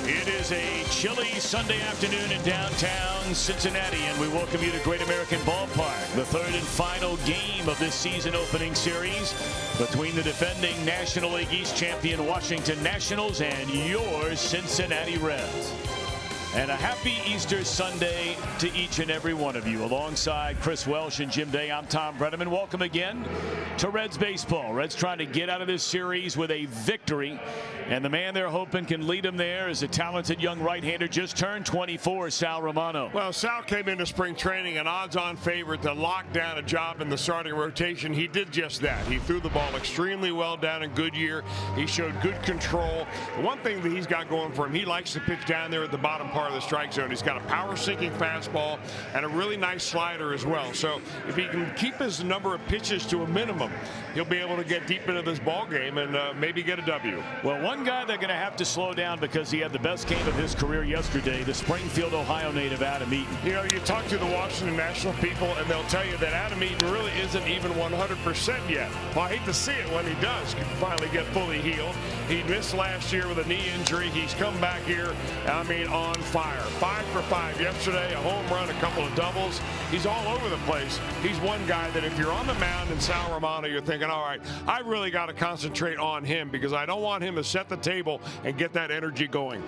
It is a chilly Sunday afternoon in downtown Cincinnati, and we welcome you to Great American Ballpark, the third and final game of this season opening series between the defending National League East champion Washington Nationals and your Cincinnati Reds. And a happy Easter Sunday to each and every one of you. Alongside Chris Welsh and Jim Day, I'm Tom Brenneman. Welcome again to Reds baseball. Reds trying to get out of this series with a victory. And the man they're hoping can lead them there is a talented young right-hander, just turned 24, Sal Romano. Well, Sal came into spring training an odds-on favorite to lock down a job in the starting rotation. He did just that. He threw the ball extremely well down in Goodyear. He showed good control. The one thing that he's got going for him, he likes to pitch down there at the bottom part of the strike zone. He's got a power-sinking fastball and a really nice slider as well. So if he can keep his number of pitches to a minimum, he'll be able to get deep into this ball game and maybe get a W. Well, one guy they're going to have to slow down because he had the best game of his career yesterday, the Springfield, Ohio native Adam Eaton. You know, you talk to the Washington National people and they'll tell you that Adam Eaton really isn't even 100% yet. Well, I hate to see it when he does finally get fully healed. He missed last year with a knee injury. He's come back here, I mean, on fire. 5 for 5 yesterday, a home run, a couple of doubles. He's all over the place. He's one guy that if you're on the mound in Sal Romano, you're thinking, all right, I really got to concentrate on him because I don't want him to set the table and get that energy going.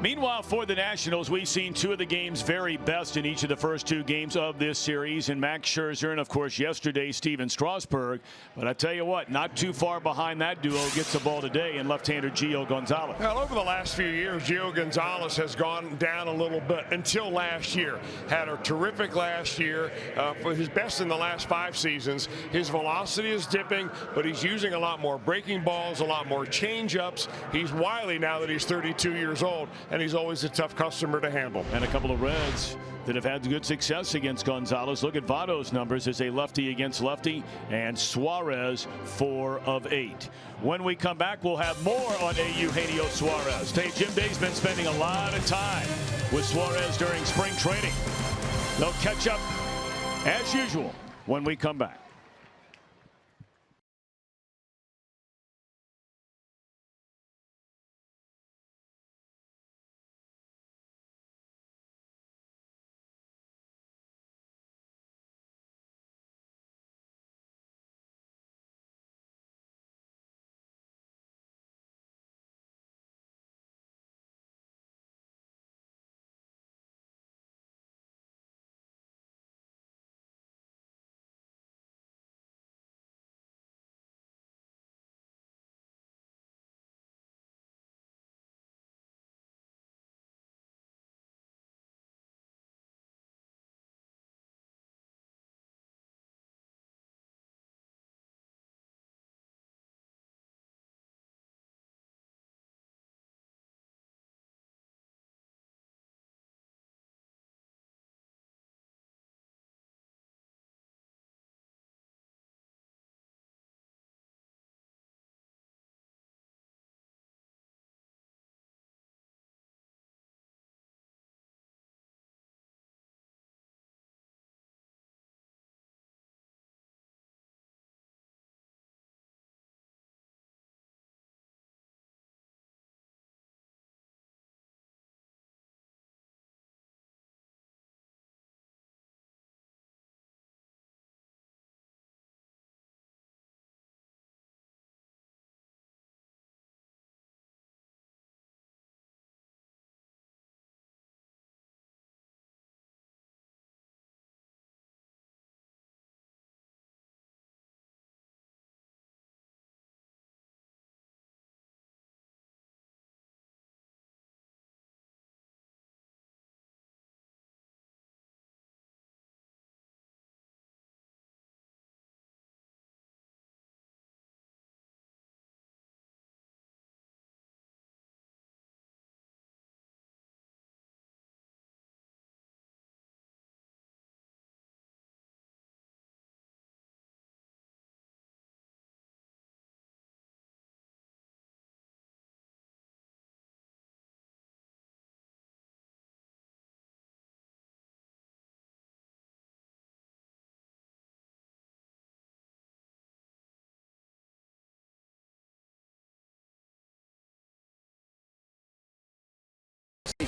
Meanwhile, for the Nationals, we've seen two of the game's very best in each of the first two games of this series, and Max Scherzer and, of course, yesterday, Steven Strasburg. But I tell you what, not too far behind that duo gets the ball today, and left-hander Gio Gonzalez. Well, over the last few years, Gio Gonzalez has gone down a little bit until last year. Had a terrific last year, for his best in the last 5 seasons. His velocity is dipping, but he's using a lot more breaking balls, a lot more change-ups. He's wily now that he's 32 years old. And he's always a tough customer to handle. And a couple of Reds that have had good success against Gonzalez. Look at Votto's numbers as a lefty against lefty, and Suarez 4 of 8. When we come back, we'll have more on Eugenio Suarez. Hey, Jim Day's been spending a lot of time with Suarez during spring training. They'll catch up as usual when we come back.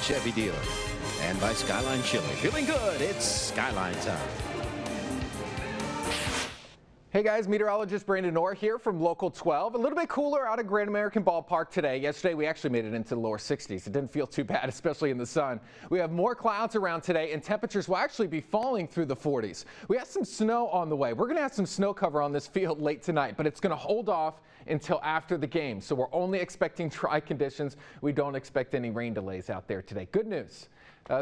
Chevy dealer. And by Skyline Chili. Feeling good, it's Skyline time. Hey guys, meteorologist Brandon Orr here from Local 12. A little bit cooler out at Great American Ballpark today. Yesterday we actually made it into the lower 60s. It didn't feel too bad, especially in the sun. We have more clouds around today and temperatures will actually be falling through the 40s. We have some snow on the way. We're going to have some snow cover on this field late tonight, but it's going to hold off until after the game. So we're only expecting dry conditions. We don't expect any rain delays out there today. Good news.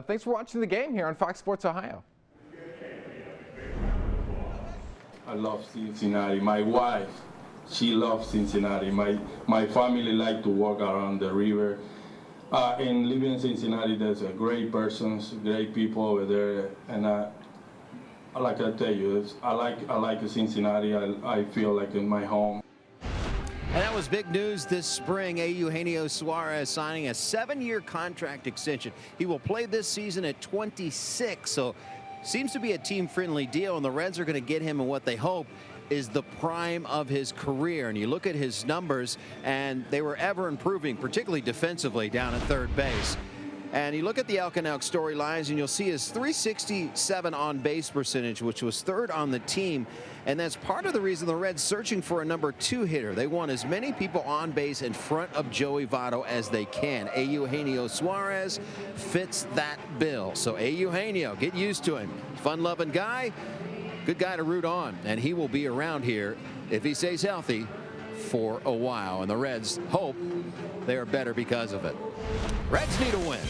Thanks for watching the game here on Fox Sports Ohio. I love Cincinnati. My wife, she loves Cincinnati. My family like to walk around the river. And living in Cincinnati, there's a great persons, great people over there. And like I tell you, I like Cincinnati. I feel like in my home. And that was big news this spring. Eugenio Suarez signing a 7-year contract extension. He will play this season at 26. So seems to be a team-friendly deal, and the Reds are going to get him in what they hope is the prime of his career. And you look at his numbers, and they were ever improving, particularly defensively down at third base. And you look at the Elk storylines, and you'll see his 367 on-base percentage, which was third on the team. And that's part of the reason the Reds searching for a number 2 hitter. They want as many people on base in front of Joey Votto as they can. Eugenio Suarez fits that bill. So Eugenio, get used to him. Fun-loving guy, good guy to root on. And he will be around here, if he stays healthy, for a while. And the Reds hope they are better because of it. Reds need a win.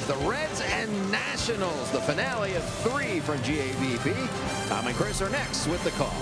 The Reds and Nationals, the finale of 3 from GABP. Tom and Chris are next with the call.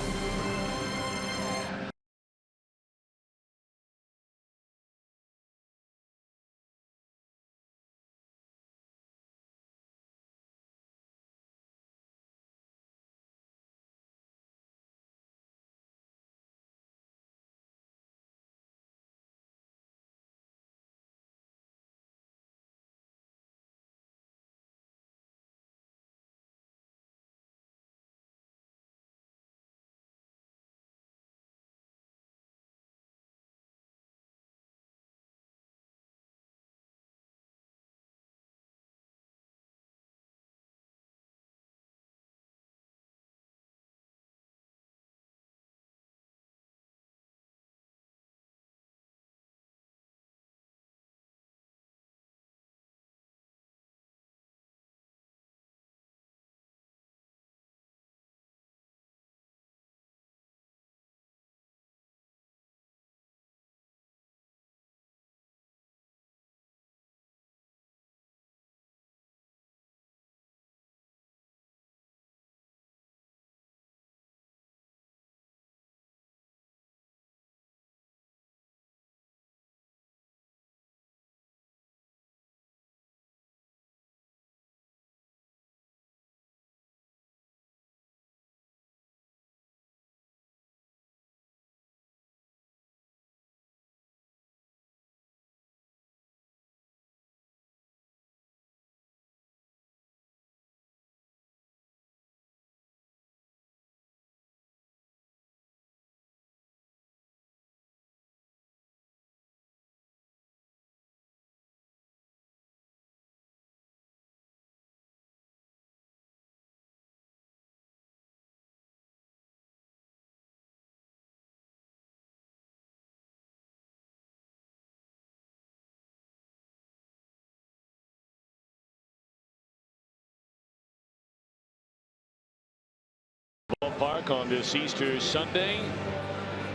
Ballpark on this Easter Sunday,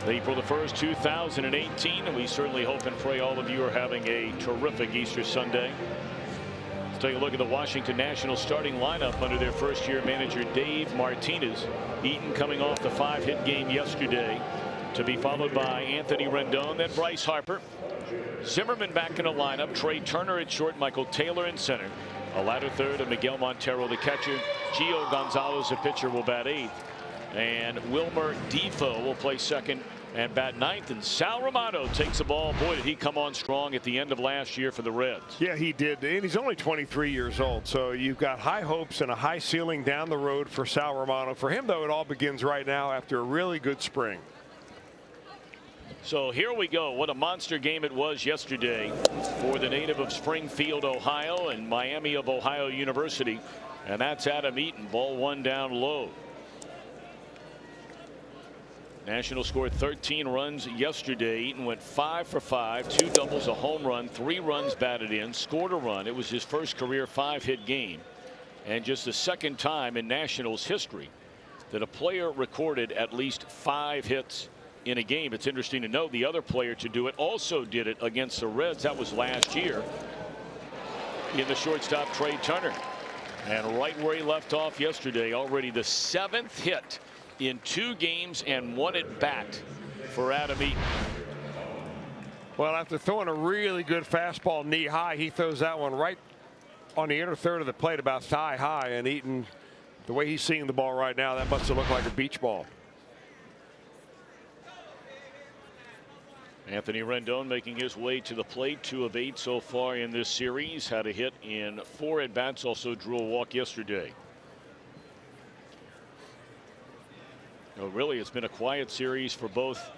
April the 1st, 2018. And we certainly hope and pray all of you are having a terrific Easter Sunday. Let's take a look at the Washington Nationals starting lineup under their first-year manager Dave Martinez. Eaton coming off the 5-hit game yesterday, to be followed by Anthony Rendon, then Bryce Harper. Zimmerman back in the lineup. Trey Turner at short, Michael Taylor in center. A ladder third, and Miguel Montero the catcher. Gio Gonzalez, a pitcher, will bat 8th. And Wilmer Defoe will play second and bat 9th. And Sal Romano takes the ball. Boy, did he come on strong at the end of last year for the Reds. Yeah, he did. And he's only 23 years old. So you've got high hopes and a high ceiling down the road for Sal Romano. For him, though, it all begins right now after a really good spring. So here we go. What a monster game it was yesterday for the native of Springfield, Ohio, and Miami of Ohio University. And that's Adam Eaton. Ball one down low. National scored 13 runs yesterday. Eaton went 5 for 5, 2 doubles, a home run, 3 runs batted in, scored a run. It was his first career 5-hit game, and just the second time in Nationals history that a player recorded at least 5 hits in a game. It's interesting to note the other player to do it also did it against the Reds. That was last year in the shortstop Trey Turner. And right where he left off yesterday, already the 7th hit in 2 games and 1 at bat for Adam Eaton. Well, after throwing a really good fastball knee high, he throws that one right on the inner third of the plate, about thigh high. And Eaton, the way he's seeing the ball right now, that must have looked like a beach ball. Anthony Rendon making his way to the plate. 2 of 8 so far in this series. Had a hit in 4 at bats. Also drew a walk yesterday. Really, it's been a quiet series for both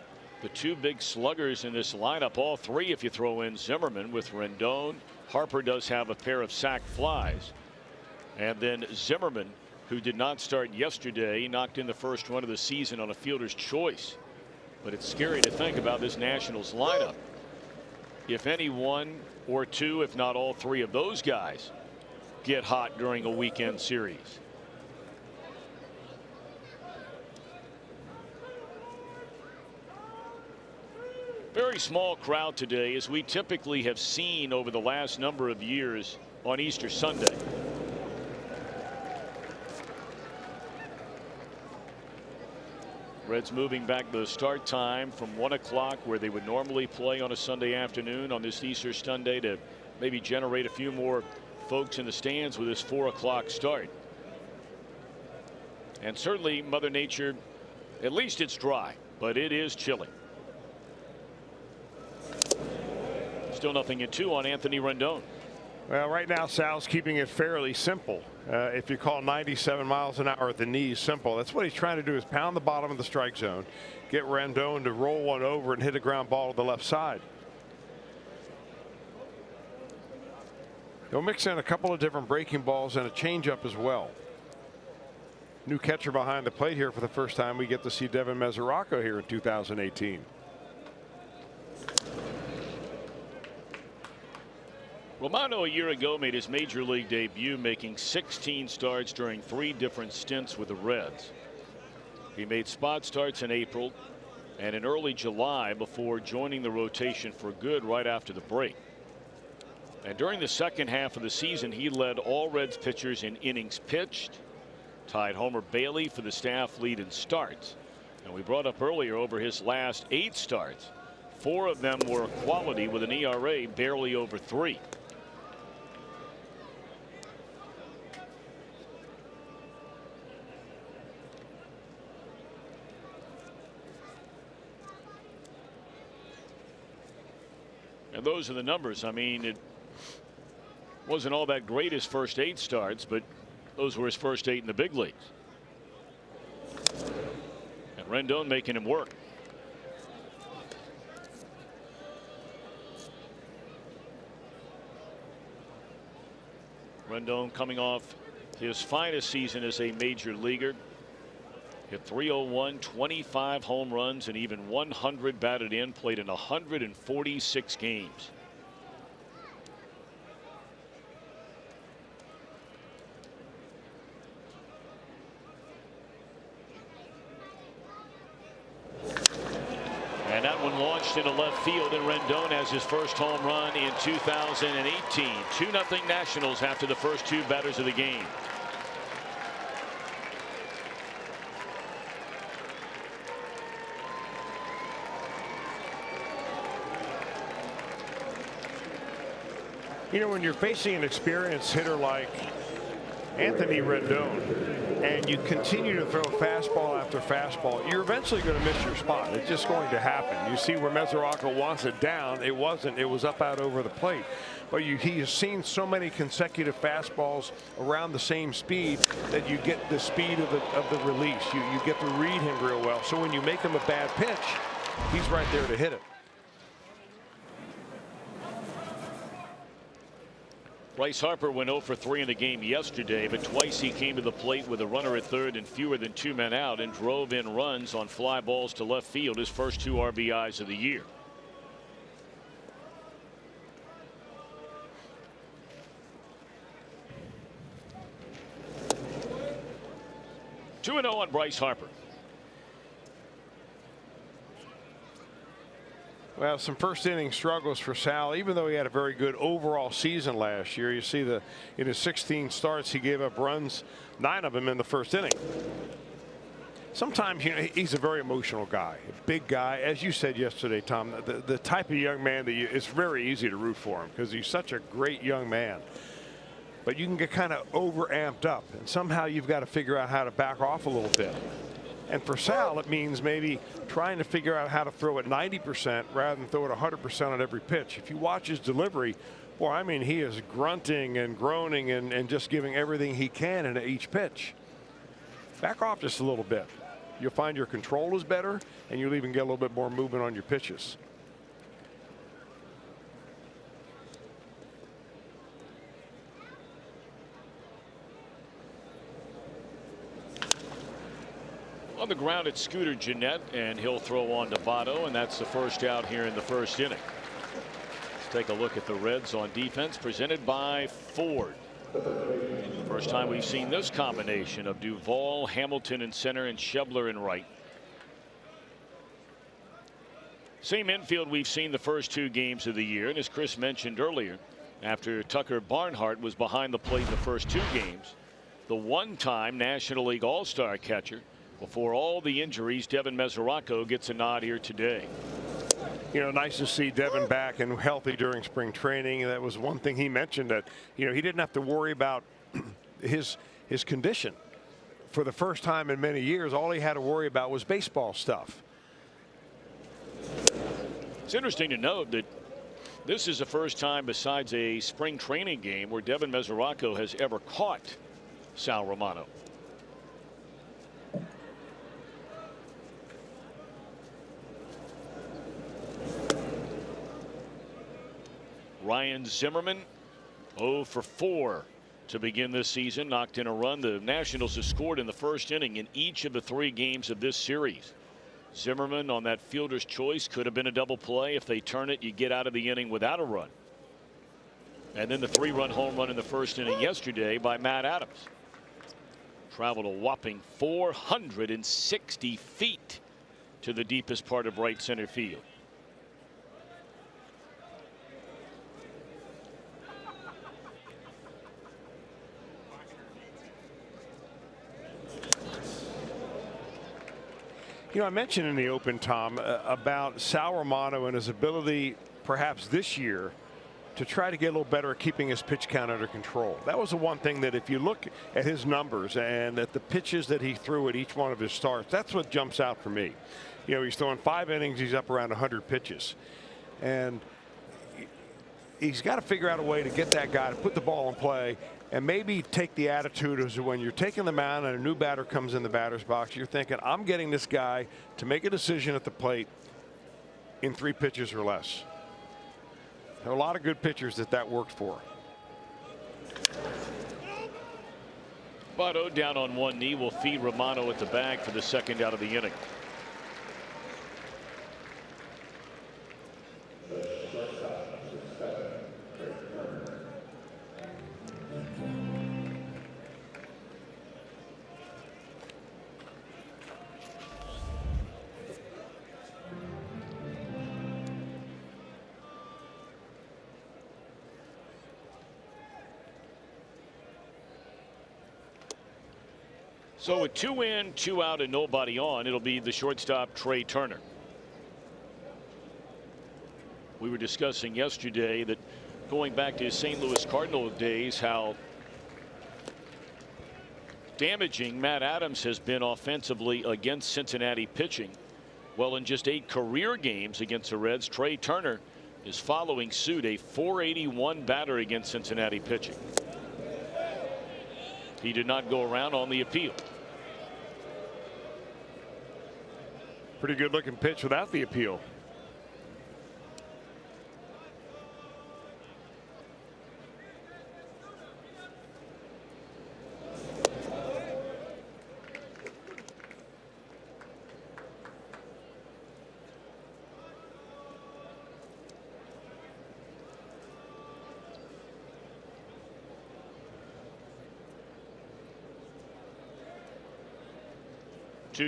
the 2 big sluggers in this lineup. All 3, if you throw in Zimmerman with Rendon. Harper does have a pair of sac flies. And then Zimmerman, who did not start yesterday, knocked in the first run of the season on a fielder's choice. But it's scary to think about this Nationals lineup. If any 1 or 2, if not all 3 of those guys get hot during a weekend series. Very small crowd today, as we typically have seen over the last number of years on Easter Sunday. Reds moving back the start time from 1 o'clock, where they would normally play on a Sunday afternoon, on this Easter Sunday, to maybe generate a few more folks in the stands with this 4 o'clock start. And certainly Mother Nature, at least it's dry, but it is chilly. Still nothing in 2 on Anthony Rendon. Well, right now Sal's keeping it fairly simple. If you call 97 miles an hour at the knees simple, that's what he's trying to do, is pound the bottom of the strike zone, get Rendon to roll one over and hit a ground ball to the left side. He'll mix in a couple of different breaking balls and a changeup as well. New catcher behind the plate here for the first time. We get to see Devin Mesoraco here in 2018. Romano a year ago made his major league debut, making 16 starts during 3 different stints with the Reds. He made spot starts in April and in early July before joining the rotation for good right after the break. And during the second half of the season, he led all Reds pitchers in innings pitched, tied Homer Bailey for the staff lead in starts. And we brought up earlier, over his last 8 starts, 4 of them were quality with an ERA barely over 3. And those are the numbers. I mean, it wasn't all that great his first 8 starts, but those were his first 8 in the big leagues. And Rendon making him work. Rendon coming off his finest season as a major leaguer. Hit .301, 25 home runs, and even 100 batted in. Played in 146 games. And that one launched into left field, and Rendon has his first home run in 2018. 2-0 Nationals after the first 2 batters of the game. You know, when you're facing an experienced hitter like Anthony Rendon, and you continue to throw fastball after fastball, you're eventually going to miss your spot. It's just going to happen. You see where Mesoraco wants it down. It wasn't. It was up out over the plate. But he has seen so many consecutive fastballs around the same speed that you get the speed of the release. You get to read him real well. So when you make him a bad pitch, he's right there to hit it. Bryce Harper went 0 for 3 in the game yesterday, but twice he came to the plate with a runner at third and fewer than 2 men out and drove in runs on fly balls to left field, his first 2 RBIs of the year. Two and 0 on Bryce Harper. Well, some first inning struggles for Sal, even though he had a very good overall season last year. You see in his 16 starts, he gave up runs, 9 of them in the first inning. Sometimes, you know, he's a very emotional guy, a big guy. As you said yesterday, Tom, the type of young man that it's very easy to root for him because he's such a great young man. But you can get kind of over amped up, and somehow you've got to figure out how to back off a little bit. And for Sal, it means maybe trying to figure out how to throw it 90% rather than throw it 100% on every pitch. If you watch his delivery, boy, I mean, he is grunting and groaning and just giving everything he can into each pitch. Back off just a little bit. You'll find your control is better, and you'll even get a little bit more movement on your pitches. On the ground, it's Scooter Gennett, and he'll throw on to Votto, and that's the first out here in the first inning. Let's take a look at the Reds on defense, presented by Ford. First time we've seen this combination of Duvall, Hamilton in center, and Schebler in right. Same infield we've seen the first 2 games of the year, and as Chris mentioned earlier, after Tucker Barnhart was behind the plate in the first 2 games, the one-time National League All-Star catcher, before all the injuries, Devin Mesoraco gets a nod here today. You know, nice to see Devin back and healthy during spring training. That was one thing he mentioned, that, you know, he didn't have to worry about his condition for the first time in many years. All he had to worry about was baseball stuff. It's interesting to note that this is the first time besides a spring training game where Devin Mesoraco has ever caught Sal Romano. Ryan Zimmerman 0 for 4 to begin this season, knocked in a run. The Nationals have scored in the first inning in each of the 3 games of this series. Zimmerman on that fielder's choice could have been a double play. If they turn it, you get out of the inning without a run. And then the 3-run home run in the first inning yesterday by Matt Adams. Traveled a whopping 460 feet to the deepest part of right center field. You know, I mentioned in the open, Tom, about Sal Romano and his ability perhaps this year to try to get a little better at keeping his pitch count under control. That was the one thing that if you look at his numbers and at the pitches that he threw at each one of his starts, that's what jumps out for me. You know, he's throwing 5 innings, he's up around 100 pitches. And he's got to figure out a way to get that guy to put the ball in play and maybe take the attitude as when you're taking the mound and a new batter comes in the batter's box, you're thinking, I'm getting this guy to make a decision at the plate in 3 pitches or less. There are a lot of good pitchers that worked for. Votto down on one knee will feed Romano at the bag for the second out of the inning. So with 2 in, 2 out, and nobody on, it'll be the shortstop Trey Turner. We were discussing yesterday that going back to his St. Louis Cardinals days, how damaging Matt Adams has been offensively against Cincinnati pitching. Well, in just 8 career games against the Reds, Trey Turner is following suit, a .481 batter against Cincinnati pitching. He did not go around on the appeal. Pretty good looking pitch without the appeal.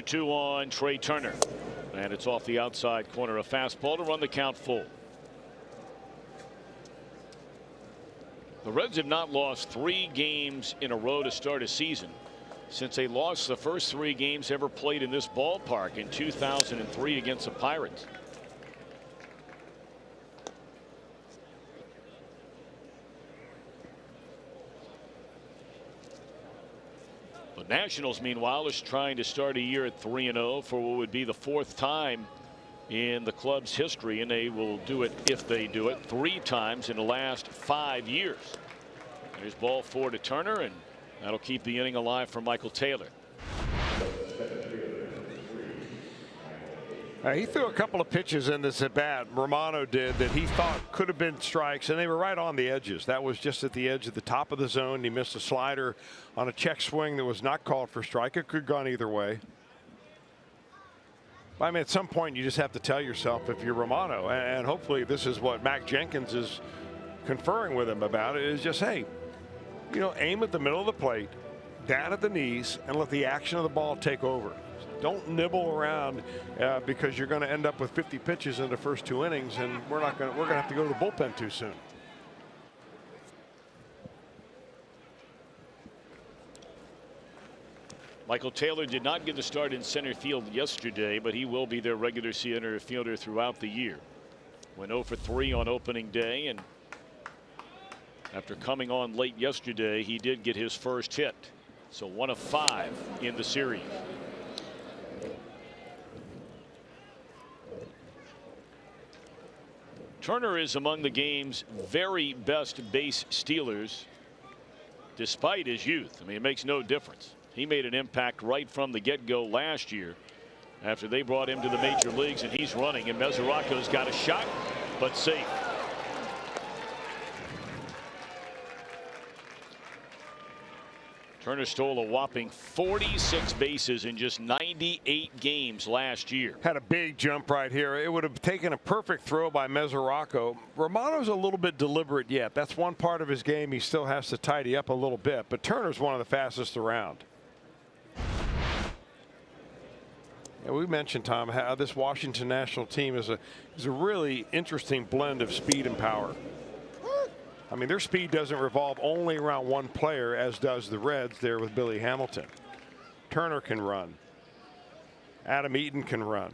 Two on Trey Turner, and it's off the outside corner. A fastball to run the count full. The Reds have not lost 3 games in a row to start a season since they lost the first 3 games ever played in this ballpark in 2003 against the Pirates. The Nationals, meanwhile, is trying to start a year at 3-0 for what would be the 4th time in the club's history, and they will do it, if they do it, 3 times in the last 5 years. There's ball 4 to Turner, and that'll keep the inning alive for Michael Taylor. He threw a couple of pitches in this at bat, Romano did, that he thought could have been strikes, and they were right on the edges. That was just at the edge of the top of the zone. He missed a slider on a check swing that was not called for strike. It could have gone either way. I mean, at some point you just have to tell yourself, if you're Romano, and hopefully this is what Mac Jenkins is conferring with him about, it is just, hey, you know, aim at the middle of the plate, down at the knees, and let the action of the ball take over. Don't nibble around because you're going to end up with 50 pitches in the first 2 innings, and we're going to have to go to the bullpen too soon. Michael Taylor did not get the start in center field yesterday, but he will be their regular center fielder throughout the year. Went 0 for 3 on opening day, and after coming on late yesterday, he did get his first hit. So 1 of 5 in the series. Turner is among the game's very best base stealers despite his youth. I mean, it makes no difference. He made an impact right from the get-go last year after they brought him to the major leagues, and he's running, and Mesoraco's got a shot, but safe. Turner stole a whopping 46 bases in just 98 games last year. Had a big jump right here. It would have taken a perfect throw by Mesoraco. Romano's a little bit deliberate yet. That's one part of his game he still has to tidy up a little bit, but Turner's one of the fastest around. And we mentioned, Tom, how this Washington national team is a really interesting blend of speed and power. I mean, their speed doesn't revolve only around one player, as does the Reds there with Billy Hamilton. Turner can run. Adam Eaton can run.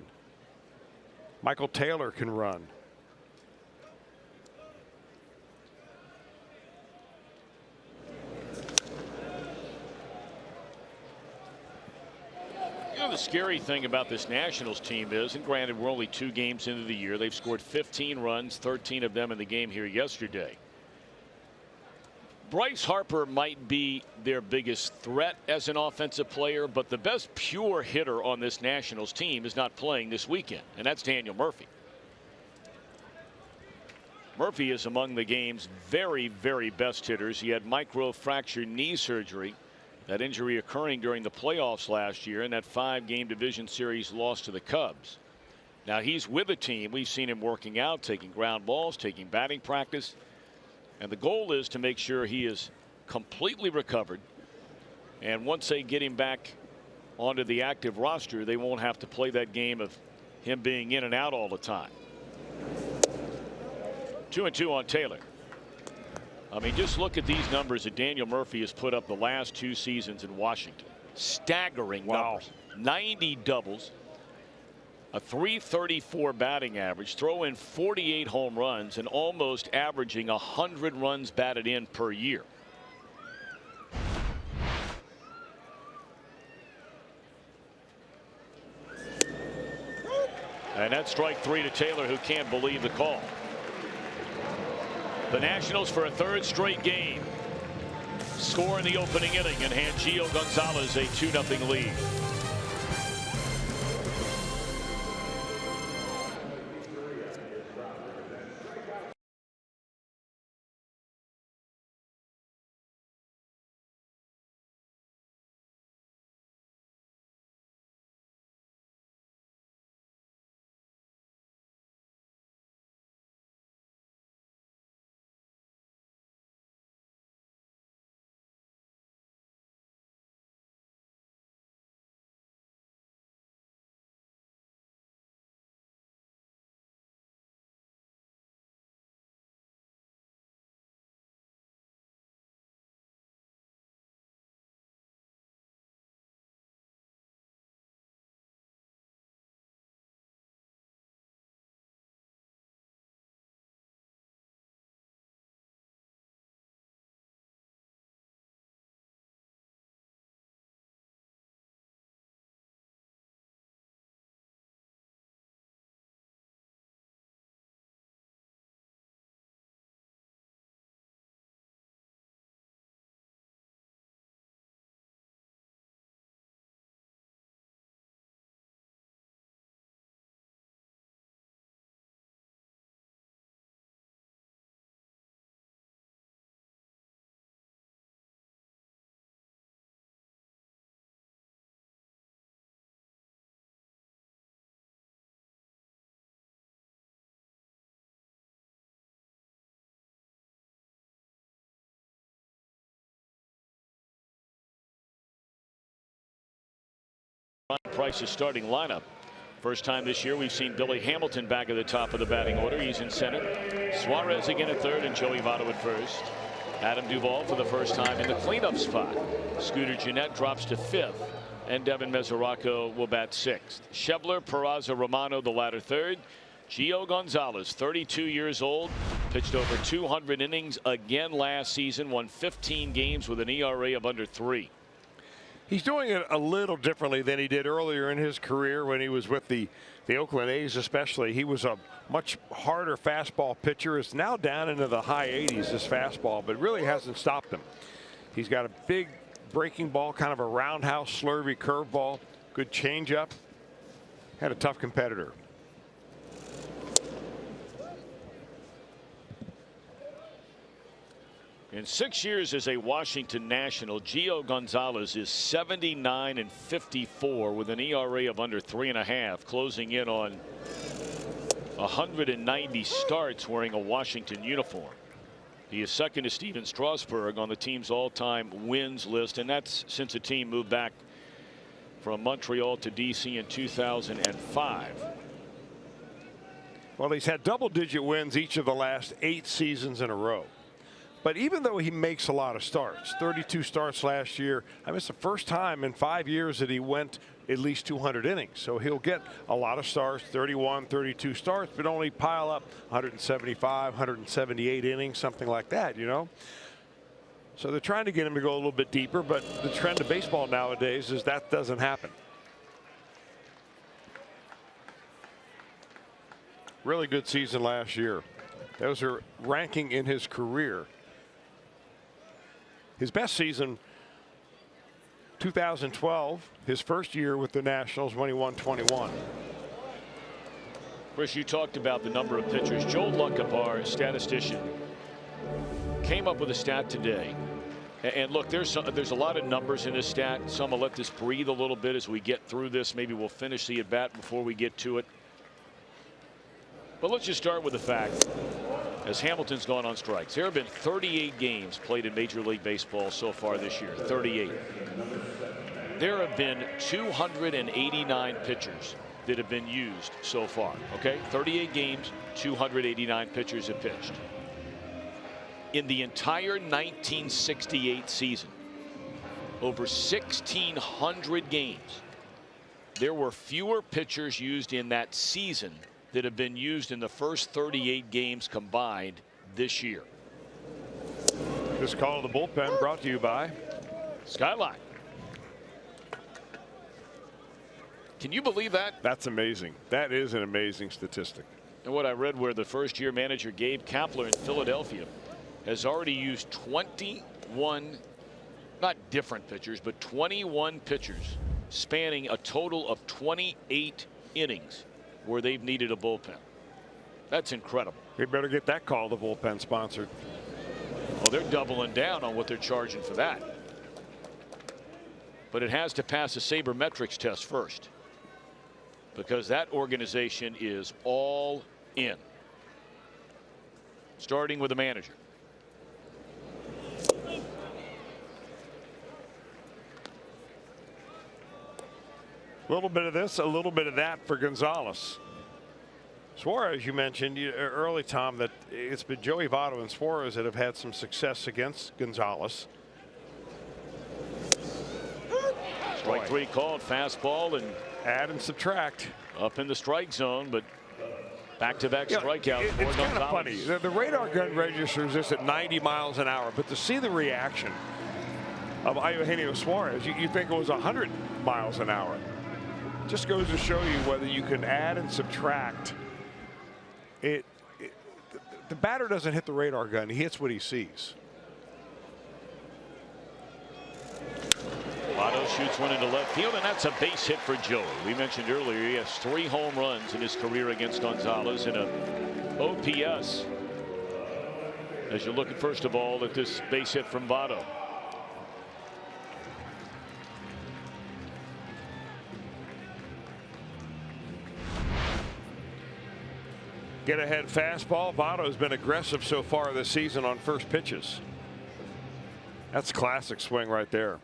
Michael Taylor can run. You know, the scary thing about this Nationals team is, and granted, we're only 2 games into the year, they've scored 15 runs, 13 of them in the game here yesterday. Bryce Harper might be their biggest threat as an offensive player, but the best pure hitter on this Nationals team is not playing this weekend, and that's Daniel Murphy. Murphy is among the game's very, very best hitters. He had microfracture knee surgery, that injury occurring during the playoffs last year in that 5-game division series loss to the Cubs. Now he's with a team. We've seen him working out, taking ground balls, taking batting practice. And the goal is to make sure he is completely recovered. And once they get him back onto the active roster, they won't have to play that game of him being in and out all the time. 2-2 on Taylor. I mean, just look at these numbers that Daniel Murphy has put up the last 2 seasons in Washington. Staggering numbers. 90 doubles. A .334 batting average, throw in 48 home runs, and almost averaging 100 runs batted in per year. And that's strike 3 to Taylor, who can't believe the call. The Nationals, for a 3rd straight game, score in the opening inning and hand Gio Gonzalez a 2-0 lead. Price's starting lineup. First time this year we've seen Billy Hamilton back at the top of the batting order. He's in center. Suarez again at third and Joey Votto at first. Adam Duvall for the first time in the cleanup spot. Scooter Gennett drops to fifth, and Devin Mesoraco will bat sixth. Schebler, Peraza, Romano, the latter third. Gio Gonzalez, 32 years old, pitched over 200 innings again last season, won 15 games with an ERA of under 3. He's doing it a little differently than he did earlier in his career when he was with the Oakland A's especially. He was a much harder fastball pitcher. It's now down into the high 80s, this fastball, but really hasn't stopped him. He's got a big breaking ball, kind of a roundhouse slurvy curveball, good changeup. Had a tough competitor. In 6 years as a Washington National, Gio Gonzalez is 79 and 54 with an ERA of under 3.5, closing in on 190 starts wearing a Washington uniform. He is second to Steven Strasburg on the team's all-time wins list, and that's since the team moved back from Montreal to DC in 2005. Well, he's had double-digit wins each of the last 8 seasons in a row. But even though he makes a lot of starts, 32 starts last year, I mean, it's the first time in 5 years that he went at least 200 innings. So he'll get a lot of starts, 31, 32 starts, but only pile up 175, 178 innings, something like that, you know. So they're trying to get him to go a little bit deeper, but the trend of baseball nowadays is that doesn't happen. Really good season last year. Those are ranking in his career. His best season, 2012, his first year with the Nationals when he won 21. Chris, you talked about the number of pitchers. Joe Luckham, our statistician, came up with a stat today. And look, there's a lot of numbers in this stat. Some will let this breathe a little bit as we get through this. Maybe we'll finish the at bat before we get to it. But let's just start with the fact, as Hamilton's gone on strikes, there have been 38 games played in Major League Baseball so far this year. 38. There have been 289 pitchers that have been used so far. Okay, 38 games, 289 pitchers have pitched. In the entire 1968 season, over 1,600 games, there were fewer pitchers used in that season that have been used in the first 38 games combined this year. This call to the bullpen brought to you by Skyline. Can you believe that? That's amazing. That is an amazing statistic. And what I read where the first year manager Gabe Kapler in Philadelphia has already used 21, not different pitchers, but 21 pitchers spanning a total of 28 innings where they've needed a bullpen. That's incredible. They better get that call, the bullpen sponsored. Well, they're doubling down on what they're charging for that. But it has to pass a sabermetrics test first, because that organization is all in. Starting with the manager. A little bit of this, a little bit of that for Gonzalez. Suarez, you mentioned early, Tom, that it's been Joey Votto and Suarez that have had some success against Gonzalez. Strike three called, fastball, and add and subtract. Up in the strike zone, but back-to-back strikeouts. It's kind of funny. The radar gun registers this at 90 miles an hour, but to see the reaction of Eugenio Suarez, you think it was 100 miles an hour. Just goes to show you whether you can add and subtract. The batter doesn't hit the radar gun. He hits what he sees. Votto shoots one into left field, and that's a base hit for Joey. We mentioned earlier he has 3 home runs in his career against Gonzalez and a OPS. As you look at, first of all, at this base hit from Votto. Get ahead fastball. Votto's been aggressive so far this season on first pitches. That's classic swing right there.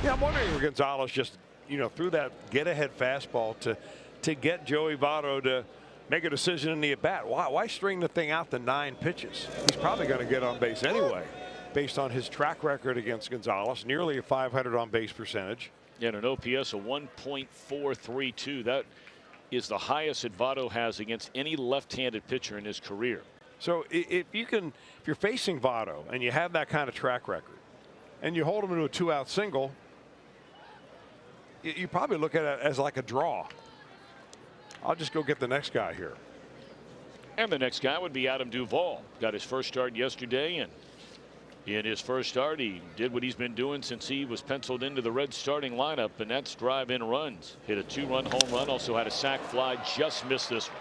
Yeah, I'm wondering if Gonzalez just threw that get-ahead fastball to get Joey Votto to make a decision in the at-bat. Why string the thing out to 9 pitches? He's probably going to get on base anyway, based on his track record against Gonzalez, nearly a 500 on base percentage. Yeah, and an OPS of 1.432. That is the highest that Votto has against any left-handed pitcher in his career. So if you're facing Votto and you have that kind of track record, and you hold him to a 2-out single, you probably look at it as like a draw. I'll just go get the next guy here. And the next guy would be Adam Duvall. Got his first start yesterday, and in his first start, he did what he's been doing since he was penciled into the Reds starting lineup, and that's drive-in runs. Hit a 2-run home run, also had a sac fly, just missed this one.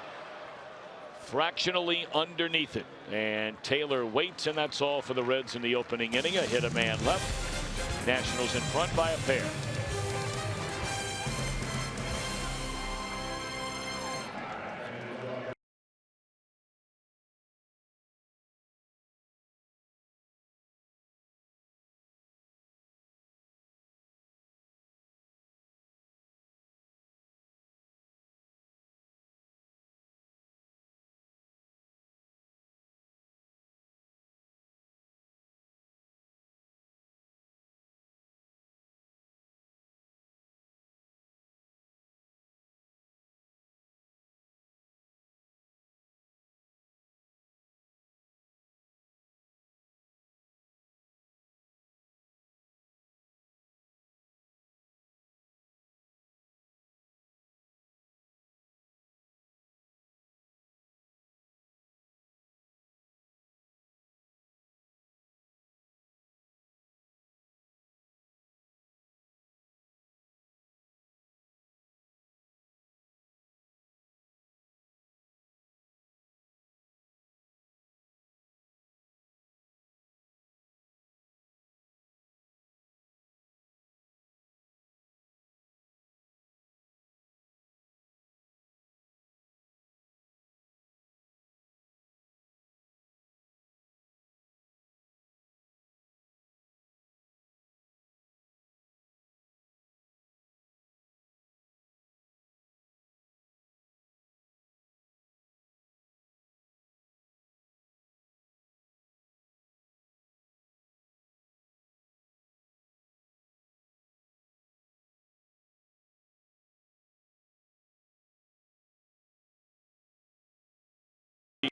Fractionally underneath it, and Taylor waits, and that's all for the Reds in the opening inning. A hit, a man left. Nationals in front by a pair.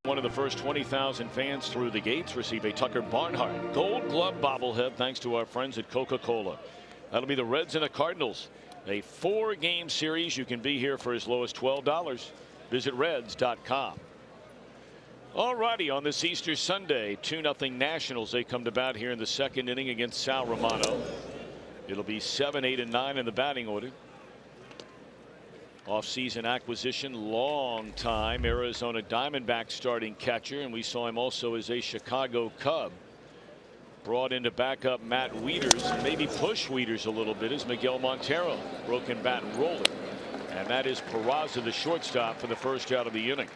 One of the first 20,000 fans through the gates receive a Tucker Barnhart Gold Glove bobblehead thanks to our friends at Coca-Cola. That'll be the Reds and the Cardinals. A 4-game series. You can be here for as low as $12. Visit Reds.com. All righty, on this Easter Sunday, 2-0 Nationals. They come to bat here in the second inning against Sal Romano. It'll be 7, 8, and 9 in the batting order. Off-season acquisition, long time Arizona Diamondback starting catcher, and we saw him also as a Chicago Cub. Brought in to back up Matt Wieters and maybe push Wieters a little bit is Miguel Montero, broken bat and roller. And that is Peraza, the shortstop, for the first out of the inning.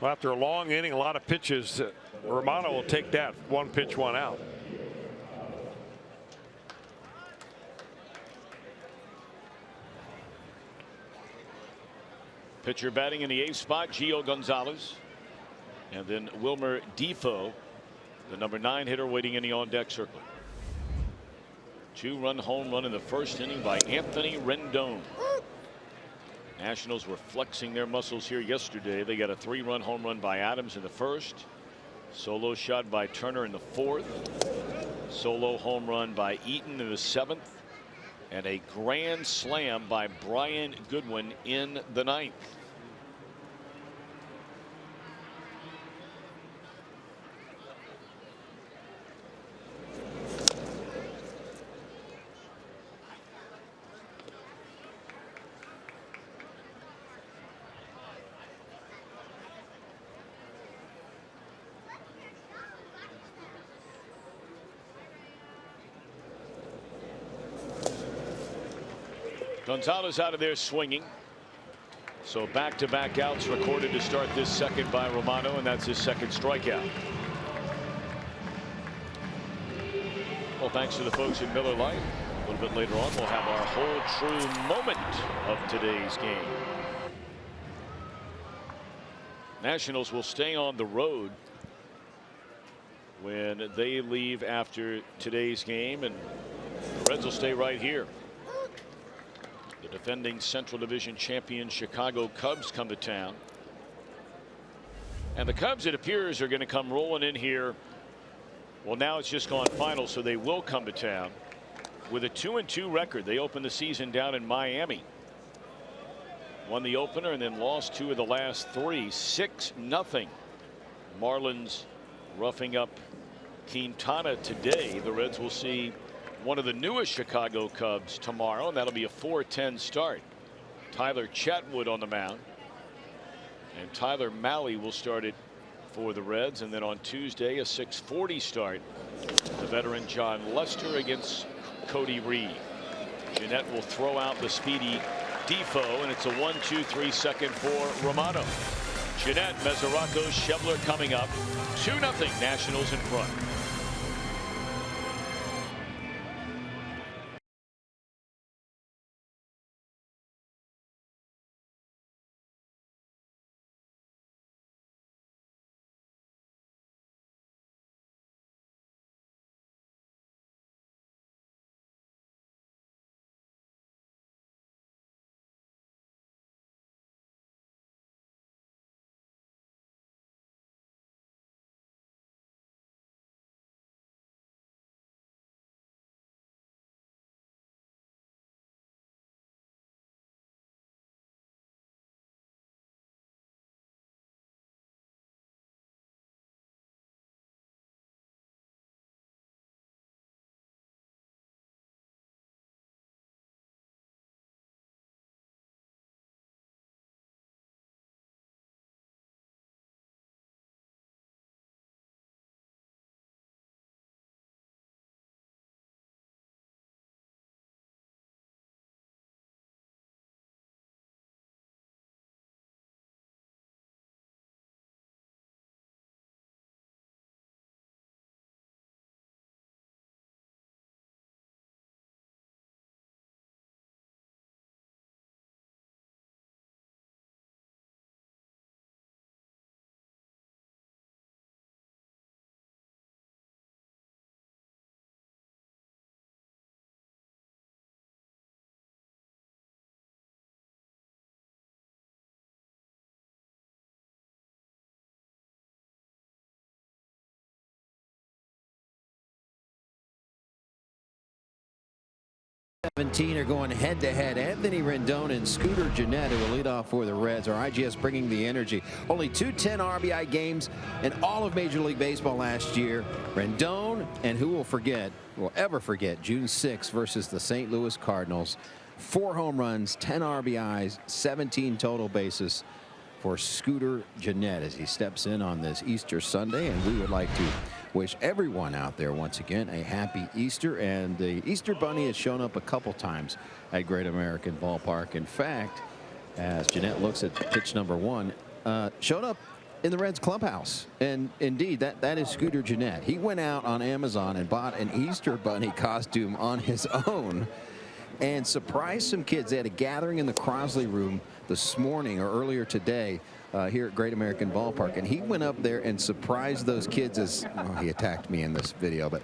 Well, after a long inning, a lot of pitches, Romano will take that. 1 pitch, 1 out. Pitcher batting in the 8th spot, Gio Gonzalez. And then Wilmer Defoe, the number 9 hitter, waiting in the on-deck circle. 2-run home run in the first inning by Anthony Rendon. Nationals were flexing their muscles here yesterday. They got a 3-run home run by Adams in the first. Solo shot by Turner in the 4th. Solo home run by Eaton in the 7th. And a grand slam by Brian Goodwin in the 9th. Gonzalez out of there swinging. So back-to-back outs recorded to start this second by Romano, and that's his second strikeout. Well, thanks to the folks at Miller Lite. little bit later on, we'll have our whole true moment of today's game. Nationals will stay on the road when they leave after today's game, and the Reds will stay right here. The defending Central Division champion Chicago Cubs come to town. And the Cubs, it appears, are going to come rolling in here. Well, now it's just gone final, so they will come to town with a 2-2 record. They opened the season down in Miami. Won the opener and then lost 2 of the last 3. 6-0. Marlins roughing up Quintana today. The Reds will see one of the newest Chicago Cubs tomorrow, and that'll be a 4-10 start. Tyler Chatwood on the mound. And Tyler Mahle will start it for the Reds. And then on Tuesday, a 6:40 start. The veteran John Lester against Cody Reed. Jeanette will throw out the speedy Defoe, and it's a 1-2-3 second for Romano. Jeanette, Mesoraco, Schebler coming up. 2-0 Nationals in front. Are going head-to-head. Anthony Rendon and Scooter Gennett, who will lead off for the Reds. Our IGS bringing the energy. Only 2 10 RBI games in all of Major League Baseball last year. Rendon, and who will ever forget, June 6th versus the St. Louis Cardinals. 4 home runs, 10 RBIs, 17 total bases for Scooter Gennett as he steps in on this Easter Sunday. And we would like to wish everyone out there once again a happy Easter. And the Easter Bunny has shown up a couple times at Great American Ballpark. In fact, as Gennett looks at pitch number 1, showed up in the Reds clubhouse. And indeed, that is Scooter Gennett. He went out on Amazon and bought an Easter Bunny costume on his own and surprised some kids. They had a gathering in the Crosley room this morning or earlier today here at Great American Ballpark, and he went up there and surprised those kids as he attacked me in this video, but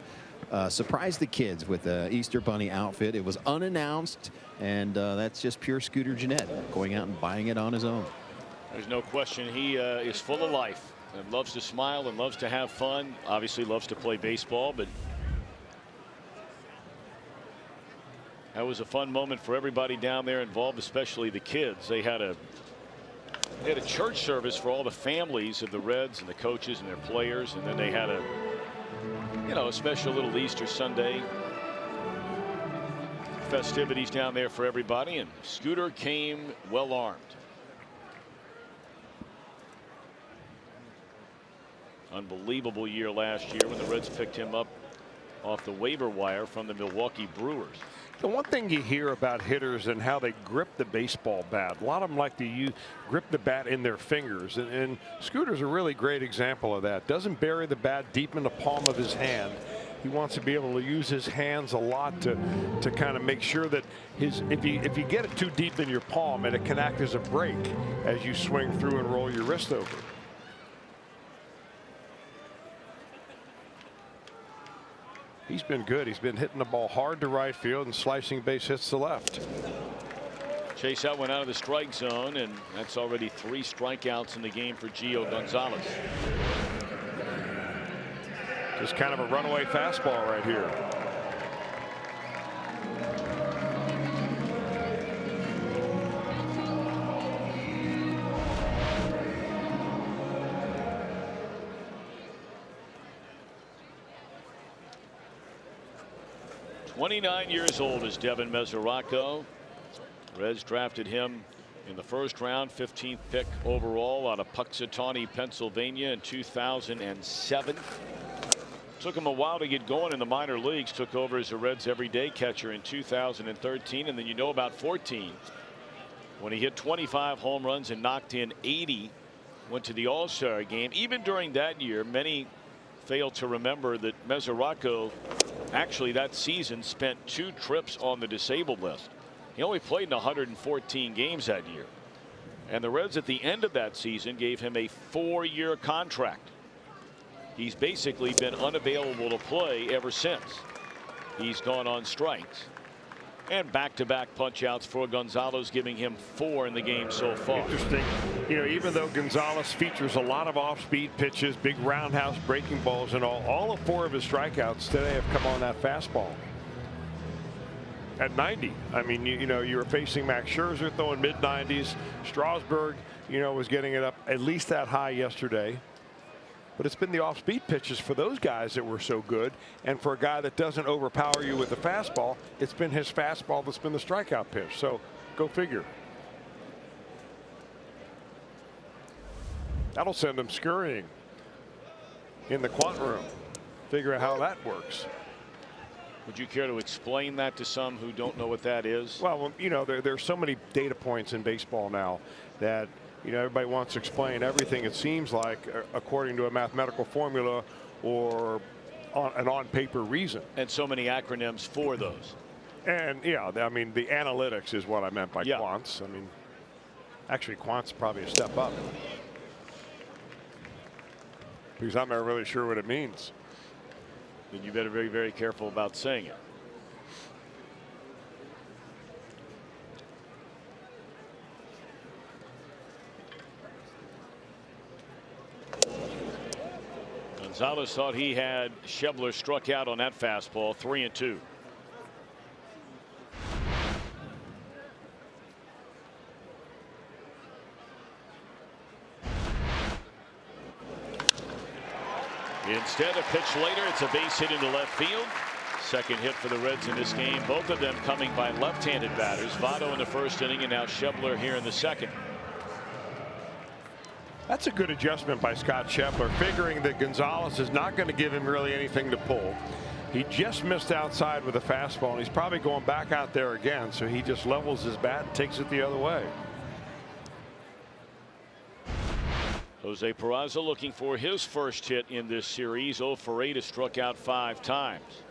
surprised the kids with the Easter Bunny outfit. It was unannounced, and that's just pure Scooter Gennett going out and buying it on his own. There's no question he is full of life and loves to smile and loves to have fun. Obviously loves to play baseball, but that was a fun moment for everybody down there involved, especially the kids. They had a church service for all the families of the Reds and the coaches and their players, and then they had a special little Easter Sunday festivities down there for everybody. And Scooter came well armed. Unbelievable year last year when the Reds picked him up off the waiver wire from the Milwaukee Brewers. The one thing you hear about hitters and how they grip the baseball bat, a lot of them like to grip the bat in their fingers, and Scooter's a really great example of that. Doesn't bury the bat deep in the palm of his hand, He wants to be able to use his hands a lot to kind of make sure that if you get it too deep in your palm, and it can act as a brake as you swing through and roll your wrist over. He's been good. He's been hitting the ball hard to right field and slicing base hits to left. Chase out went out of the strike zone, and that's already 3 strikeouts in the game for Gio Gonzalez. Just kind of a runaway fastball right here. "29 years old is Devin Mesoraco. Reds drafted him in the first round, 15th pick overall out of Puxatawney, Pennsylvania in 2007. Took him a while to get going in the minor leagues. Took over as a Reds everyday catcher in 2013, and then you know about 14 when he hit 25 home runs and knocked in 80. Went to the All-Star game. Even during that year, many fail to remember that Mesoraco actually that season spent 2 trips on the disabled list. He only played in 114 games that year, and the Reds at the end of that season gave him a 4-year contract. He's basically been unavailable to play ever since. He's gone on strikes, and back-to-back punch-outs for Gonzalez, giving him 4 in the game so far. Interesting. You know, even though Gonzalez features a lot of off-speed pitches, big roundhouse breaking balls and all of 4 of his strikeouts today have come on that fastball. At 90, I mean, you know, you were facing Max Scherzer throwing mid-90s. Strasburg, you know, was getting it up at least that high yesterday. But it's been the off-speed pitches for those guys that were so good. And for a guy that doesn't overpower you with the fastball, it's been his fastball that's been the strikeout pitch. So go figure. That'll send him scurrying in the quant room. Figure out how that works. Would you care to explain that to some who don't know what that is? Well, you know, there's so many data points in baseball now that, you know, everybody wants to explain everything, it seems like, according to a mathematical formula or an on-paper reason. And so many acronyms for those. And, yeah, I mean, the analytics is what I meant by quants. I mean, actually, quants probably a step up. Because I'm not really sure what it means. Then you better be very, very careful about saying it. Gonzalez thought he had Schebler struck out on that fastball. 3-2. Instead, a pitch later, it's a base hit into left field. Second hit for the Reds in this game. Both of them coming by left-handed batters. Votto in the first inning, and now Schebler here in the second. That's a good adjustment by Scott Schebler, figuring that Gonzalez is not going to give him really anything to pull. He just missed outside with a fastball, and he's probably going back out there again. So he just levels his bat and takes it the other way. Jose Peraza looking for his first hit in this series. 0 for 8, has struck out 5 times.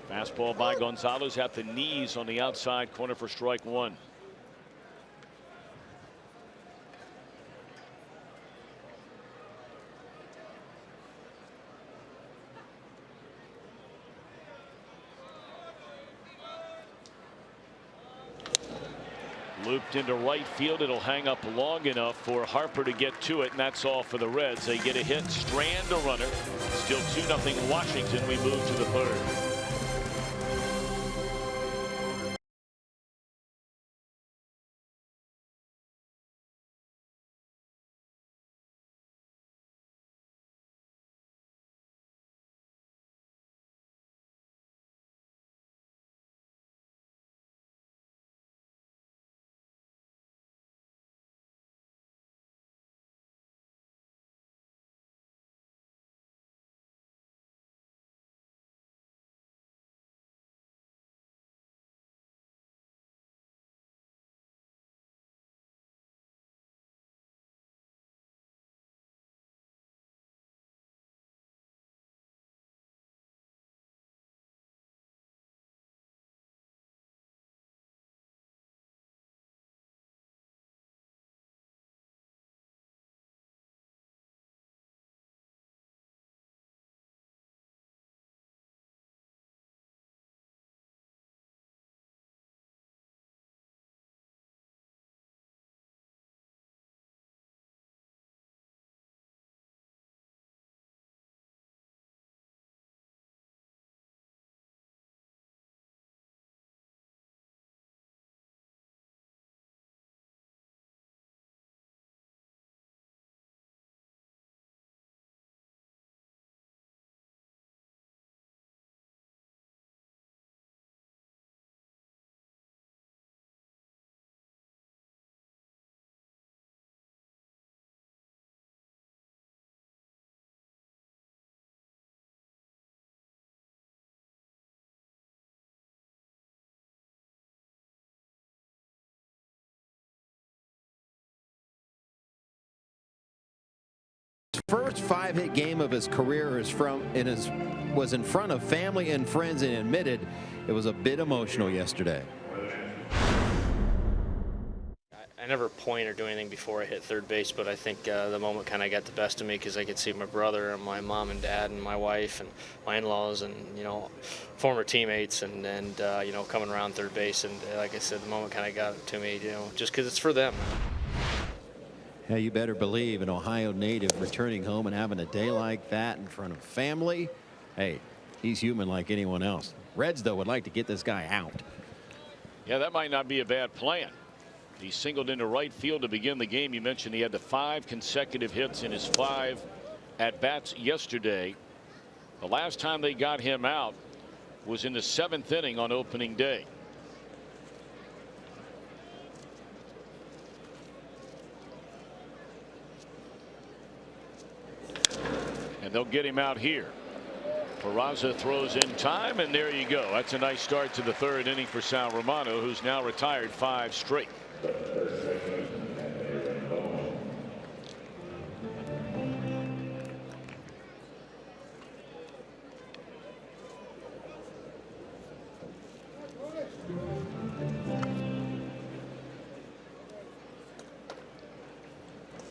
Fastball by Gonzalez at the knees on the outside corner for strike 1. Looped into right field. It'll hang up long enough for Harper to get to it, and that's all for the Reds. They get a hit, strand a runner. Still 2-0 Washington. We move to the third. First 5-hit game of his career was in front of family and friends, and admitted it was a bit emotional yesterday. I never point or do anything before I hit third base, but I think the moment kind of got the best of me because I could see my brother and my mom and dad and my wife and my in-laws and, you know, former teammates and you know, coming around third base. And like I said, the moment kind of got it to me, you know, just because it's for them. Yeah, you better believe an Ohio native returning home and having a day like that in front of family. Hey, he's human like anyone else. Reds, though, would like to get this guy out. Yeah, that might not be a bad plan. He singled into right field to begin the game. You mentioned he had the 5 consecutive hits in his 5 at-bats yesterday. The last time they got him out was in the 7th inning on opening day. And they'll get him out here. Peraza throws in time, and there you go. That's a nice start to the 3rd inning for Sal Romano, who's now retired 5 straight.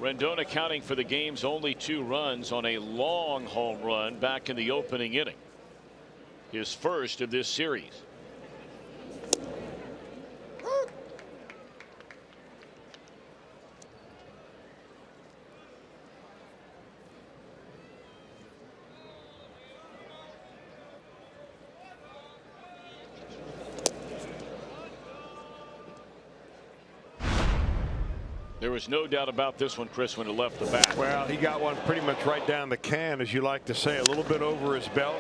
Rendon accounting for the game's only 2 runs on a long home run back in the opening inning. His first of this series. There was no doubt about this one, Chris, when it left the bat. Well, he got one pretty much right down the can, as you like to say, a little bit over his belt.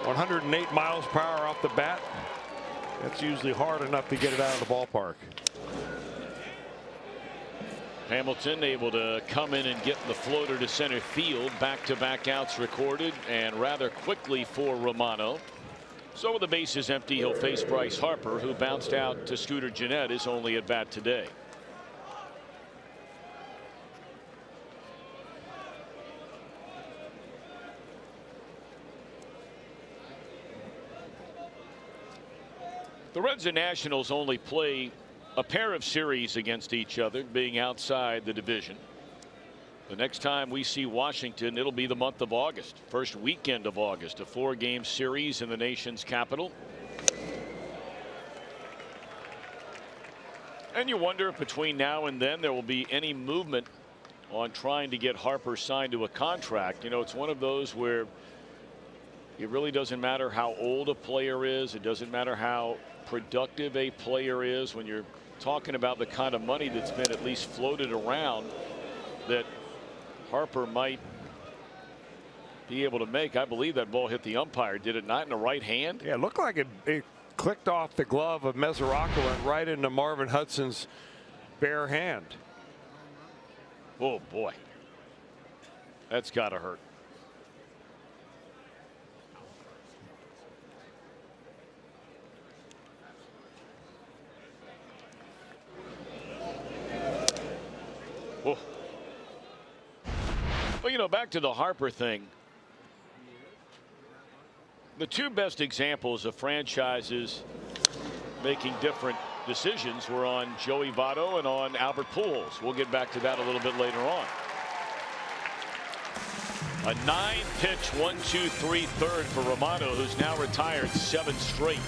108 miles per hour off the bat. That's usually hard enough to get it out of the ballpark. Hamilton able to come in and get the floater to center field. Back-to-back outs recorded, and rather quickly for Romano. So with the bases empty, he'll face Bryce Harper, who bounced out to Scooter Gennett, his only at bat today. The Reds and Nationals only play a pair of series against each other, being outside the division. The next time we see Washington, it'll be the month of August, first weekend of August, a 4-game series in the nation's capital. And you wonder if between now and then there will be any movement on trying to get Harper signed to a contract. You know, it's one of those where it really doesn't matter how old a player is. It doesn't matter how productive a player is. When you're talking about the kind of money that's been at least floated around that Harper might be able to make. I believe that ball hit the umpire, did it not, in the right hand? Yeah, it looked like it clicked off the glove of Mesoraco and right into Marvin Hudson's bare hand. Oh boy, that's got to hurt. Oh. Well, you know, back to the Harper thing. The 2 best examples of franchises making different decisions were on Joey Votto and on Albert Pujols. We'll get back to that a little bit later on. A 9-pitch 1-2-3 third for Romano, who's now retired 7 straight.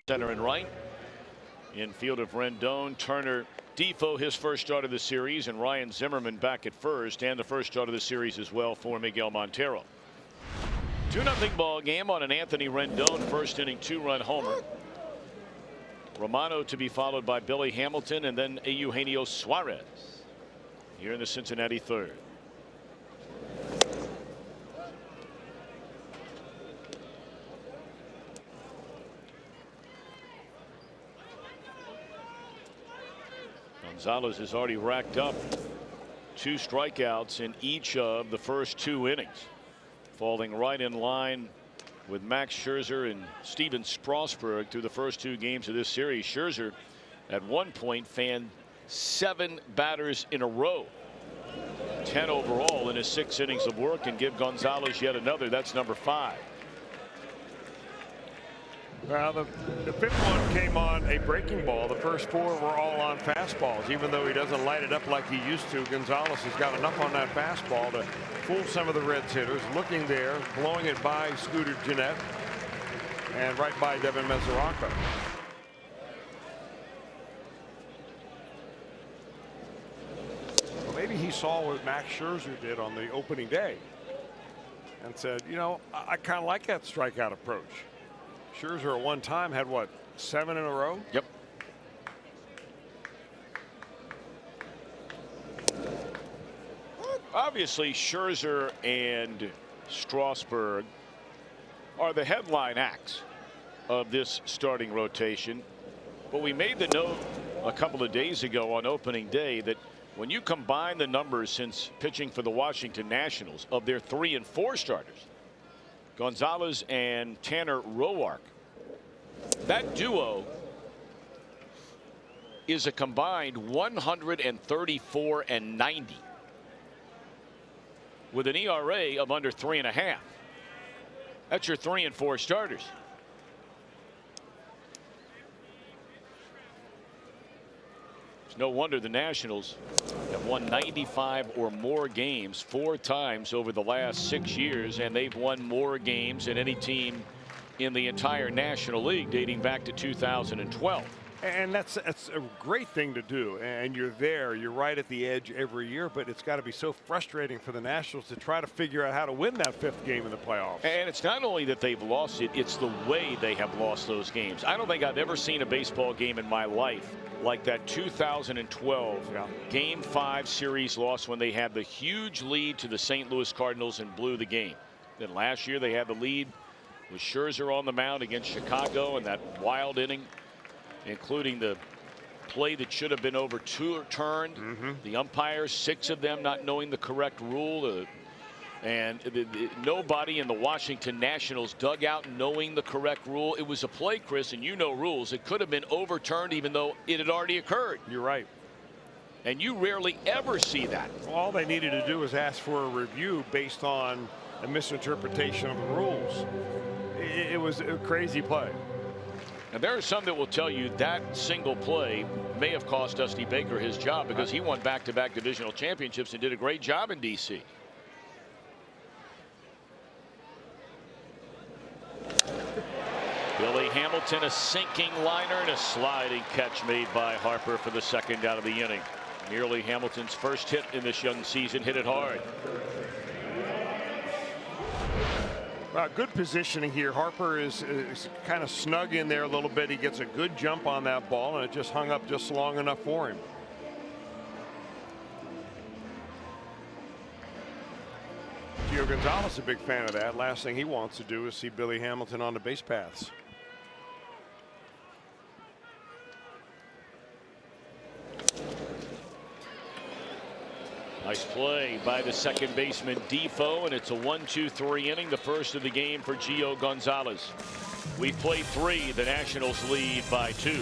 center and right. Infield of Rendon, Turner, Defoe, his first start of the series, and Ryan Zimmerman back at first, and the first start of the series as well for Miguel Montero. 2-0 ball game on an Anthony Rendon first inning 2-run homer. Romano to be followed by Billy Hamilton and then Eugenio Suarez here in the Cincinnati third. Gonzalez has already racked up 2 strikeouts in each of the first 2 innings, falling right in line with Max Scherzer and Steven Strasburg through the first 2 games of this series. Scherzer at one point fanned 7 batters in a row, 10 overall in his 6 innings of work, and give Gonzalez yet another. That's number 5. Well, the 5th one came on a breaking ball. The first 4 were all on fastballs. Even though he doesn't light it up like he used to, Gonzalez has got enough on that fastball to fool some of the Reds hitters. Looking there, blowing it by Scooter Gennett and right by Devin Mesoraco. Well, maybe he saw what Max Scherzer did on the opening day and said, you know, I kind of like that strikeout approach. Scherzer at one time had what, 7 in a row? Yep. Obviously, Scherzer and Strasburg are the headline acts of this starting rotation. But we made the note a couple of days ago on opening day that when you combine the numbers since pitching for the Washington Nationals of their 3 and 4 starters, Gonzalez and Tanner Roark, that duo is a combined 134 and 90 with an ERA of under 3.5. That's your 3 and 4 starters. It's no wonder the Nationals have won 95 or more games 4 times over the last 6 years, and they've won more games than any team in the entire National League dating back to 2012. And that's a great thing to do, and you're there, you're right at the edge every year, but it's got to be so frustrating for the Nationals to try to figure out how to win that 5th game in the playoffs. And it's not only that they've lost it, it's the way they have lost those games. I don't think I've ever seen a baseball game in my life like that 2012 Game 5 series loss when they had the huge lead to the St. Louis Cardinals and blew the game. Then last year they had the lead with Scherzer on the mound against Chicago in that wild inning, including the play that should have been overturned. The umpires, 6 of them not knowing the correct rule, and nobody in the Washington Nationals dugout knowing the correct rule. It was a play, Chris, and you know rules. It could have been overturned even though it had already occurred. You're right. And you rarely ever see that. Well, all they needed to do was ask for a review based on a misinterpretation of the rules. It was a crazy play. And there are some that will tell you that single play may have cost Dusty Baker his job, because he won back-to-back divisional championships and did a great job in D.C. Billy Hamilton, a sinking liner and a sliding catch made by Harper for the 2nd out of the inning. Nearly Hamilton's first hit in this young season. Hit it hard. Good positioning here. Harper is kind of snug in there a little bit. He gets a good jump on that ball, and it just hung up just long enough for him. Gio Gonzalez a big fan of that. Last thing he wants to do is see Billy Hamilton on the base paths. Nice play by the second baseman Defoe, and it's a 1-2-3 inning, the first of the game for Gio Gonzalez. We've played 3. The Nationals lead by 2.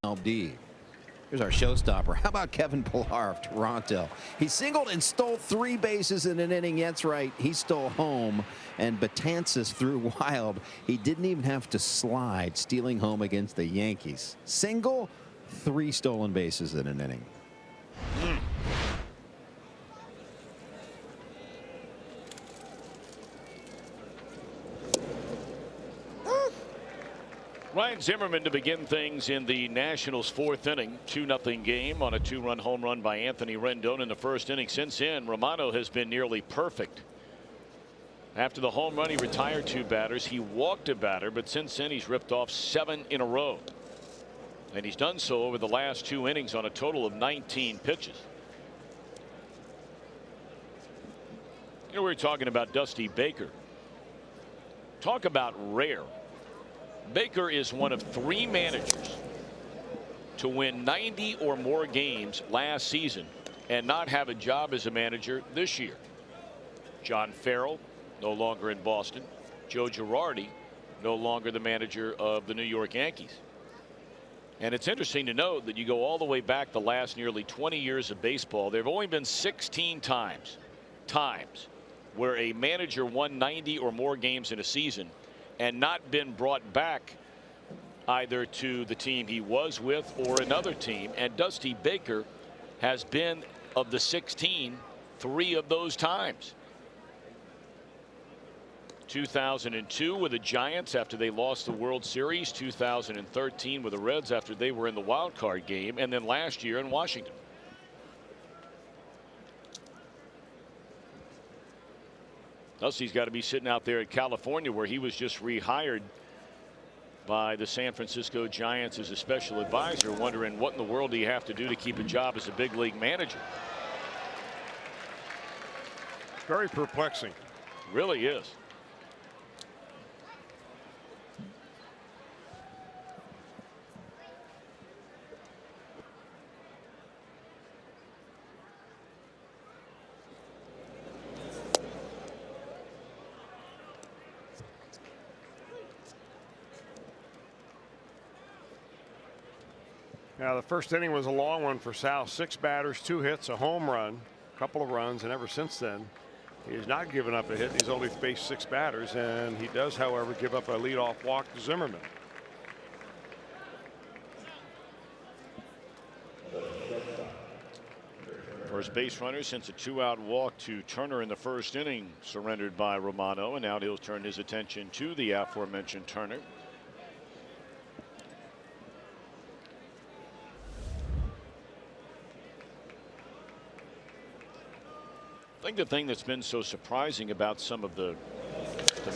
MLB. Here's our showstopper. How about Kevin Pillar of Toronto? He singled and stole 3 bases in an inning. That's right, he stole home, and Betances threw wild. He didn't even have to slide, stealing home against the Yankees. Single, 3 stolen bases in an inning. Ryan Zimmerman to begin things in the Nationals' 4th inning. 2-0 game on a 2-run home run by Anthony Rendon in the first inning. Since then, Romano has been nearly perfect. After the home run, he retired 2 batters. He walked a batter, but since then he's ripped off 7 in a row. And he's done so over the last 2 innings on a total of 19 pitches. You know, we were talking about Dusty Baker. Talk about rare. Baker is one of 3 managers to win 90 or more games last season and not have a job as a manager this year. John Farrell, no longer in Boston. Joe Girardi, no longer the manager of the New York Yankees. And it's interesting to note that you go all the way back the last nearly 20 years of baseball. There have only been 16 times where a manager won 90 or more games in a season and not been brought back either to the team he was with or another team. And Dusty Baker has been, of the 16, 3 of those times. 2002 with the Giants after they lost the World Series. 2013 with the Reds after they were in the wild card game. And then last year in Washington. Dusty's got to be sitting out there in California, where he was just rehired by the San Francisco Giants as a special advisor, wondering what in the world do you have to do to keep a job as a big league manager. Very perplexing. Really is. Now, the first inning was a long one for Sal. 6 batters, 2 hits, a home run, a couple of runs, and ever since then, he has not given up a hit. He's only faced 6 batters, and he does, however, give up a leadoff walk to Zimmerman. First base runner since a 2-out walk to Turner in the first inning, surrendered by Romano, and now he'll turn his attention to the aforementioned Turner. I think the thing that's been so surprising about some of the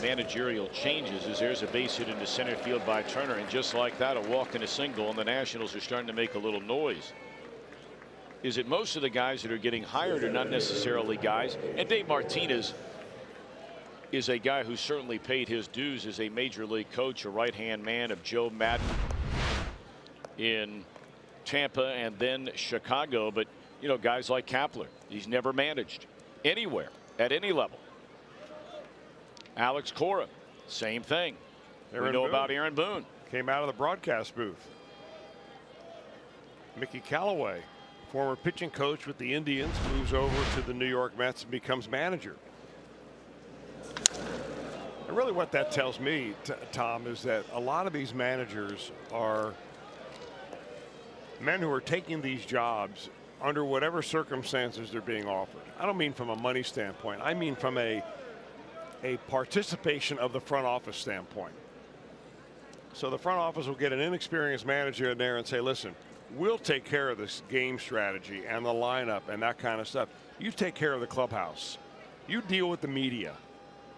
managerial changes is there's a base hit into center field by Turner, and just like that, a walk and a single, and the Nationals are starting to make a little noise. Is it most of the guys that are getting hired are not necessarily guys, and Dave Martinez is a guy who certainly paid his dues as a major league coach, a right-hand man of Joe Madden in Tampa and then Chicago. But you know, guys like Kapler, he's never managed anywhere at any level. Alex Cora, same thing. We know about Aaron Boone. Came out of the broadcast booth. Mickey Callaway, former pitching coach with the Indians, moves over to the New York Mets and becomes manager. And really what that tells me, Tom, is that a lot of these managers are men who are taking these jobs under whatever circumstances they're being offered. I don't mean from a money standpoint. I mean from a participation of the front office standpoint. So the front office will get an inexperienced manager in there and say, listen, we'll take care of this game strategy and the lineup and that kind of stuff. You take care of the clubhouse. You deal with the media.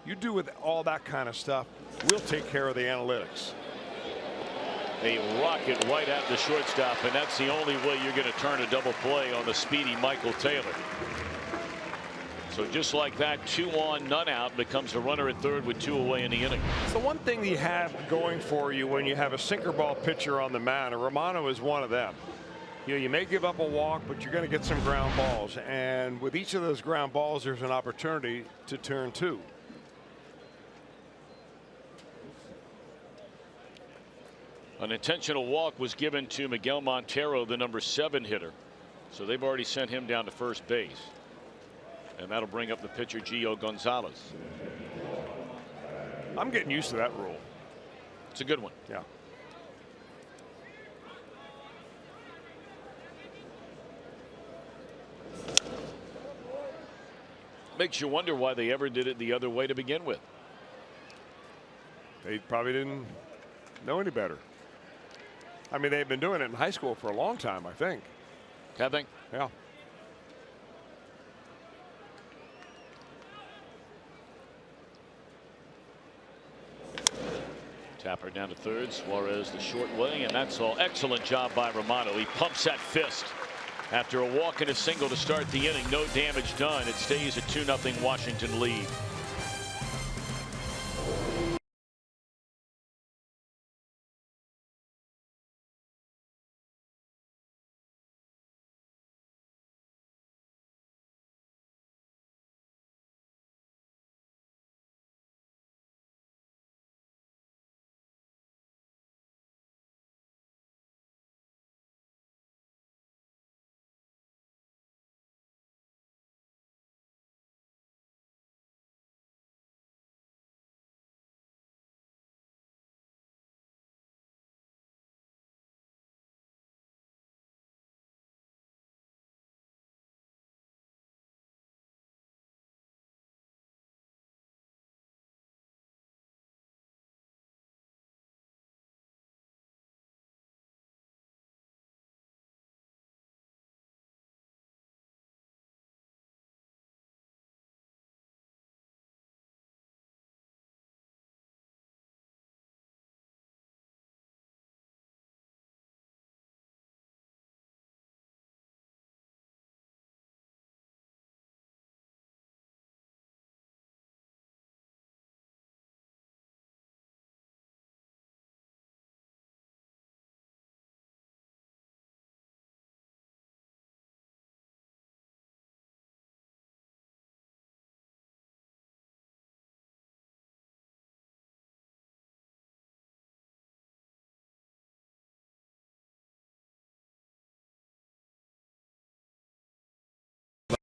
You do with all that kind of stuff. We'll take care of the analytics. A rocket right at the shortstop, and that's the only way you're going to turn a double play on the speedy Michael Taylor. So just like that, 2 on, none out, becomes a runner at third with 2 away in the inning. So one thing you have going for you when you have a sinker ball pitcher on the mound, and Romano is one of them. You know, you may give up a walk, but you're going to get some ground balls, and with each of those ground balls, there's an opportunity to turn 2. An intentional walk was given to Miguel Montero, the number 7 hitter. So they've already sent him down to first base. And that'll bring up the pitcher, Gio Gonzalez. I'm getting used to that rule. It's a good one. Yeah. Makes you wonder why they ever did it the other way to begin with. They probably didn't know any better. I mean, they've been doing it in high school for a long time, I think. Have they? Yeah. Tapper down to third. Suarez the short way, and that's all. Excellent job by Romano. He pumps that fist. After a walk and a single to start the inning, no damage done. It stays a 2-0 Washington lead.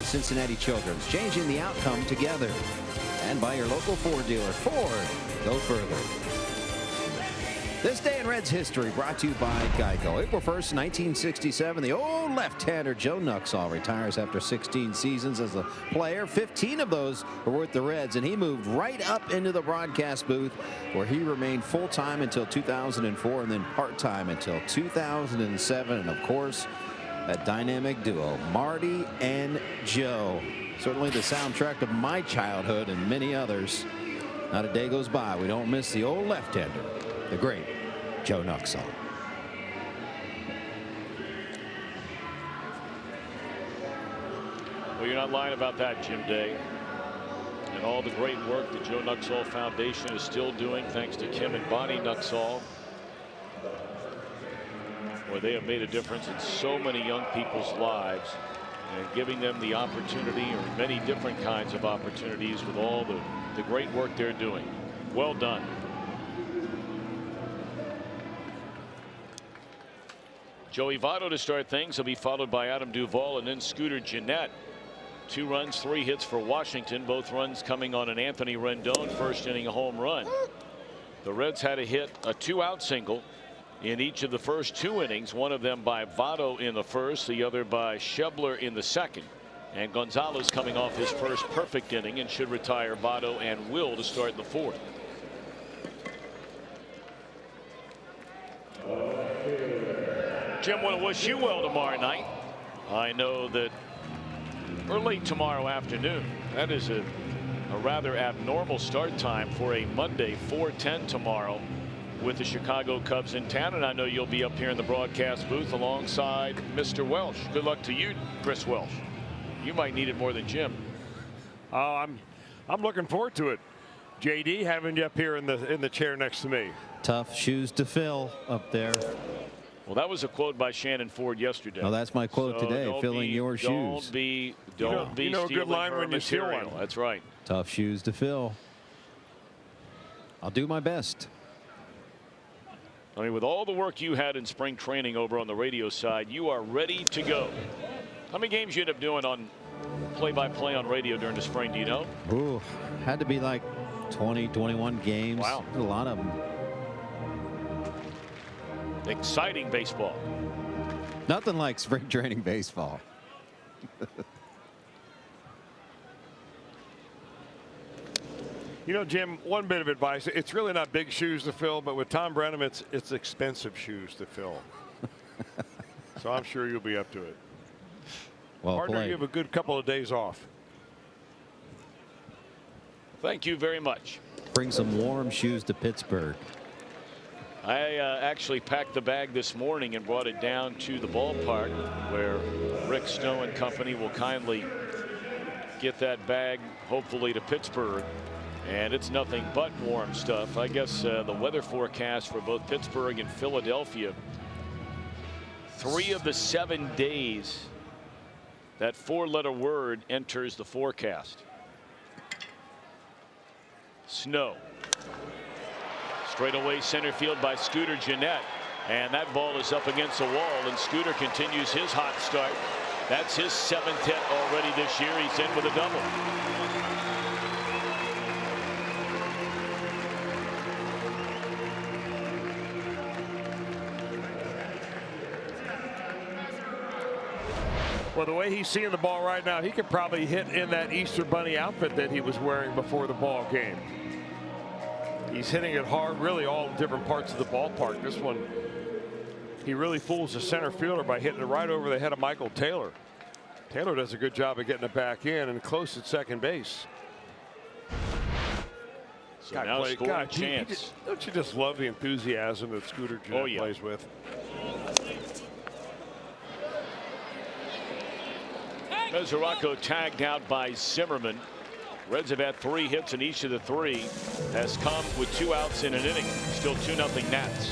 Cincinnati Children's, changing the outcome together. And by your local Ford dealer. Ford, go further. This day in Reds history brought to you by Geico. April 1st, 1967, the old left-hander Joe Nuxhall retires after 16 seasons as a player. 15 of those were with the Reds, and he moved right up into the broadcast booth, where he remained full-time until 2004 and then part-time until 2007. And, of course, that dynamic duo, Marty and Joe. Certainly the soundtrack of my childhood and many others. Not a day goes by we don't miss the old left-hander, the great Joe Nuxhall. Well, you're not lying about that, Jim Day. And all the great work the Joe Nuxhall Foundation is still doing, thanks to Kim and Bonnie Nuxhall, where they have made a difference in so many young people's lives and giving them the opportunity, or many different kinds of opportunities, with all the great work they're doing. Well done. Joey Votto to start things. He'll be followed by Adam Duvall and then Scooter Gennett. 2 runs, 3 hits for Washington. Both runs coming on an Anthony Rendon first inning home run. The Reds had a hit, a 2-out single in each of the first 2 innings. One of them by Votto in the first, the other by Schebler in the second. And Gonzalez coming off his first perfect inning and should retire Votto and Will to start the 4th. Jim, want to wish you well tomorrow night. I know that early tomorrow afternoon, that is a rather abnormal start time for a Monday, 4:10 tomorrow, with the Chicago Cubs in town. And I know you'll be up here in the broadcast booth alongside Mr. Welsh. Good luck to you, Chris Welsh. You might need it more than Jim. I'm looking forward to it. JD, having you up here in the chair next to me. Tough shoes to fill up there. Well, that was a quote by Shannon Ford yesterday. Oh, that's my quote today, filling your shoes. Don't be you know a good line when you steal material. one. That's right. Tough shoes to fill. I'll do my best. I mean, with all the work you had in spring training over on the radio side, you are ready to go. How many games you end up doing on play-by-play on radio during the spring, do you know? Ooh, had to be like 20, 21 games. Wow. A lot of them. Exciting baseball. Nothing like spring training baseball. You know, Jim, one bit of advice. It's really not big shoes to fill, but with Tom Brennan, it's expensive shoes to fill. So I'm sure you'll be up to it. Well Partner, played. you have a good couple of days off. Thank you very much. Bring some warm shoes to Pittsburgh. I actually packed the bag this morning and brought it down to the ballpark, where Rick Snow and company will kindly get that bag, hopefully, to Pittsburgh. And it's nothing but warm stuff. I guess the weather forecast for both Pittsburgh and Philadelphia, 3 of the 7 days that 4-letter word enters the forecast. Snow. Straight away center field by Scooter Gennett, and that ball is up against the wall, and Scooter continues his hot start. That's his 7th hit already this year. He's in with a double. Well, the way he's seeing the ball right now, he could probably hit in that Easter Bunny outfit that he was wearing before the ball game. He's hitting it hard, really all different parts of the ballpark. This one, he really fools the center fielder by hitting it right over the head of Michael Taylor. Taylor does a good job of getting it back in and close at second base. So now score a chance. Don't you just love the enthusiasm that Scooter Gennett plays with? Mesoraco tagged out by Zimmerman. Reds have had 3 hits, and each of the 3 has come with 2 outs in an inning. Still 2-0 Nats.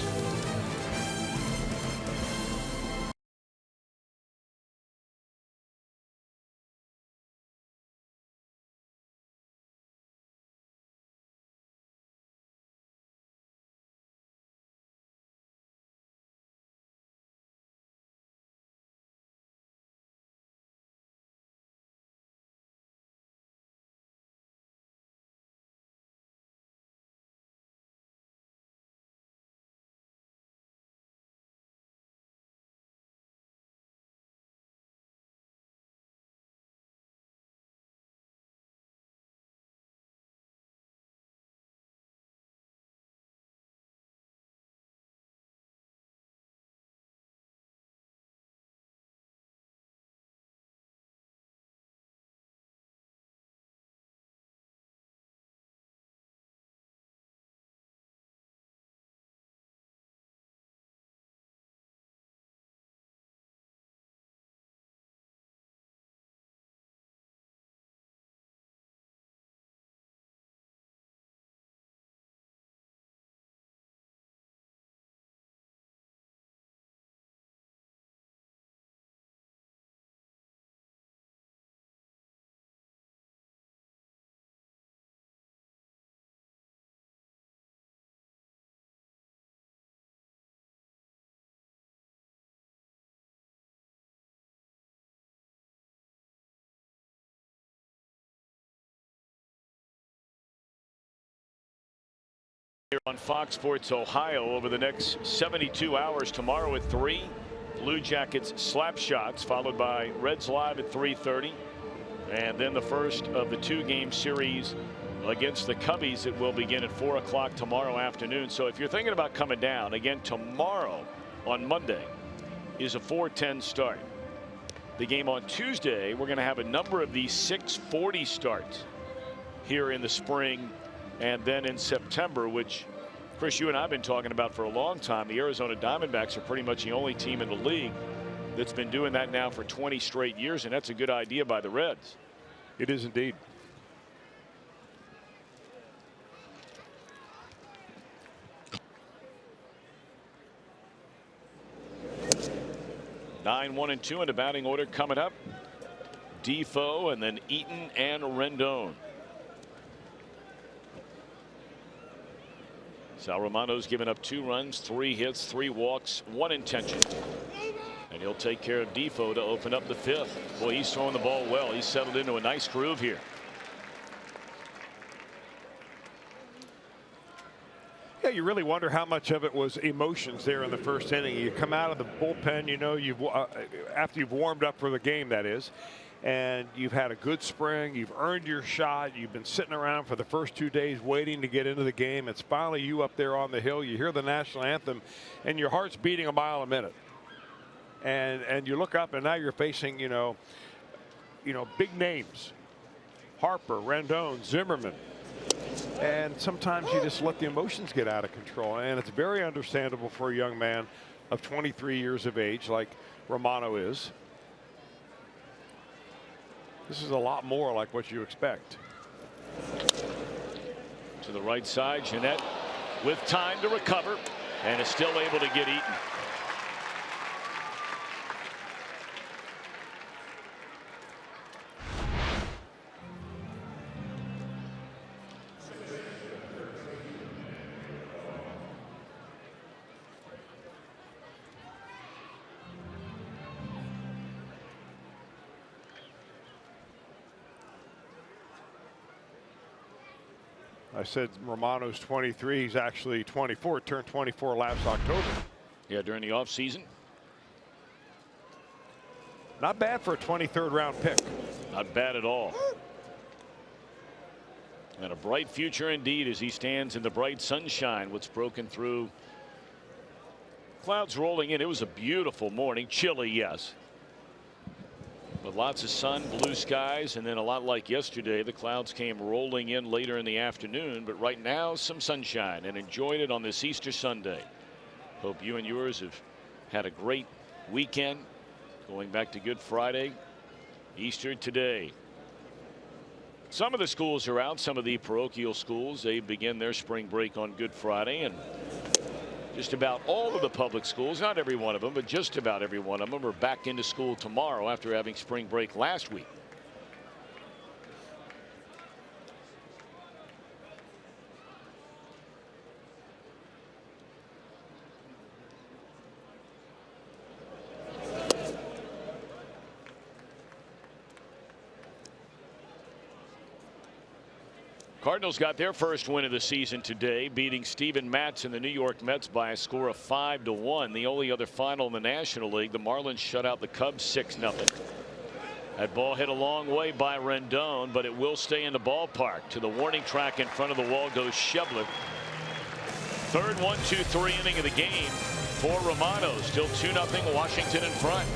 Here on Fox Sports Ohio over the next 72 hours. Tomorrow at 3, Blue Jackets slap shots, followed by Reds Live at 3:30, and then the first of the 2-game series against the Cubbies. It will begin at 4 o'clock tomorrow afternoon. So if you're thinking about coming down again, tomorrow on Monday is a 4:10 start. The game on Tuesday, we're going to have a number of these 6:40 starts here in the spring. And then in September, which, Chris, you and I have been talking about for a long time, the Arizona Diamondbacks are pretty much the only team in the league that's been doing that now for 20 straight years, and that's a good idea by the Reds. It is indeed. Nine, 1, and 2 in the batting order coming up. Defoe, and then Eaton and Rendon. Sal Romano's given up 2 runs, 3 hits, 3 walks, 1 intention. And he'll take care of Defoe to open up the 5th. Boy, he's throwing the ball well. He's settled into a nice groove here. Yeah, you really wonder how much of it was emotions there in the first inning. You come out of the bullpen, you know, after you've warmed up for the game, that is, and you've had a good spring. You've earned your shot. You've been sitting around for the first 2 days waiting to get into the game. It's finally you up there on the hill. You hear the national anthem, and your heart's beating a mile a minute. And you look up, and now you're facing, you know, big names: Harper, Rendon, Zimmerman. And sometimes you just let the emotions get out of control, and it's very understandable for a young man of 23 years of age like Romano is. This is a lot more like what you expect. To the right side, Jeanette with time to recover and is still able to get Eaton. I said Romano's 23. He's actually 24. Turned 24 last October. Yeah, during the offseason. Not bad for a 23rd round pick. Not bad at all. And a bright future indeed as he stands in the bright sunshine. What's broken through clouds rolling in. It was a beautiful morning. Chilly, yes. But lots of sun, blue skies, and then a lot like yesterday, the clouds came rolling in later in the afternoon. But right now, some sunshine, and enjoyed it on this Easter Sunday. Hope you and yours have had a great weekend. Going back to Good Friday, Easter today. Some of the schools are out. Some of the parochial schools, they begin their spring break on Good Friday, and just about all of the public schools, not every one of them, but just about every one of them are back into school tomorrow after having spring break last week. Cardinals got their first win of the season today, beating Steven Matz and the New York Mets by a score of 5-1. The only other final in the National League, the Marlins shut out the Cubs 6-0. That ball hit a long way by Rendon, but it will stay in the ballpark. To the warning track in front of the wall goes Shebler. Third 1-2-3 inning of the game for Romano. Still 2-0 Washington in front.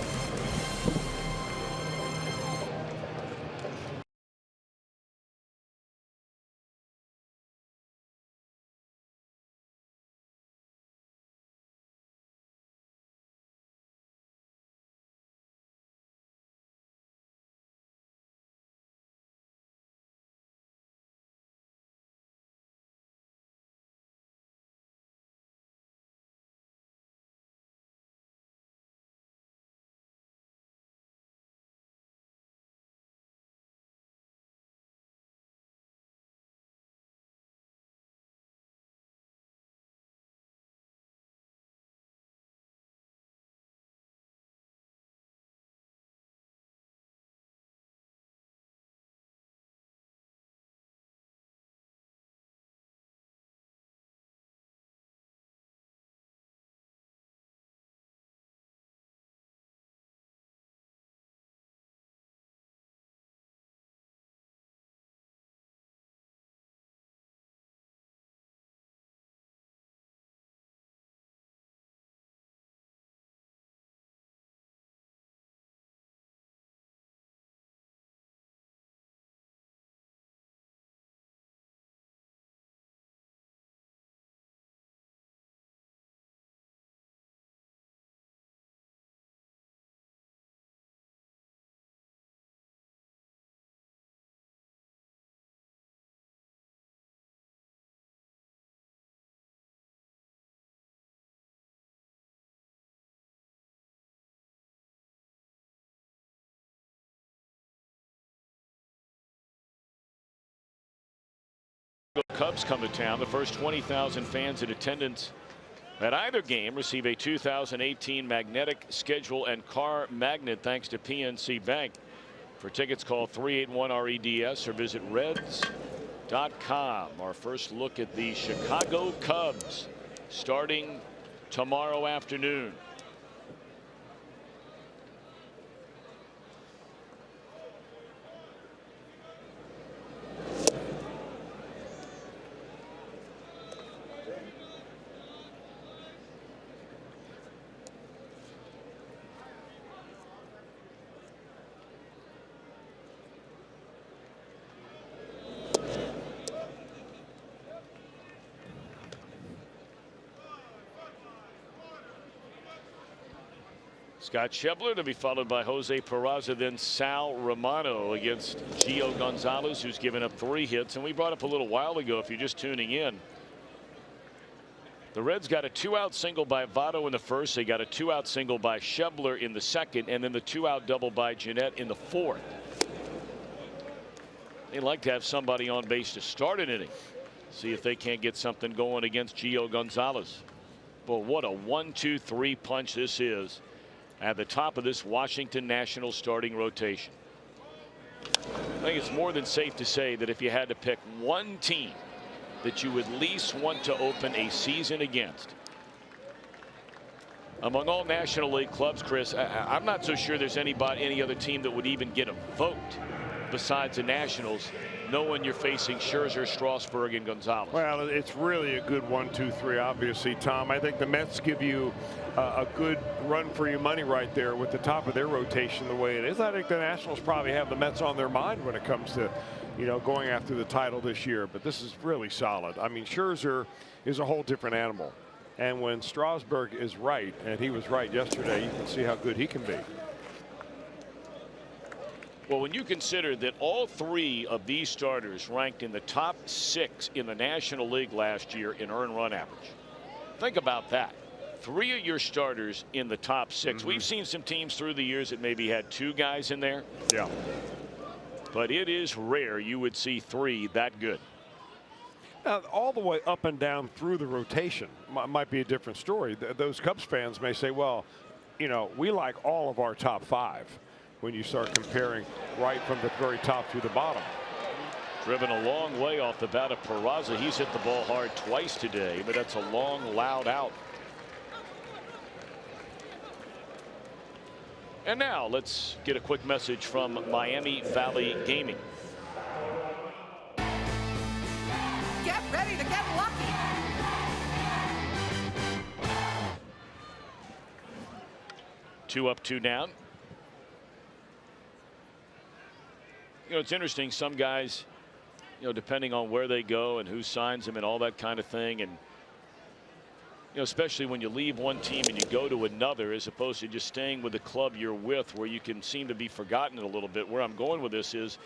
Cubs come to town. The first 20,000 fans in attendance at either game receive a 2018 magnetic schedule and car magnet thanks to PNC Bank. For tickets, call 381-REDS or visit Reds.com. Our first look at the Chicago Cubs starting tomorrow afternoon. Scott Schebler to be followed by Jose Peraza, then Sal Romano against Gio Gonzalez, who's given up 3 hits. And we brought up a little while ago, if you're just tuning in, the Reds got a 2-out single by Votto in the first. They got a 2-out single by Schebler in the second, and then the 2-out double by Jeanette in the fourth. They like to have somebody on base to start an inning. See if they can't get something going against Gio Gonzalez. But what a 1-2-3 punch this is at the top of this Washington Nationals starting rotation. I think it's more than safe to say that if you had to pick one team that you would least want to open a season against among all National League clubs, Chris, I'm not so sure there's any other team that would even get a vote besides the Nationals, knowing you're facing Scherzer, Strasburg, and Gonzalez. Well, it's really a good 1-2-3, obviously, Tom. I think the Mets give you a good run for your money right there with the top of their rotation the way it is. I think the Nationals probably have the Mets on their mind when it comes to, going after the title this year. But this is really solid. I mean, Scherzer is a whole different animal. And when Strasburg is right, and he was right yesterday, you can see how good he can be. Well, when you consider that all 3 of these starters ranked in the top 6 in the National League last year in earned run average, think about that. 3 of your starters in the top 6. We've seen some teams through the years that maybe had 2 guys in there. Yeah. But it is rare you would see 3 that good. Now, all the way up and down through the rotation might be a different story. Those Cubs fans may say, well, we like all of our top 5. When you start comparing right from the very top through the bottom. Driven a long way off the bat of Peraza. He's hit the ball hard twice today, but that's a long, loud out. And now let's get a quick message from Miami Valley Gaming. Get ready to get lucky. Two up, 2 down. It's interesting. Some guys, depending on where they go and who signs them and all that kind of thing. And, especially when you leave one team and you go to another, as opposed to just staying with the club you're with, where you can seem to be forgotten a little bit. Where I'm going with this is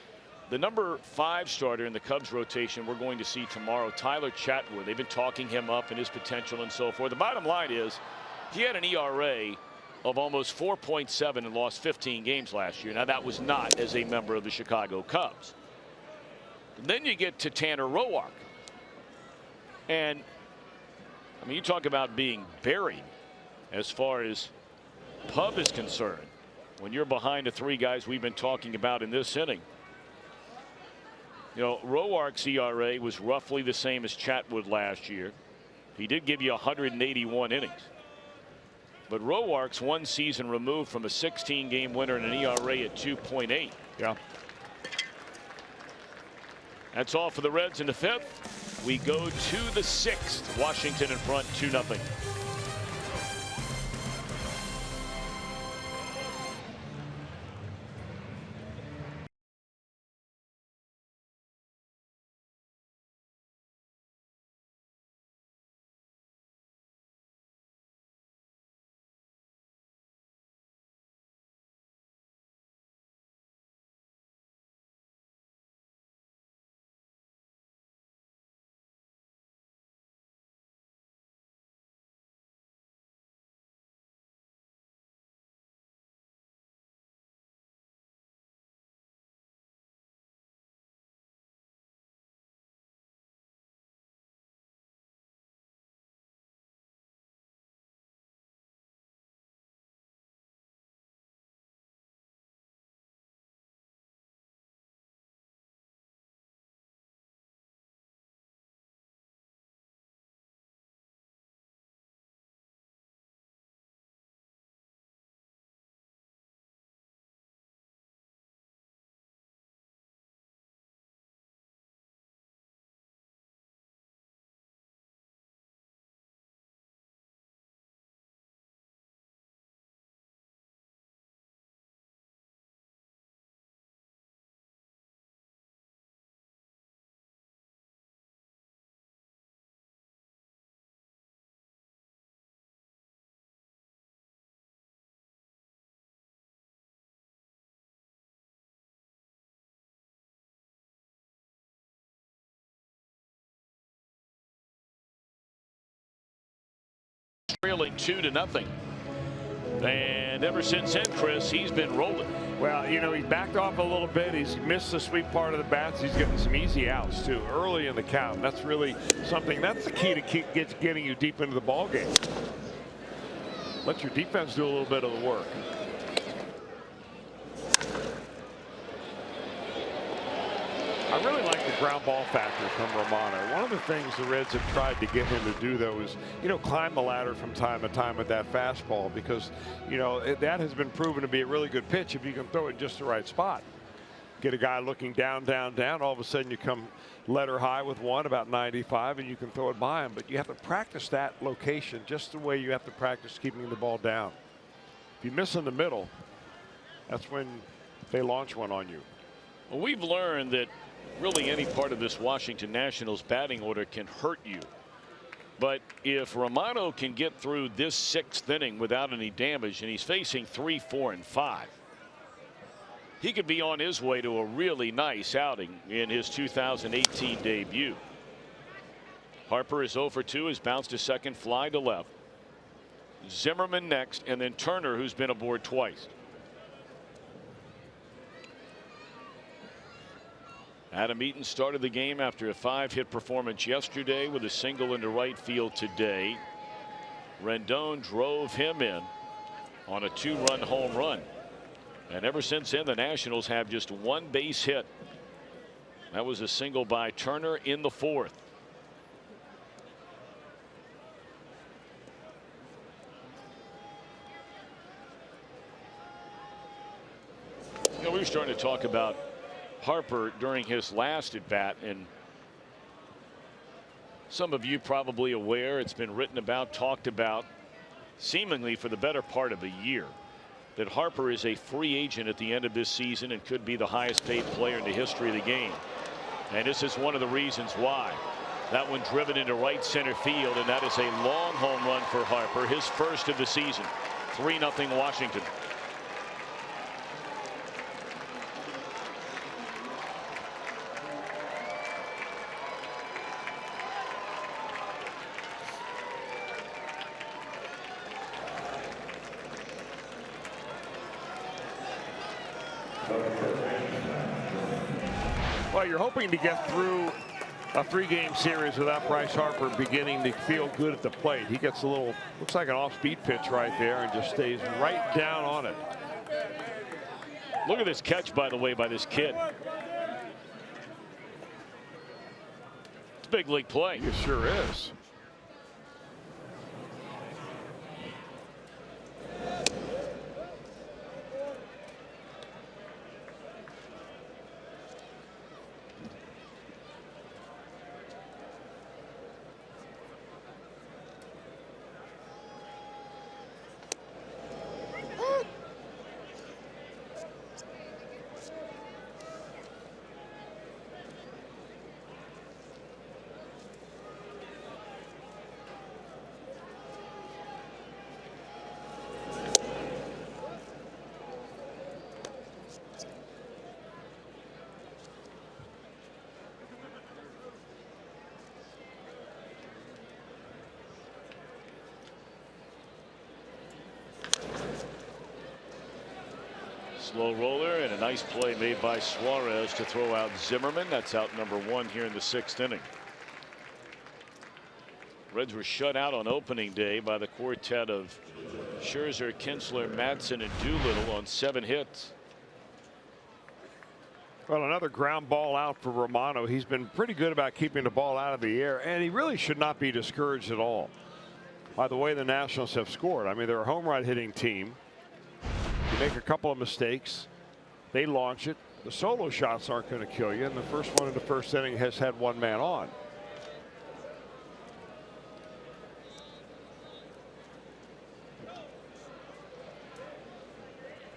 the number 5 starter in the Cubs rotation we're going to see tomorrow, Tyler Chatwood. They've been talking him up and his potential and so forth. The bottom line is he had an ERA of almost 4.7 and lost 15 games last year. Now, that was not as a member of the Chicago Cubs. And then you get to Tanner Roark. And, I mean, you talk about being buried as far as Pub is concerned. When you're behind the 3 guys we've been talking about in this inning. Roark's ERA was roughly the same as Chatwood last year. He did give you 181 innings. But Roark's 1 season removed from a 16-game winner and an ERA at 2.8. Yeah. That's all for the Reds in the 5th. We go to the 6th. Washington in front 2-0. trailing 2-0. And ever since then, Chris, he's been rolling. Well, you know, he's backed off a little bit. He's missed the sweet part of the bats. He's getting some easy outs, too, early in the count. That's really something. That's the key to getting you deep into the ball game. Let your defense do a little bit of the work. I really like the ground ball factor from Romano. One of the things the Reds have tried to get him to do, though, is, you know, climb the ladder from time to time with that fastball, because, you know, that has been proven to be a really good pitch if you can throw it in just the right spot. Get a guy looking down, down, down. All of a sudden you come letter high with one about 95 and you can throw it by him. But you have to practice that location just the way you have to practice keeping the ball down. If you miss in the middle, that's when they launch one on you. Well, we've learned that really any part of this Washington Nationals batting order can hurt you. But if Romano can get through this 6th inning without any damage, and he's facing 3, 4, and 5, he could be on his way to a really nice outing in his 2018 debut. Harper is 0 for 2, has bounced a second fly to left. Zimmerman next, and then Turner, who's been aboard twice. Adam Eaton started the game after a 5-hit performance yesterday with a single into right field today. Rendon drove him in on a 2-run home run. And ever since then, the Nationals have just 1 base hit. That was a single by Turner in the 4th. You know, we were starting to talk about Harper during his last at bat, and some of you probably aware, it's been written about, talked about, seemingly for the better part of a year, that Harper is a free agent at the end of this season and could be the highest paid player in the history of the game. And this is one of the reasons why. That one driven into right center field, and that is a long home run for Harper, his first of the season. 3-0 Washington. Well, you're hoping to get through a 3-game series without Bryce Harper beginning to feel good at the plate. He gets a little, looks like an off-speed pitch right there, and just stays right down on it. Look at this catch, by the way, by this kid. It's a big league play. It sure is. Slow roller and a nice play made by Suarez to throw out Zimmerman. That's out number 1 here in the 6th inning. Reds were shut out on opening day by the quartet of Scherzer, Kinsler, Madsen, and Doolittle on 7 hits. Well, another ground ball out for Romano. He's been pretty good about keeping the ball out of the air, and he really should not be discouraged at all by the way the Nationals have scored. I mean, they're a home run hitting team. You make a couple of mistakes, they launch it. The solo shots aren't going to kill you, and the first one in the 1st inning has had 1 man on.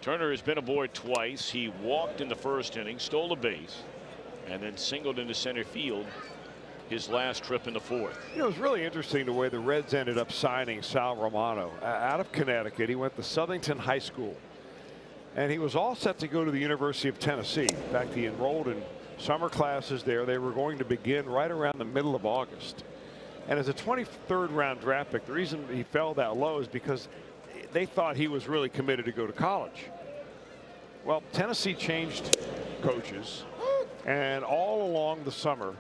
Turner has been aboard twice. He walked in the 1st inning, stole a base, and then singled into center field his last trip in the 4th. You know, it was really interesting the way the Reds ended up signing Sal Romano out of Connecticut. He went to Southington High School, and he was all set to go to the University of Tennessee. In fact, he enrolled in summer classes there. They were going to begin right around the middle of August. And as a 23rd round draft pick, the reason he fell that low is because they thought he was really committed to go to college. Well, Tennessee changed coaches, and all along the summer,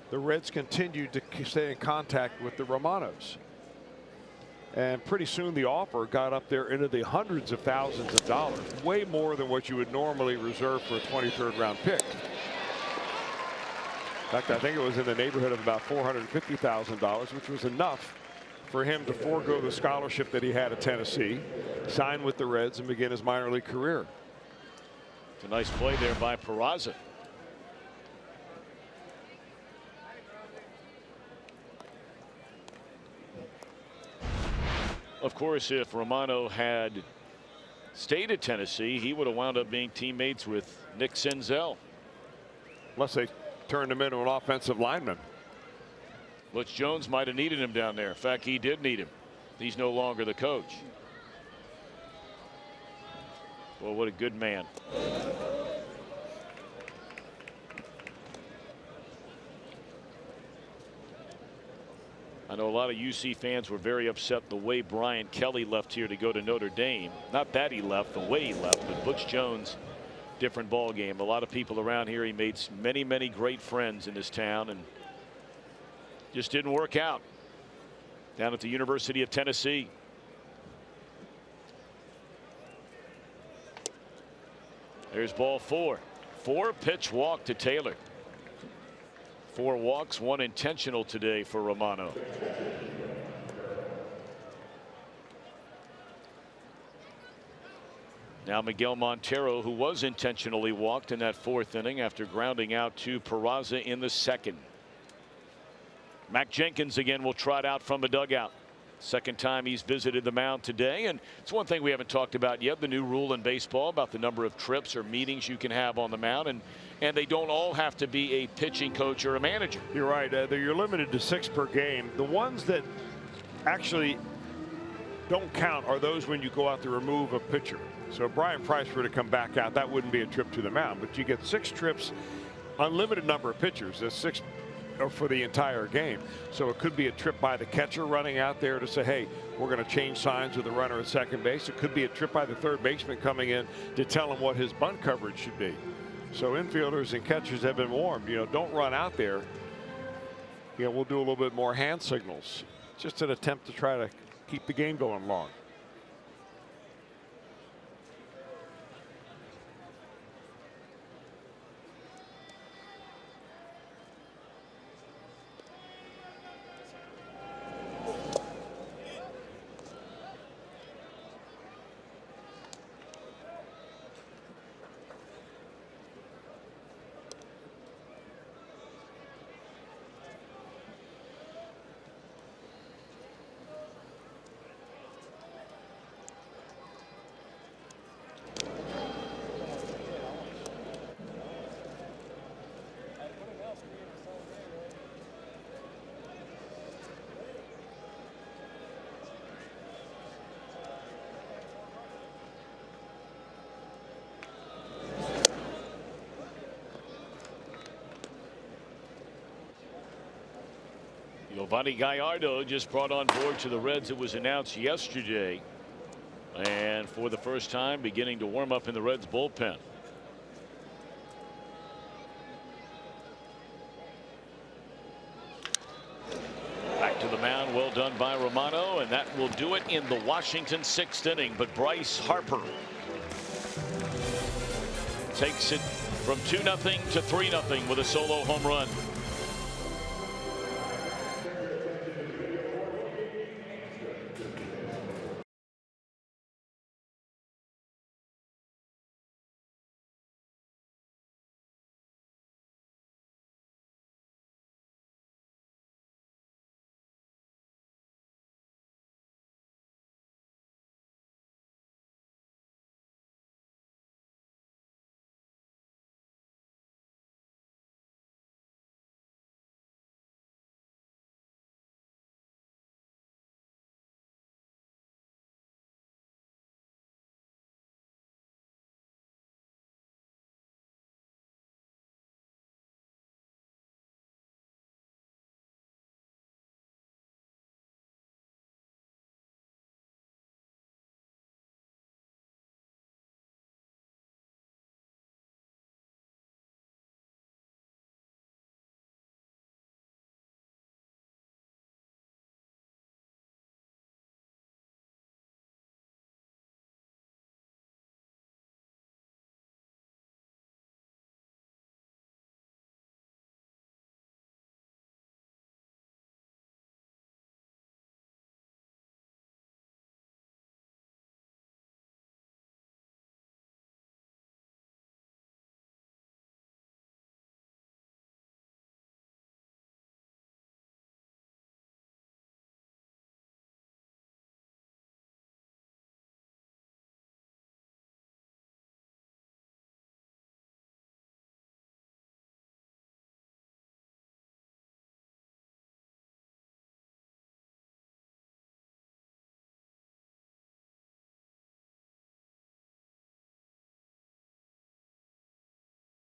the Reds continued to stay in contact with the Romanos. And pretty soon the offer got up there into the hundreds of thousands of dollars, way more than what you would normally reserve for a 23rd round pick. In fact, I think it was in the neighborhood of about $450,000, which was enough for him to forego the scholarship that he had at Tennessee, sign with the Reds, and begin his minor league career. It's a nice play there by Peraza. Of course, if Romano had stayed at Tennessee, he would have wound up being teammates with Nick Senzel. Unless they turned him into an offensive lineman. Butch Jones might have needed him down there. In fact, he did need him. He's no longer the coach. Well, what a good man. I know a lot of UC fans were very upset the way Brian Kelly left here to go to Notre Dame. Not that he left, the way he left, but Butch Jones, different ball game. A lot of people around here, he made many, many great friends in this town, and just didn't work out down at the University of Tennessee. There's ball 4. 4-pitch walk to Taylor. 4 walks, 1 intentional today for Romano. Now Miguel Montero, who was intentionally walked in that 4th inning after grounding out to Peraza in the 2nd. Mac Jenkins again will trot out from the dugout. Second time he's visited the mound today, and it's one thing we haven't talked about yet, the new rule in baseball about the number of trips or meetings you can have on the mound, and they don't all have to be a pitching coach or a manager. You're right. You're limited to 6 per game. The ones that actually don't count are those when you go out to remove a pitcher. So if Brian Price were to come back out, that wouldn't be a trip to the mound, but you get 6 trips, unlimited number of pitchers. That's 6 for the entire game. So it could be a trip by the catcher running out there to say, hey, we're going to change signs with the runner at second base. It could be a trip by the third baseman coming in to tell him what his bunt coverage should be. So infielders and catchers have been warned, don't run out there. We'll do a little bit more hand signals. Just an attempt to try to keep the game going long. Giovanni Gallardo just brought on board to the Reds. It was announced yesterday, and for the first time beginning to warm up in the Reds bullpen. Back to the mound, well done by Romano, and that will do it in the Washington 6th inning. But Bryce Harper takes it from 2-0 to 3-0 with a solo home run.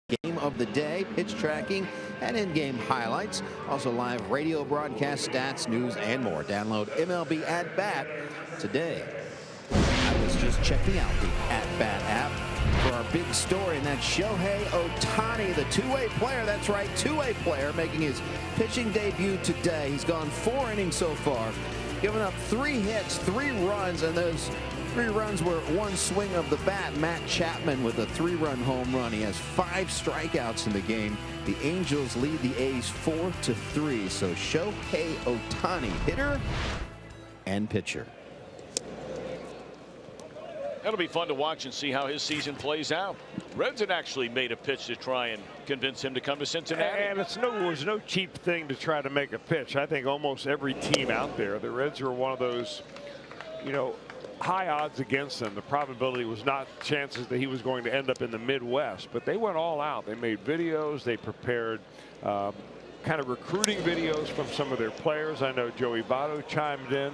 game of the day, pitch tracking, and in-game highlights. Also live radio broadcast, stats, news, and more. Download MLB At Bat today. I was just checking out the At Bat app for our big story, and that's Shohei Ohtani, the two-way player. That's right, two-way player making his pitching debut today. He's gone 4 innings so far, giving up 3 hits, 3 runs, and those 3 runs were 1 swing of the bat. Matt Chapman with a 3-run home run. He has 5 strikeouts in the game. The Angels lead the A's 4-3. So Shohei Ohtani, hitter and pitcher. That'll be fun to watch and see how his season plays out. Reds had actually made a pitch to try and convince him to come to Cincinnati. And it was no cheap thing to try to make a pitch. I think almost every team out there, the Reds are one of those, high odds against them. The probability was not chances that he was going to end up in the Midwest, but they went all out. They made videos. They prepared kind of recruiting videos from some of their players. I know Joey Votto chimed in.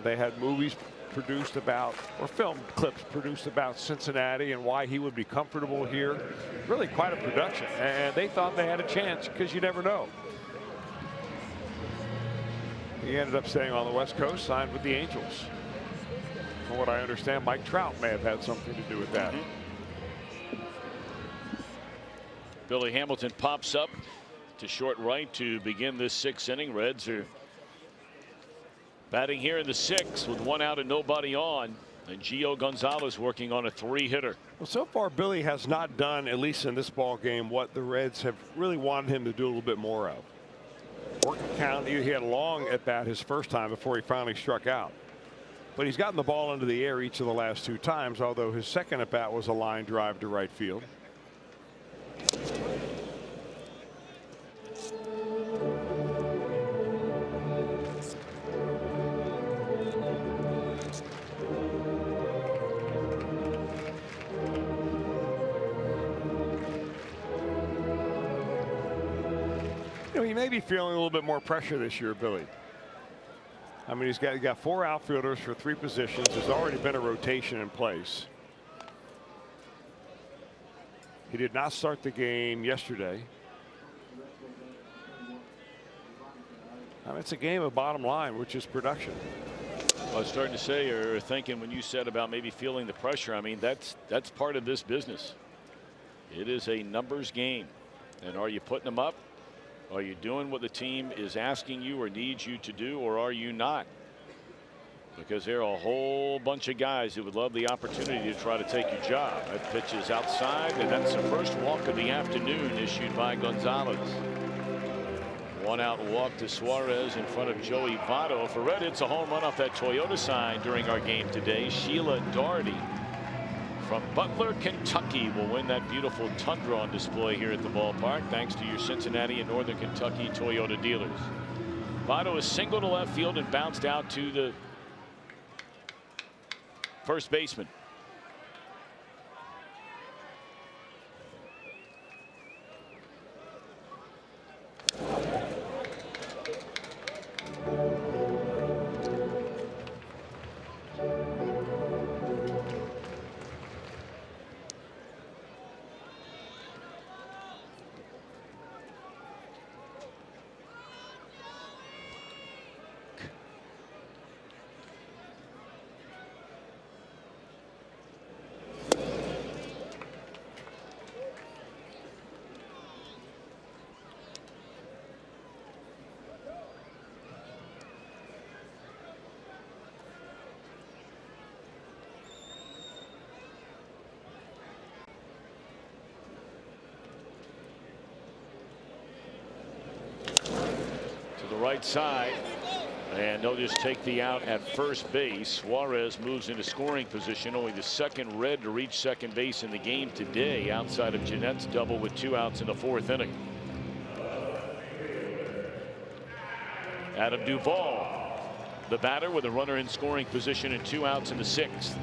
They had movies produced about, or film clips produced about Cincinnati and why he would be comfortable here. Really quite a production, and they thought they had a chance, because you never know. He ended up staying on the West Coast, signed with the Angels. From what I understand, Mike Trout may have had something to do with that. Billy Hamilton pops up to short right to begin this 6th inning. Reds are batting here in the 6th with 1 out and nobody on. And Gio Gonzalez working on a 3-hitter. Well, so far Billy has not done, at least in this ball game, what the Reds have really wanted him to do a little bit more of. Work count. He had a long at bat his first time before he finally struck out. But he's gotten the ball into the air each of the last 2 times, although his second at bat was a line drive to right field. He may be feeling a little bit more pressure this year, Billy. I mean, he's got 4 outfielders for 3 positions. There's already been a rotation in place. He did not start the game yesterday. I mean, it's a game of bottom line, which is production. Well, I was starting to say, or thinking when you said about maybe feeling the pressure, I mean, that's part of this business. It is a numbers game. And are you putting them up? Are you doing what the team is asking you or needs you to do, or are you not? Because there are a whole bunch of guys who would love the opportunity to try to take your job. That pitch is outside, and that's the first walk of the afternoon issued by Gonzalez. 1 out walk to Suarez in front of Joey Votto. For Red, it's a home run off that Toyota sign during our game today. Sheila Doherty from Butler, Kentucky will win that beautiful Tundra on display here at the ballpark, thanks to your Cincinnati and Northern Kentucky Toyota dealers. Votto is single to left field and bounced out to the first baseman. Right side, and they'll just take the out at first base. Suarez moves into scoring position, only the 2nd Red to reach second base in the game today, outside of Jeanette's double with 2 outs in the 4th inning. Adam Duvall, the batter, with a runner in scoring position and 2 outs in the 6th.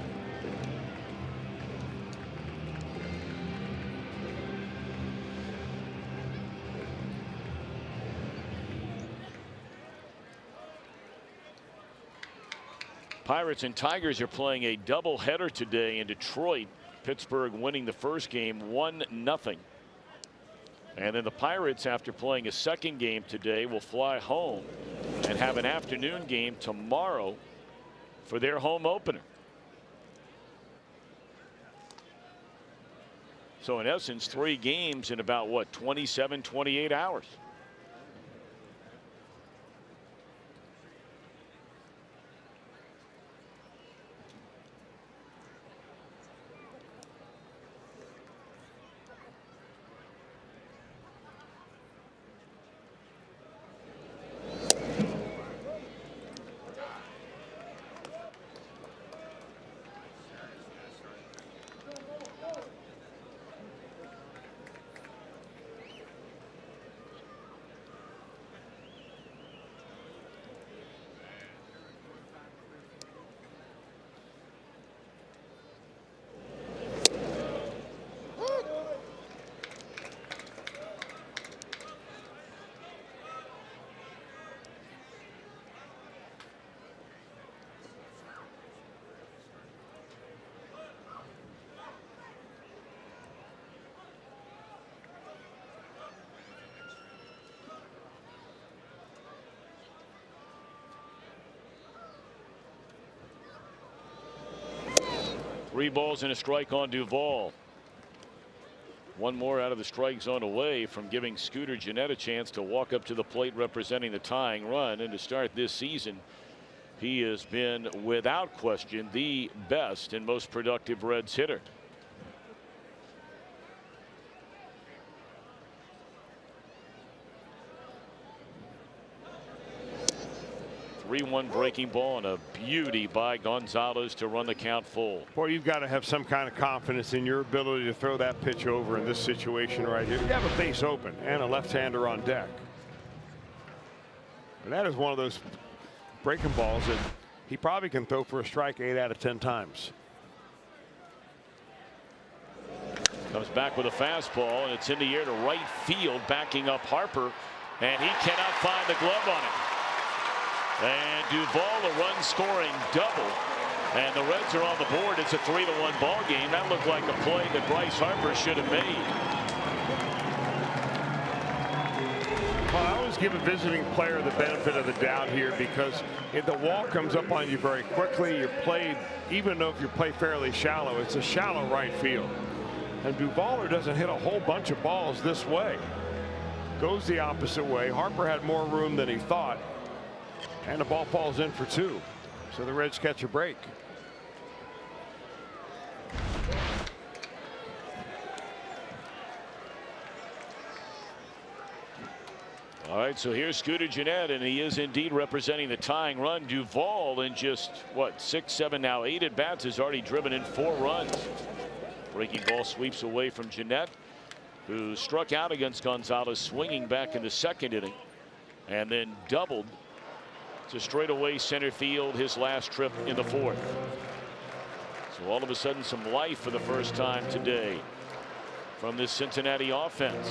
Pirates and Tigers are playing a doubleheader today in Detroit. Pittsburgh winning the first game 1-0. And then the Pirates, after playing a second game today, will fly home and have an afternoon game tomorrow for their home opener. So in essence, 3 games in about what, 27, 28 hours. Three balls and a strike on Duvall. One more out of the strike zone away from giving Scooter Gennett a chance to walk up to the plate representing the tying run. And to start this season, he has been without question the best and most productive Reds hitter. 3-1 breaking ball and a beauty by Gonzalez to run the count full. Boy, you've got to have some kind of confidence in your ability to throw that pitch over in this situation right here. You have a base open and a left-hander on deck. And that is one of those breaking balls that he probably can throw for a strike 8 out of 10 times. Comes back with a fastball, and it's in the air to right field, backing up Harper, and he cannot find the glove on it. And Duvall, a run scoring double, and the Reds are on the board. It's a 3-1 ball game. That looked like a play that Bryce Harper should have made. Well, I always give a visiting player the benefit of the doubt here, because if the wall comes up on you very quickly, you're played, even though if you play fairly shallow, it's a shallow right field. And Duvall doesn't hit a whole bunch of balls this way. Goes the opposite way. Harper had more room than he thought. And the ball falls in for 2. So the Reds catch a break. All right, so here's Scooter Gennett, and he is indeed representing the tying run. Duvall, in just, what, 6, 7, now 8 at bats, has already driven in 4 runs. Breaking ball sweeps away from Gennett, who struck out against Gonzalez, swinging back in the second inning, and then doubled to straightaway center field his last trip in the 4th. So all of a sudden, some life for the first time today from this Cincinnati offense.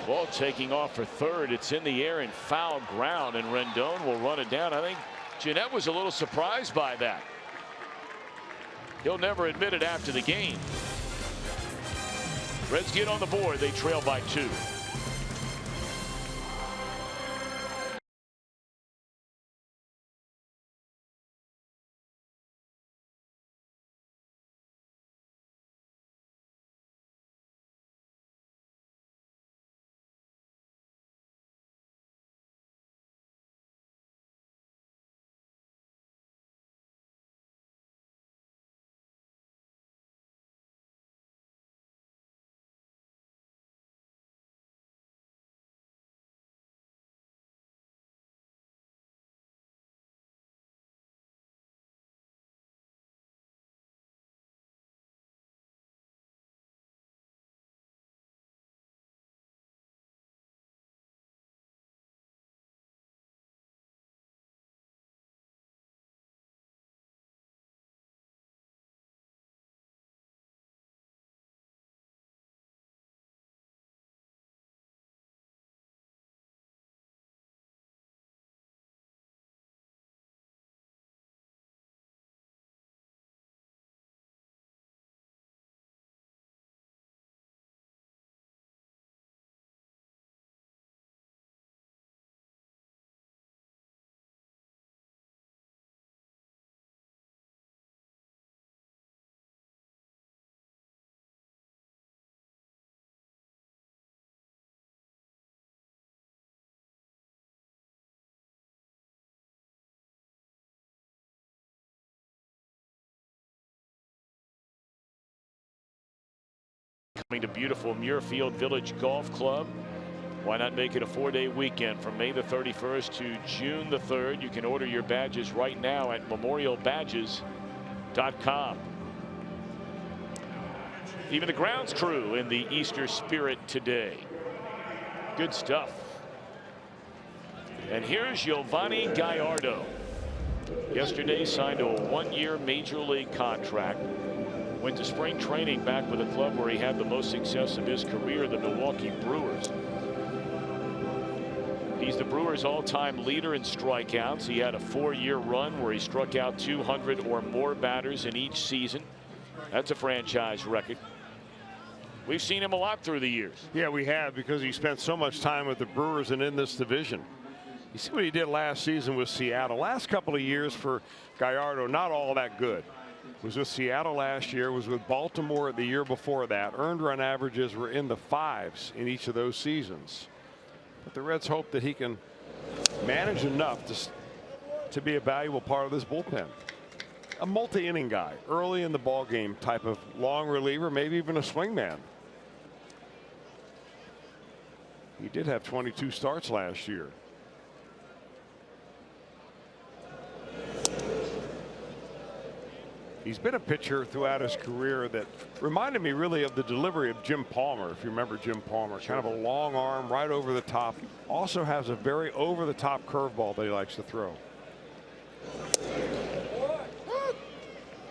Ball taking off for third. It's in the air and foul ground, and Rendon will run it down. I think Gennett was a little surprised by that. He'll never admit it after the game. Reds get on the board. They trail by 2. coming to beautiful Muirfield Village Golf Club. Why not make it a 4-day weekend from May the 31st to June the 3rd? You can order your badges right now at memorialbadges.com. Even the grounds crew in the Easter spirit today. Good stuff. And here's Giovanni Gallardo. Yesterday signed a 1-year major league contract. Went to spring training back with a club where he had the most success of his career, the Milwaukee Brewers. He's the Brewers' all-time leader in strikeouts. He had a 4-year run where he struck out 200 or more batters in each season. That's a franchise record. We've seen him a lot through the years. Yeah, we have, because he spent so much time with the Brewers and in this division. You see what he did last season with Seattle. Last couple of years for Gallardo, not all that good. Was with Seattle last year, was with Baltimore the year before that. Earned run averages were in the 5s in each of those seasons. But the Reds hope that he can manage enough to be a valuable part of this bullpen. A multi-inning guy, early in the ball game type of long reliever, maybe even a swingman. He did have 22 starts last year. He's been a pitcher throughout his career that reminded me really of the delivery of Jim Palmer, if you remember Jim Palmer. Kind of a long arm, right over the top. Also has a very over-the-top curveball that he likes to throw.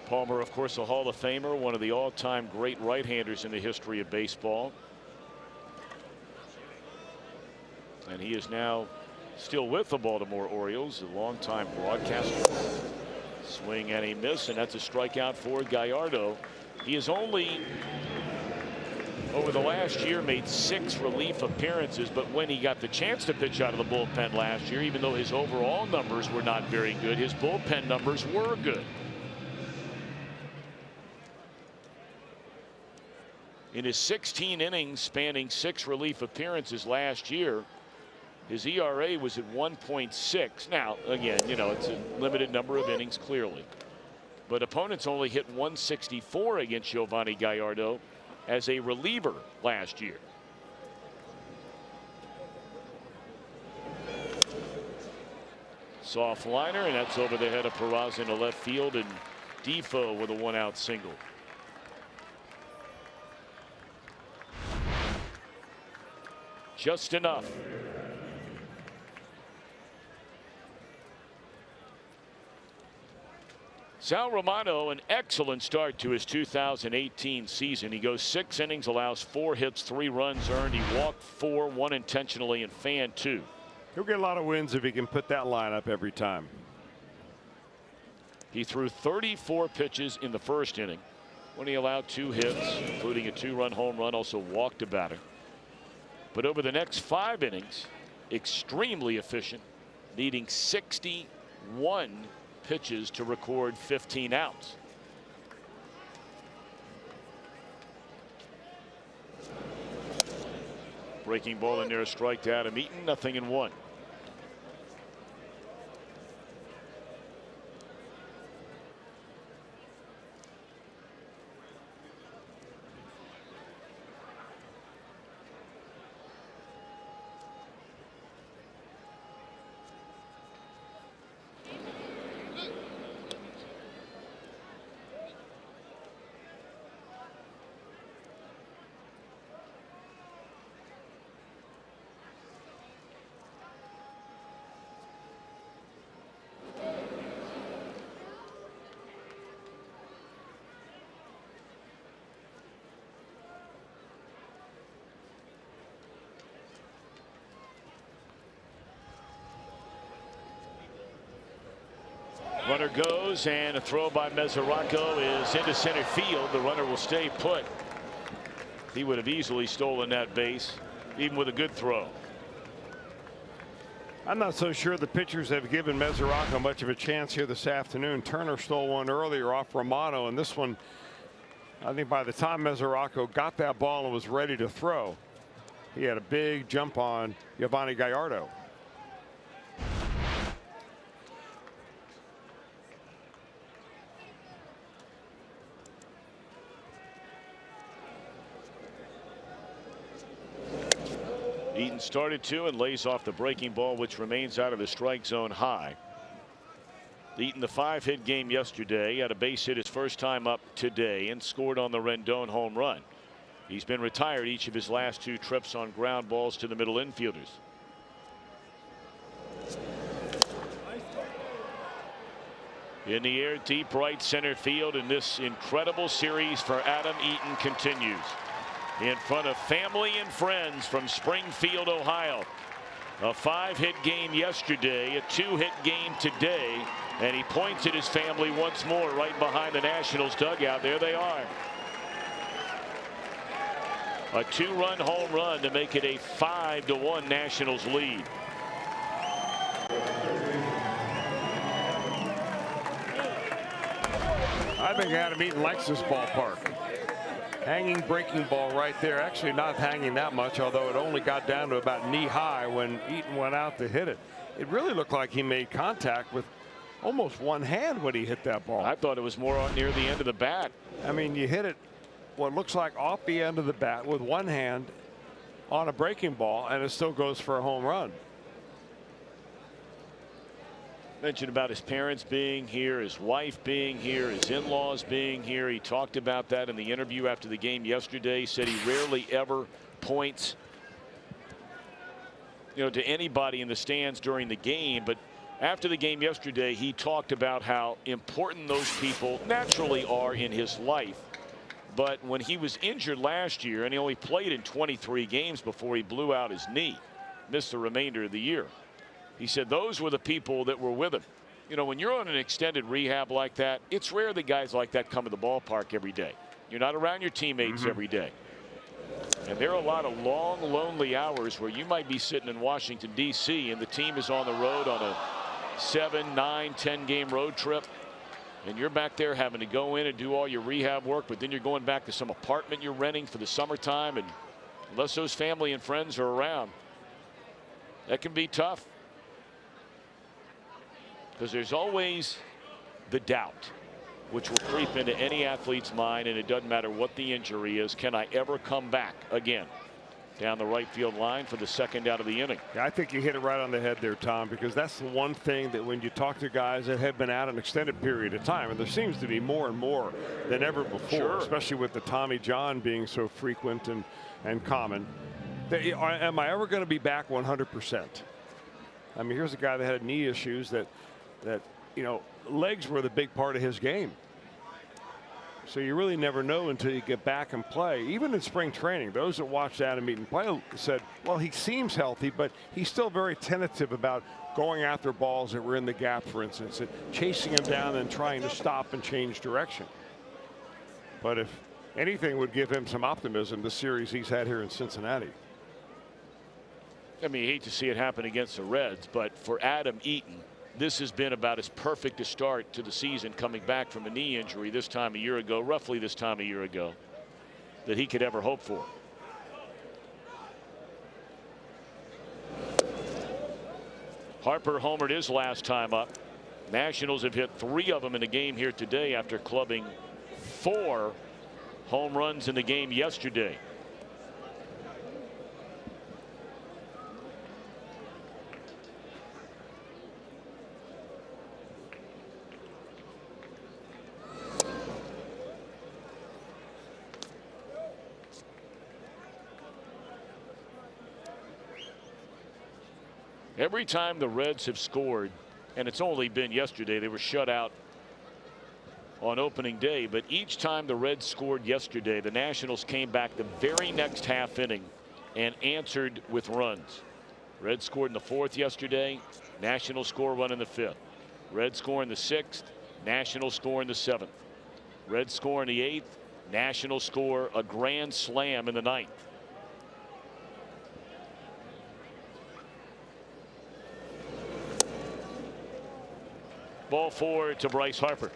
Palmer, of course, a Hall of Famer, one of the all-time great right-handers in the history of baseball. And he is now still with the Baltimore Orioles, a longtime broadcaster. Swing and a miss, and that's a strikeout for Gallardo. He has only, over the last year, made 6 relief appearances, but when he got the chance to pitch out of the bullpen last year, even though his overall numbers were not very good, his bullpen numbers were good. In his 16 innings spanning 6 relief appearances last year, his ERA was at 1.6. Now, again, you know, it's a limited number of innings, clearly. But opponents only hit 164 against Giovanni Gallardo as a reliever last year. Soft liner, and that's over the head of Peraza into left field, and Defoe with a 1-out single. Just enough. Sal Romano, an excellent start to his 2018 season. He goes 6 innings, allows 4 hits, 3 runs earned. He walked 4, 1 intentionally, and fanned 2. He'll get a lot of wins if he can put that lineup every time. He threw 34 pitches in the first inning when he allowed 2 hits, including a 2-run home run, also walked a batter. But over the next 5 innings, extremely efficient, needing 61 pitches to record 15 outs. Breaking ball in there, a strike to Adam Eaton, 0-1. Runner goes, and a throw by Mesoraco is into center field. The runner will stay put. He would have easily stolen that base, even with a good throw. I'm not so sure the pitchers have given Mesoraco much of a chance here this afternoon. Turner stole one earlier off Romano, and this one, I think by the time Mesoraco got that ball and was ready to throw, he had a big jump on Giovanni Gallardo. Eaton started 2 and lays off the breaking ball, which remains out of the strike zone high. Eaton, the 5-hit game yesterday, had a base hit his first time up today and scored on the Rendon home run. He's been retired each of his last 2 trips on ground balls to the middle infielders. In the air, deep right center field, and this incredible series for Adam Eaton continues. In front of family and friends from Springfield, Ohio. A 5-hit game yesterday, a 2-hit game today, and he points at his family once more right behind the Nationals dugout. There they are. A 2-run home run to make it a 5-1 Nationals lead. I think Adam Eaton likes this ballpark. Hanging breaking ball right there. Actually not hanging that much, although it only got down to about knee high when Eaton went out to hit it. It really looked like he made contact with almost one hand when he hit that ball. I thought it was more near the end of the bat. I mean, you hit it what looks like off the end of the bat with one hand on a breaking ball, and it still goes for a home run. Mentioned about his parents being here, his wife being here, his in-laws being here. He talked about that in the interview after the game yesterday. Said he rarely ever points, to anybody in the stands during the game. But after the game yesterday, he talked about how important those people naturally are in his life. But when he was injured last year, and he only played in 23 games before he blew out his knee, missed the remainder of the year. He said those were the people that were with him. When you're on an extended rehab like that, it's rare that guys like that come to the ballpark every day. You're not around your teammates every day. And there are a lot of long, lonely hours where you might be sitting in Washington, D.C., and the team is on the road on a 7, 9, 10-game road trip. And you're back there having to go in and do all your rehab work, but then you're going back to some apartment you're renting for the summertime. And unless those family and friends are around, that can be tough. Because there's always the doubt, which will creep into any athlete's mind, and it doesn't matter what the injury is. Can I ever come back again? Down the right field line for the second out of the inning. Yeah, I think you hit it right on the head there, Tom, because that's the one thing that when you talk to guys that have been out an extended period of time, and there seems to be more and more than ever before, especially with the Tommy John being so frequent and common. Am I ever going to be back 100%? I mean, here's a guy that had knee issues that legs were the big part of his game. So you really never know until you get back and play. Even in spring training, those that watched Adam Eaton play said, well, he seems healthy, but he's still very tentative about going after balls that were in the gap, for instance, and chasing him down and trying to stop and change direction. But if anything would give him some optimism, the series he's had here in Cincinnati. I mean, you hate to see it happen against the Reds, but for Adam Eaton, this has been about as perfect a start to the season, coming back from a knee injury this time a year ago, roughly this time a year ago, that he could ever hope for. Harper homered his last time up. Nationals have hit 3 of them in the game here today after clubbing 4 home runs in the game yesterday. Every time the Reds have scored, and it's only been yesterday, they were shut out on opening day, but each time the Reds scored yesterday, the Nationals came back the very next half inning and answered with runs. Reds scored in the 4th yesterday. Nationals score one in the 5th. Reds score in the 6th. Nationals score in the 7th. Reds score in the 8th. Nationals score a grand slam in the 9th. Ball 4 to Bryce Harper.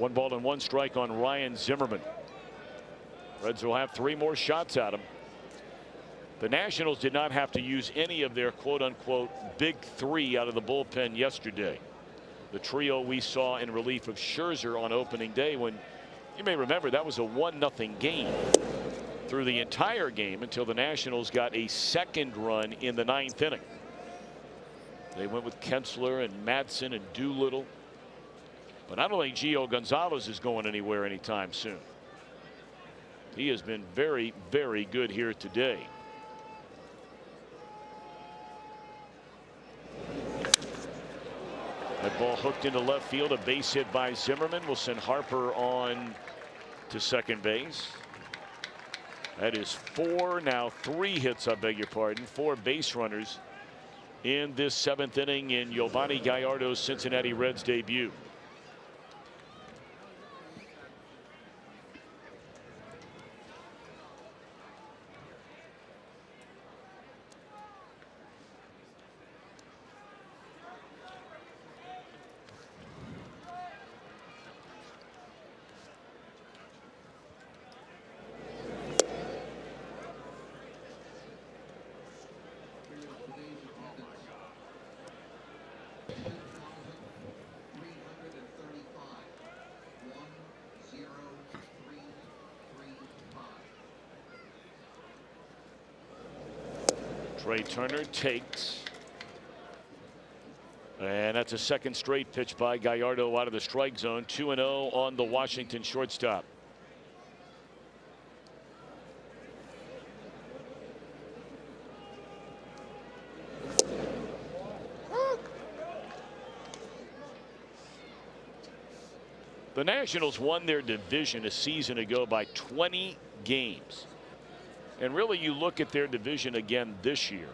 1 ball and 1 strike on Ryan Zimmerman. Reds will have 3 more shots at him. The Nationals did not have to use any of their quote-unquote big 3 out of the bullpen yesterday. The trio we saw in relief of Scherzer on opening day, when you may remember that was a 1-0 game through the entire game until the Nationals got a second run in the 9th inning. They went with Kensler and Madsen and Doolittle. But I don't think Gio Gonzalez is going anywhere anytime soon. He has been very, very good here today. That ball hooked into left field. A base hit by Zimmerman will send Harper on to second base. That is 4, now 3 hits, I beg your pardon, 4 base runners in this 7th inning in Giovanni Gallardo's Cincinnati Reds debut. Trey Turner takes. And that's a second straight pitch by Gallardo out of the strike zone. 2-0 on the Washington shortstop. The Nationals won their division a season ago by 20 games. And really, you look at their division again this year.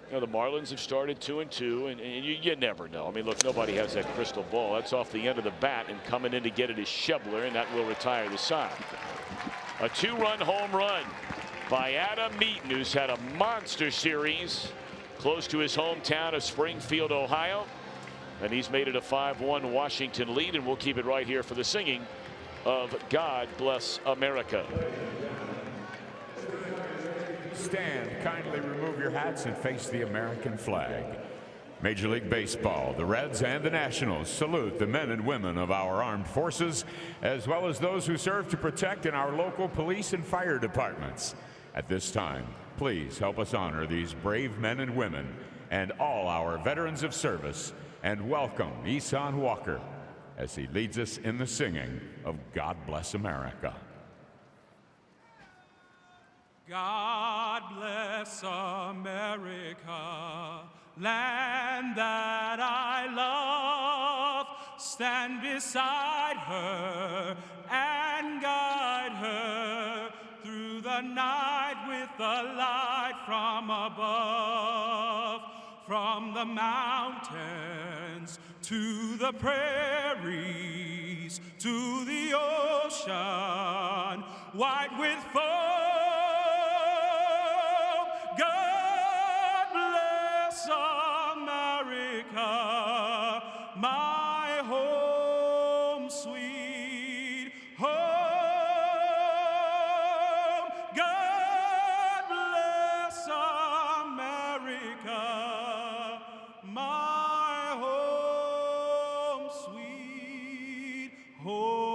You know, the Marlins have started 2-2, and you never know. I mean, look, nobody has that crystal ball. That's off the end of the bat, and coming in to get it is Schebler, and that will retire the side. A 2-run home run by Adam Meaton, who's had a monster series close to his hometown of Springfield, Ohio. And he's made it a 5-1 Washington lead, and we'll keep it right here for the singing of God Bless America. Stand, kindly remove your hats and face the American flag. Major League Baseball, the Reds and the Nationals salute the men and women of our armed forces, as well as those who serve to protect in our local police and fire departments. At this time, please help us honor these brave men and women and all our veterans of service, and welcome Isan Walker as he leads us in the singing of God Bless America. God bless America, land that I love. Stand beside her and guide her through the night with the light from above. From the mountains to the prairies to the ocean, white with foam. God bless America, my home, sweet home. God bless America, my home, sweet home.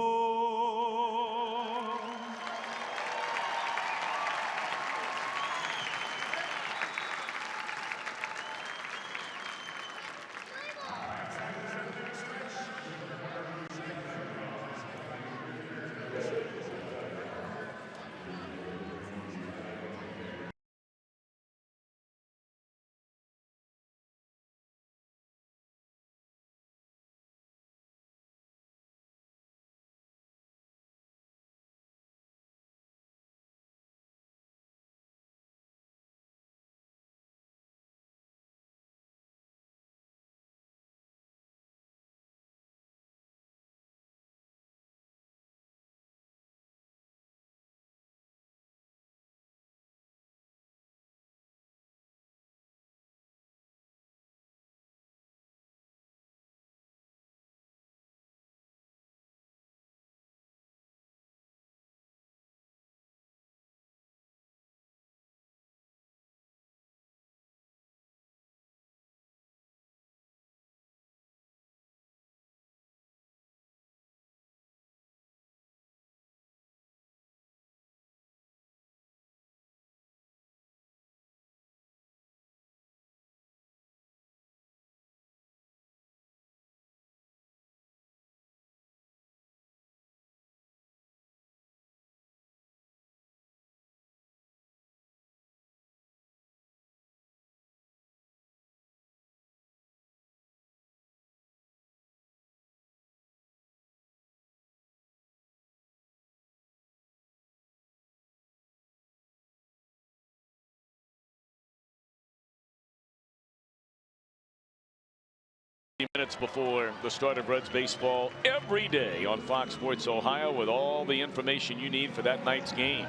Minutes before the start of Reds baseball every day on Fox Sports Ohio with all the information you need for that night's game.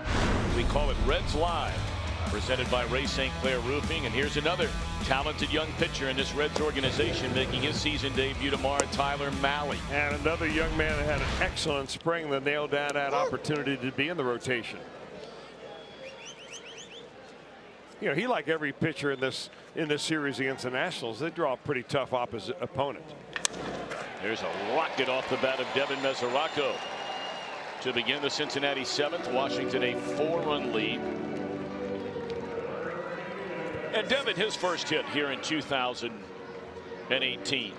We call it Reds Live, presented by Ray St. Clair Roofing. And here's another talented young pitcher in this Reds organization making his season debut tomorrow, Tyler Mahle. And another young man that had an excellent spring that nailed down that opportunity to be in the rotation. You know, he, like every pitcher in this series against the Nationals, they draw a pretty tough opponent. There's a rocket off the bat of Devin Mesoraco to begin the Cincinnati 7th. Washington a 4-run lead. And Devin, his first hit here in 2018.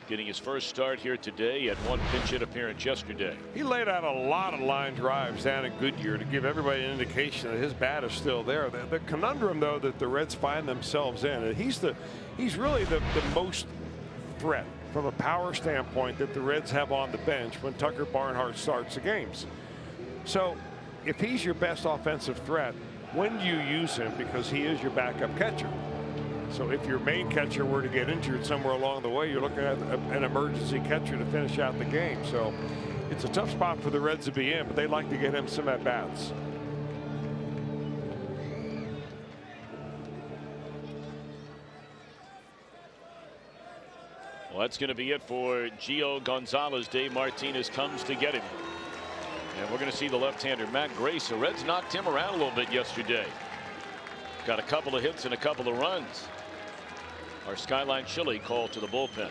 Getting his first start here today. He had one pinch hit appearance yesterday. He laid out a lot of line drives down in Goodyear to give everybody an indication that his bat is still there. The conundrum, though, that the Reds find themselves in, he's really the most threat from a power standpoint that the Reds have on the bench when Tucker Barnhart starts the games. So if he's your best offensive threat, when do you use him? Because he is your backup catcher. So if your main catcher were to get injured somewhere along the way, you're looking at an emergency catcher to finish out the game. So it's a tough spot for the Reds to be in, but they like to get him some at-bats. Well, that's going to be it for Gio Gonzalez. Dave Martinez comes to get him. And we're going to see the left-hander Matt Grace. The Reds knocked him around a little bit yesterday. Got a couple of hits and a couple of runs. Our Skyline Chili called to the bullpen.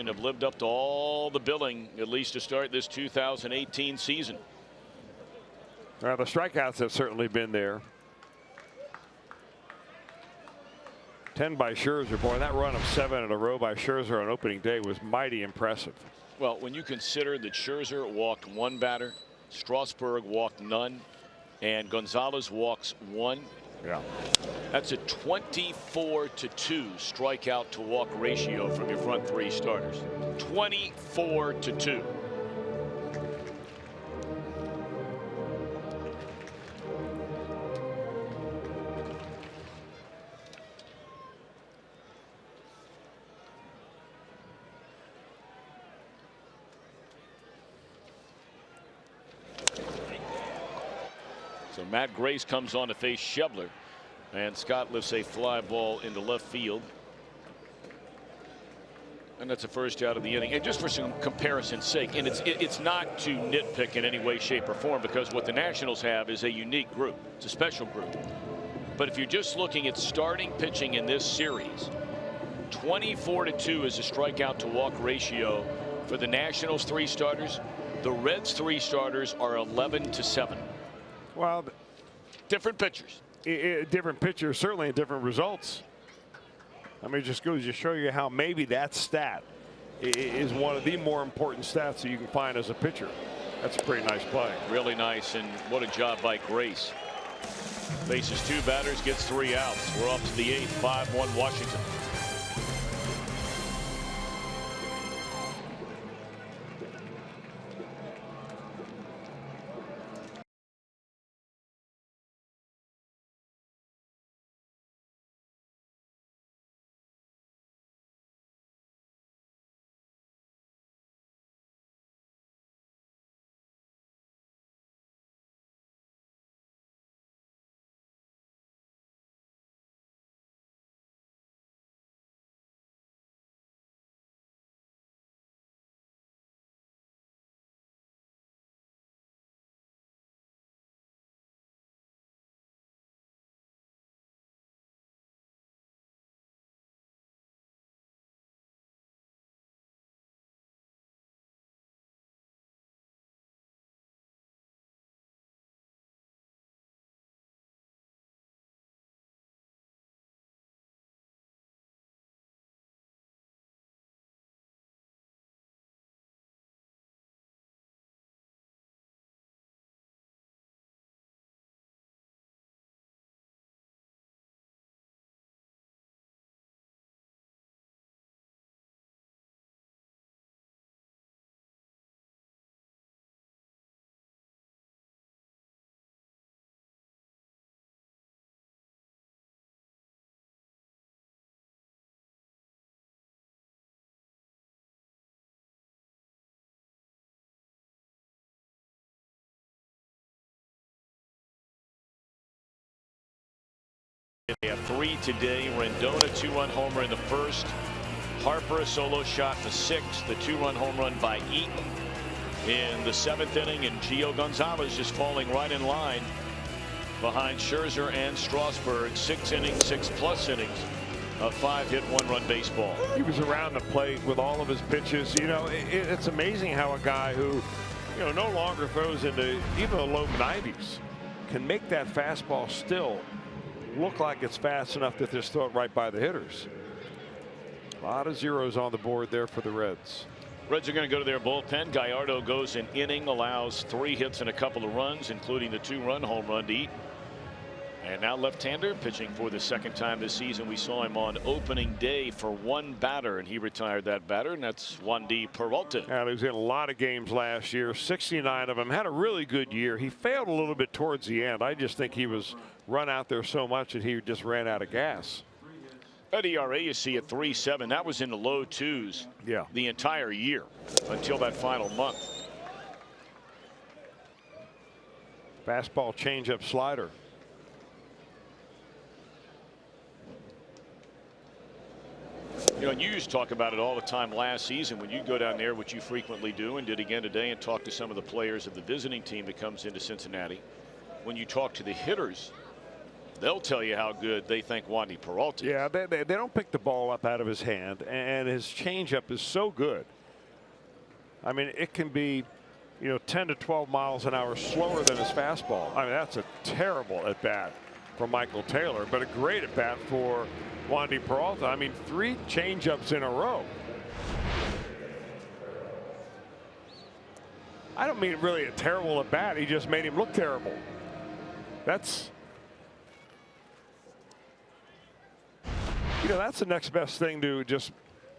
Have lived up to all the billing, at least to start this 2018 season. The strikeouts have certainly been there. 10 by Scherzer. Boy, that run of 7 in a row by Scherzer on opening day was mighty impressive. Well, when you consider that Scherzer walked 1 batter, Strasburg walked none, and Gonzalez walks 1. Yeah. That's a 24-2 strikeout to walk ratio from your front 3 starters. 24-2. So Matt Grace comes on to face Schebler, and Scott lifts a fly ball into left field. And that's the first out of the inning. And just for some comparison's sake, and it's not to nitpick in any way, shape, or form, because what the Nationals have is a unique group. It's a special group. But if you're just looking at starting pitching in this series, 24-2 is a strikeout to walk ratio for the Nationals 3 starters. The Reds 3 starters are 11-7. Well, different pitchers. Different pitchers, certainly different results. I mean, it just goes to show you how maybe that stat is one of the more important stats that you can find as a pitcher. That's a pretty nice play. Really nice, and what a job by Grace. Faces 2 batters, gets 3 outs. We're up to the 8th, 5-1 Washington. They have 3 today. Rendon a 2-run homer in the first. Harper a solo shot in the 6th. The 2-run home run by Eaton in the 7th inning, and Gio Gonzalez just falling right in line behind Scherzer and Strasburg. 6 innings, 6+ innings of 5-hit 1-run baseball. He was around the plate with all of his pitches. You know, it's amazing how a guy who, you know, no longer throws into even the low 90s can make that fastball still look like it's fast enough that they're throw it right by the hitters. A lot of zeros on the board there for the Reds. Reds are going to go to their bullpen. Gallardo goes an inning, allows 3 hits and a couple of runs, including the 2-run home run to Eaton. And now left-hander pitching for the 2nd time this season. We saw him on opening day for 1 batter, and he retired that batter, and that's Juan D. Peralta. And he was in a lot of games last year, 69 of them. Had a really good year. He failed a little bit towards the end. I just think he was run out there so much that he just ran out of gas. That ERA you see at 3.7. That was in the low 2s the entire year until that final month. Fastball, changeup, slider. You know, and you used to talk about it all the time last season when you go down there, which you frequently do and did again today, and talk to some of the players of the visiting team that comes into Cincinnati. When you talk to the hitters, they'll tell you how good they think Wandy Peralta is. Yeah, they don't pick the ball up out of his hand, and his changeup is so good. I mean, it can be, you know, 10 to 12 miles an hour slower than his fastball. I mean, that's a terrible at bat for Michael Taylor, but a great at bat for Wandy Peralta. I mean, 3 changeups in a row. I don't mean really a terrible at bat. He just made him look terrible. That's, you know, that's the next best thing to just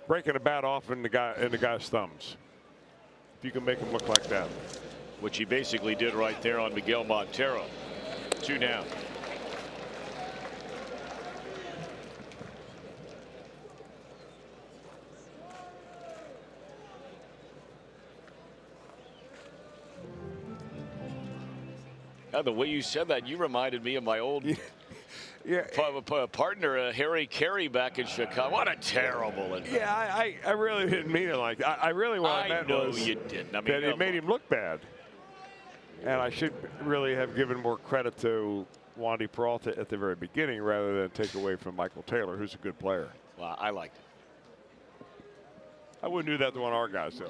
breaking a bat off in the guy's thumbs. If you can make him look like that. Which he basically did right there on Miguel Montero. 2 down. The way you said that, you reminded me of my old partner, Harry Carey, back in Chicago. What a terrible advice. Yeah, I really didn't mean it like that. I really what I meant know was you didn't. I mean, that it made him look bad. And I should really have given more credit to Wandy Peralta at the very beginning rather than take away from Michael Taylor, who's a good player. Well, I liked it. I wouldn't do that to one of our guys, though.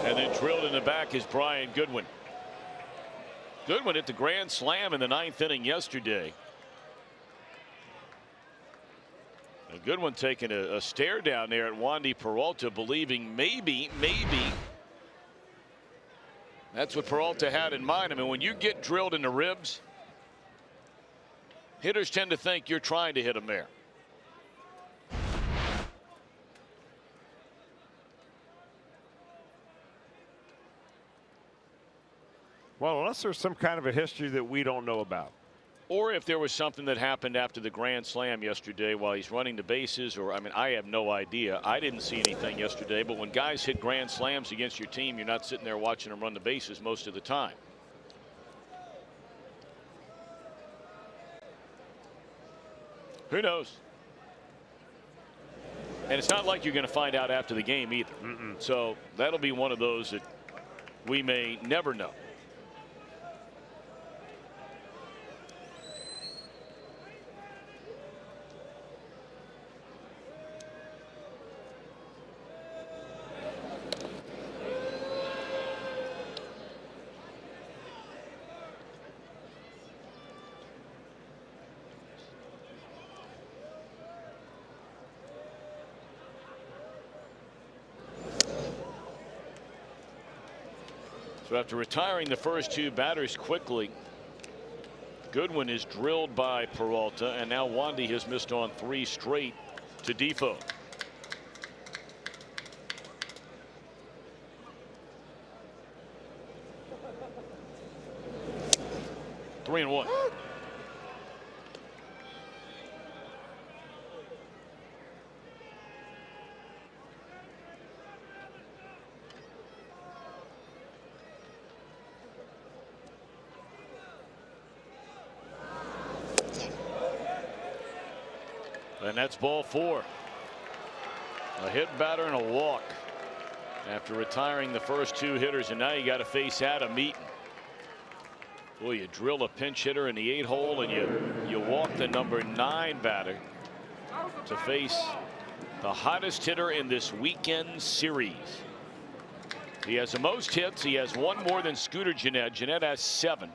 And then Drilled in the back is Brian Goodwin. Goodwin hit the grand slam in the 9th inning yesterday. A good one taking a stare down there at Wandy Peralta, believing maybe that's what Peralta had in mind. I mean, when you get drilled in the ribs, hitters tend to think you're trying to hit them there. Well, unless there's some kind of a history that we don't know about. Or if there was something that happened after the grand slam yesterday while he's running the bases, or I mean, I have no idea. I didn't see anything yesterday, but when guys hit grand slams against your team, you're not sitting there watching them run the bases most of the time. Who knows? And it's not like you're going to find out after the game either. So that'll be one of those that we may never know. So after retiring the first two batters quickly, Goodwin is drilled by Peralta, and now Wandy has missed on 3 straight to Defoe. Three and one. And that's ball 4. A hit batter and a walk after retiring the first 2 hitters, and now you got to face Adam Eaton. Boy, you drill a pinch hitter in the 8 hole and you walk the number 9 batter to face the hottest hitter in this weekend series. He has the most hits. He has 1 more than Scooter Gennett. Gennett has 7.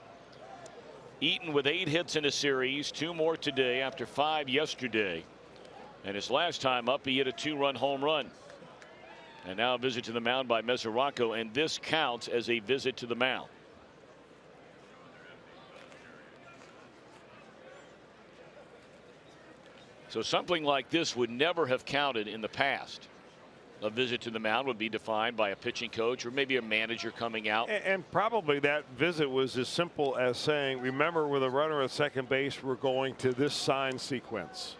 Eaton with 8 hits in a series, 2 more today after 5 yesterday. And his last time up, he hit a 2-run home run. And now a visit to the mound by Mesoraco, and this counts as a visit to the mound. So something like this would never have counted in the past. A visit to the mound would be defined by a pitching coach or maybe a manager coming out. And probably that visit was as simple as saying, remember, with a runner at second base, we're going to this sign sequence.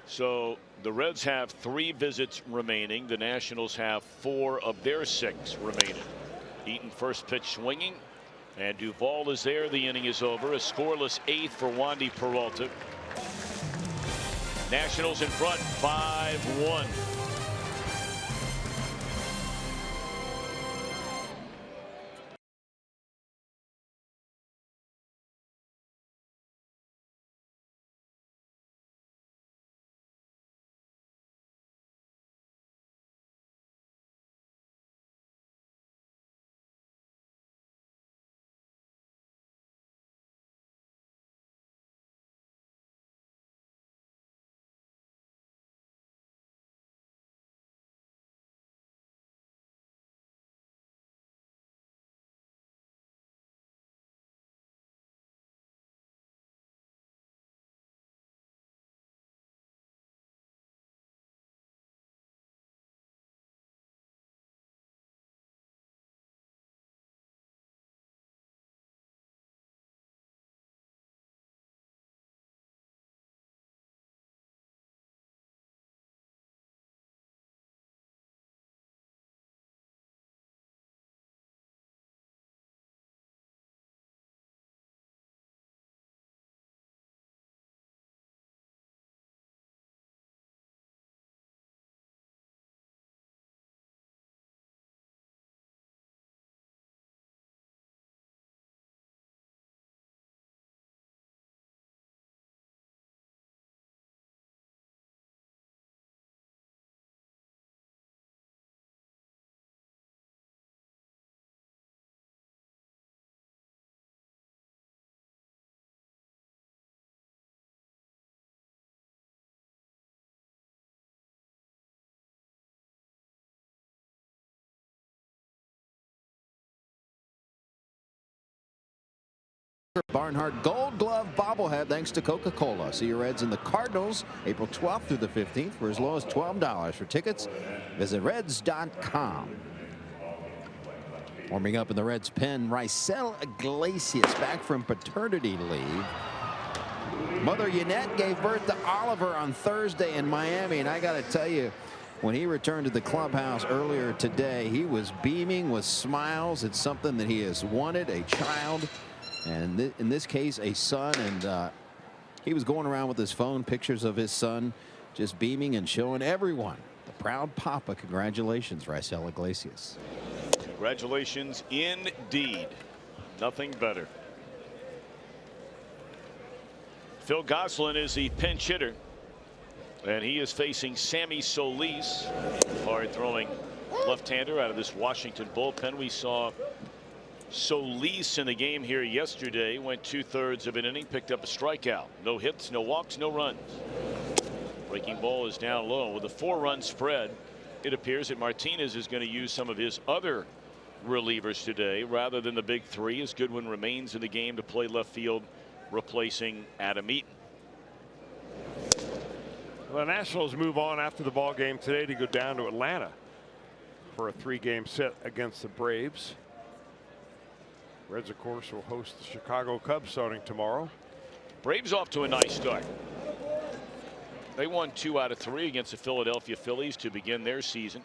So the Reds have 3 visits remaining. The Nationals have 4 of their 6 remaining. Eaton first pitch swinging, and Duvall is there. The inning is over. A scoreless 8th for Wandy Peralta. Nationals in front 5-1. Barnhart Gold Glove bobblehead thanks to Coca-Cola. See your Reds and the Cardinals April 12th through the 15th for as low as $12. For tickets, visit Reds.com. Warming up in the Reds pen, Raisel Iglesias back from paternity leave. Mother Yannette gave birth to Oliver on Thursday in Miami, and I got to tell you, when he returned to the clubhouse earlier today, he was beaming with smiles. It's something that he has wanted, a child, and in this case, a son. And he was going around with his phone, pictures of his son, just beaming and showing everyone the proud papa. Congratulations, Raisel Iglesias. Congratulations indeed. Nothing better. Phil Gosselin is the pinch hitter, and he is facing Sammy Solis, hard throwing left-hander out of this Washington bullpen. We saw Solis in the game here yesterday, went 2/3 of an inning, picked up a strikeout. No hits, no walks, no runs. Breaking ball is down low. With a 4-run spread, it appears that Martinez is going to use some of his other relievers today rather than the big three, as Goodwin remains in the game to play left field, replacing Adam Eaton. The Nationals move on after the ball game today to go down to Atlanta for a 3-game set against the Braves. Reds, of course, will host the Chicago Cubs starting tomorrow. Braves off to a nice start. They won 2 out of 3 against the Philadelphia Phillies to begin their season.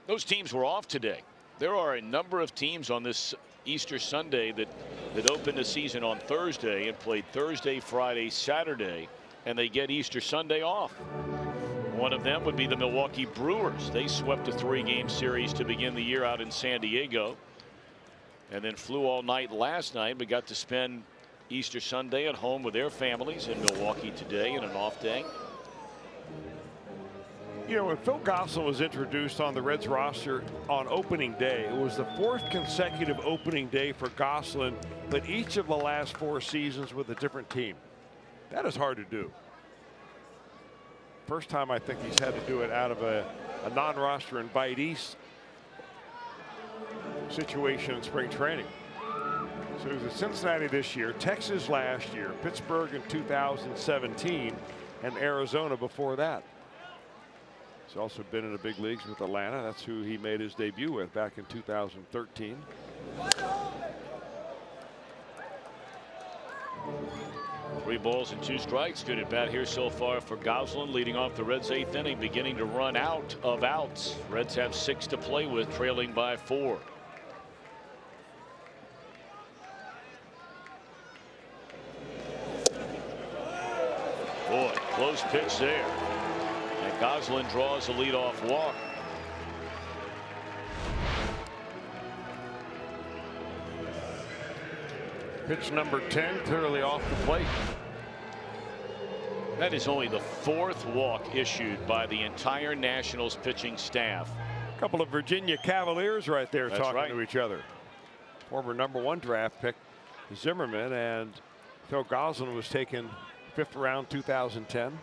Those teams were off today. There are a number of teams on this Easter Sunday that opened the season on Thursday and played Thursday, Friday, Saturday, and they get Easter Sunday off. One of them would be the Milwaukee Brewers. They swept a 3-game series to begin the year out in San Diego, and then flew all night last night, but got to spend Easter Sunday at home with their families in Milwaukee today in an off day. You know, when Phil Gosselin was introduced on the Reds roster on opening day, it was the 4th consecutive opening day for Gosselin, but each of the last 4 seasons with a different team. That is hard to do. First time I think he's had to do it out of a non-roster invitees situation in spring training. So he was at Cincinnati this year, Texas last year, Pittsburgh in 2017, and Arizona before that. He's also been in the big leagues with Atlanta. That's who he made his debut with back in 2013. Three balls and 2 strikes. Good at bat here so far for Gosselin, leading off the Reds' 8th inning, beginning to run out of outs. Reds have 6 to play with, trailing by 4. Boy, close pitch there. And Gosselin draws a leadoff walk. Pitch number 10, clearly off the plate. That is only the 4th walk issued by the entire Nationals pitching staff. A couple of Virginia Cavaliers right there. That's talking right. to each other. Former #1 draft pick Zimmerman, and Phil Gosselin was taken 5th round 2010.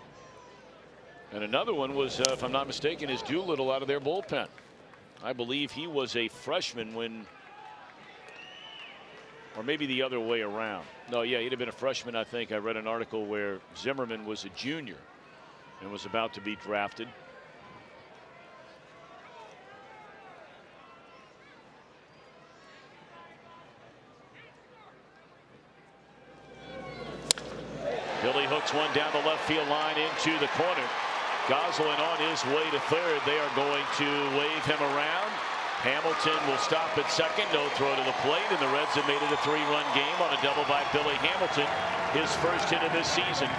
And another one was, if I'm not mistaken, is Doolittle out of their bullpen. I believe he was a freshman when, or maybe the other way around. No, yeah, he'd have been a freshman. I think I read an article where Zimmerman was a junior and was about to be drafted. Billy hooks one down the left field line into the corner. Gosselin on his way to third. They are going to wave him around. Hamilton will stop at second. No throw to the plate, and the Reds have made it a 3-run game on a double by Billy Hamilton, his first hit of this season.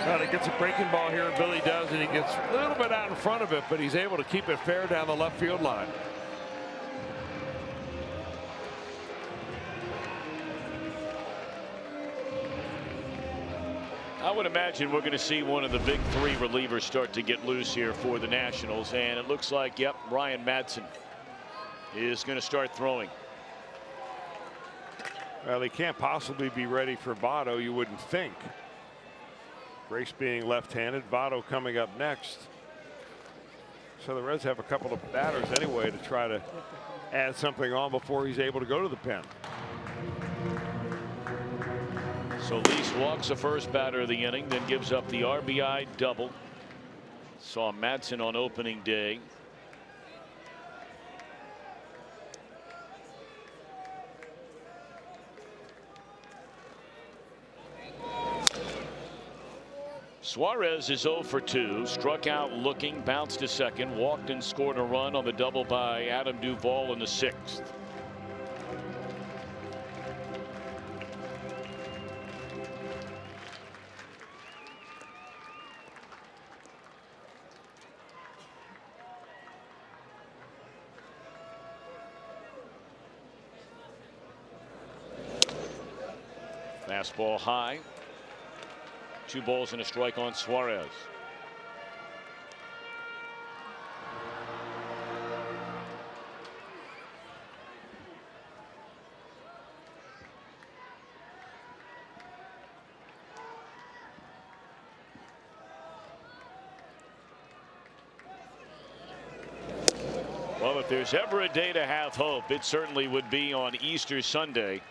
Well, he gets a breaking ball here, and Billy does, and he gets a little bit out in front of it, but he's able to keep it fair down the left field line. I would imagine we're going to see one of the big 3 relievers start to get loose here for the Nationals, and it looks like, yep, Ryan Madsen is going to start throwing. Well, he can't possibly be ready for Votto, you wouldn't think. Grace being left-handed, Votto coming up next. So the Reds have a couple of batters anyway to try to add something on before he's able to go to the pen. Solis walks the first batter of the inning, then gives up the RBI double. Saw Madsen on opening day. Suarez is 0 for 2, struck out looking, bounced to second, walked and scored a run on the double by Adam Duvall in the 6th. Fastball high. 2 balls and a strike on Suarez. Well, if there's ever a day to have hope, it certainly would be on Easter Sunday.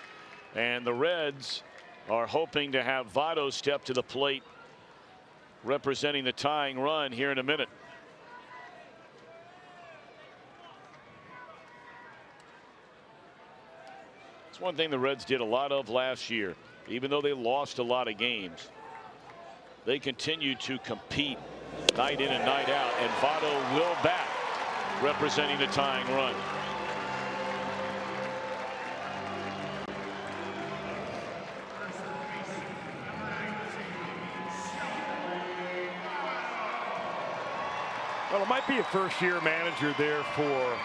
And the Reds are hoping to have Votto step to the plate representing the tying run here in a minute. It's one thing the Reds did a lot of last year. Even though they lost a lot of games, they continue to compete night in and night out, and Votto will bat representing the tying run. Well, it might be a first-year manager there for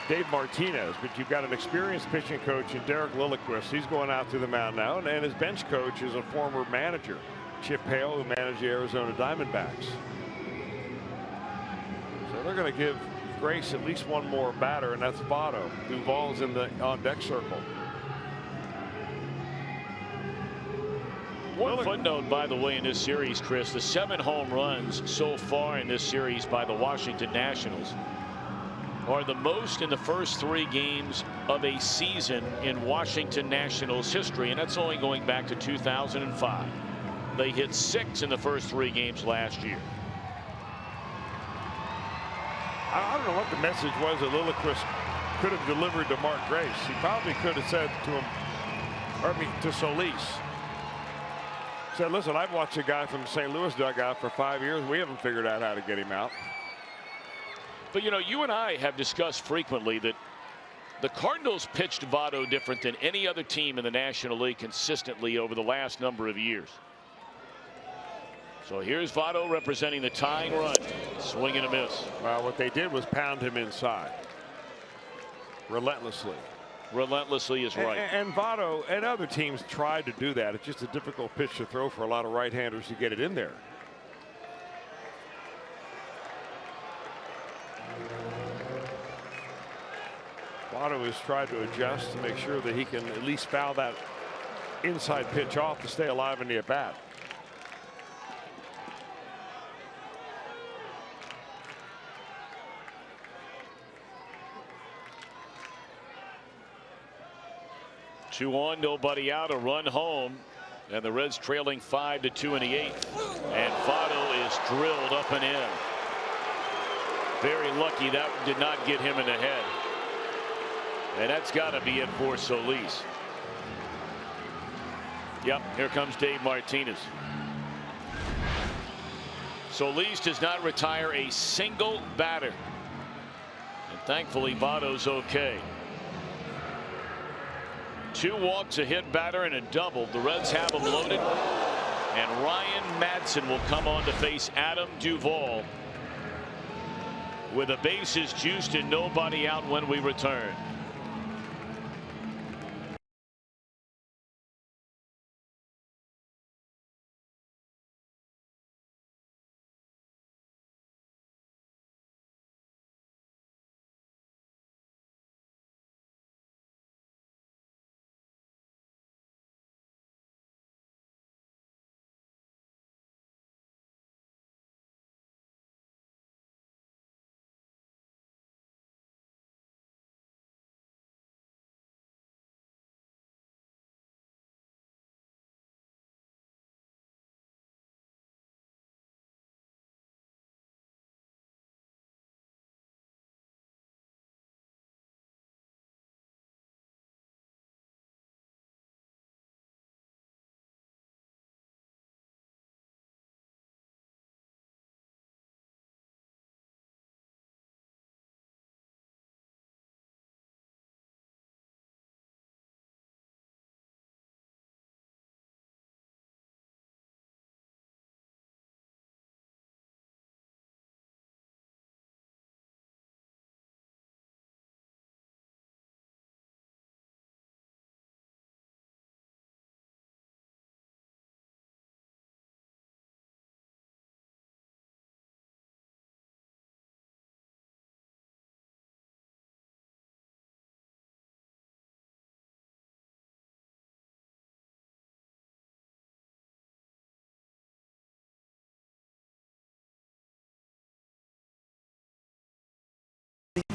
Dave Martinez, but you've got an experienced pitching coach in Derek Lilliquist. He's going out to the mound now, and his bench coach is a former manager, Chip Hale, who managed the Arizona Diamondbacks. So they're going to give Grace at least one more batter, and that's Votto. Duvall's in the on-deck circle. One footnote, by the way, in this series, Chris, the 7 home runs so far in this series by the Washington Nationals are the most in the first 3 games of a season in Washington Nationals history, and that's only going back to 2005. They hit 6 in the first 3 games last year. I don't know what the message was that Lilliquist could have delivered to Mark Grace. He probably could have said to him, or I mean to Solis, said, listen, I've watched a guy from the St. Louis dugout for 5 years. We haven't figured out how to get him out. But, you know, you and I have discussed frequently that the Cardinals pitched Votto different than any other team in the National League consistently over the last number of years. So here's Votto representing the tying run. Swing and a miss. Well, what they did was pound him inside relentlessly. Relentlessly is right. And Votto and other teams tried to do that. It's just a difficult pitch to throw for a lot of right-handers to get it in there. Votto has tried to adjust to make sure that he can at least foul that inside pitch off to stay alive in the at-bat. Two on, nobody out, a run home, and the Reds trailing 5-2 in the 8th. And Votto is drilled up and in. Very lucky that did not get him in the head. And that's got to be it for Solis. Yep, here comes Dave Martinez. Solis does not retire a single batter. And thankfully, Votto's okay. 2 walks, a hit batter, and a double. The Reds have them loaded. And Ryan Madsen will come on to face Adam Duvall with the bases juiced and nobody out when we return.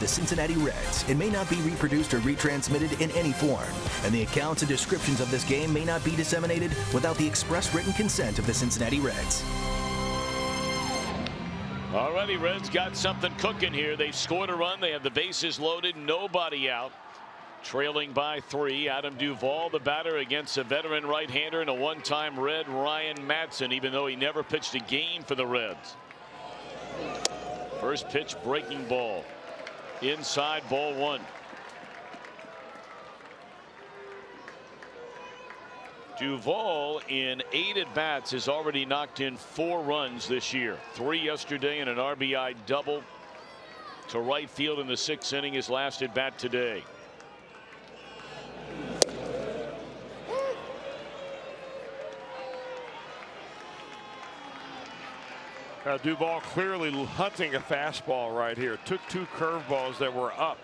the Cincinnati Reds and may not be reproduced or retransmitted in any form. And the accounts and descriptions of this game may not be disseminated without the express written consent of the Cincinnati Reds. Alrighty, Reds got something cooking here. They've scored a run. They have the bases loaded. Nobody out. Trailing by 3. Adam Duvall, the batter, against a veteran right-hander and a one-time Red, Ryan Madsen, even though he never pitched a game for the Reds. First pitch, breaking ball. Inside, ball 1. Duvall, in 8 at-bats, has already knocked in 4 runs this year. 3 yesterday and an RBI double to right field in the 6th inning, his last at-bat today. Duvall clearly hunting a fastball right here. Took 2 curveballs that were up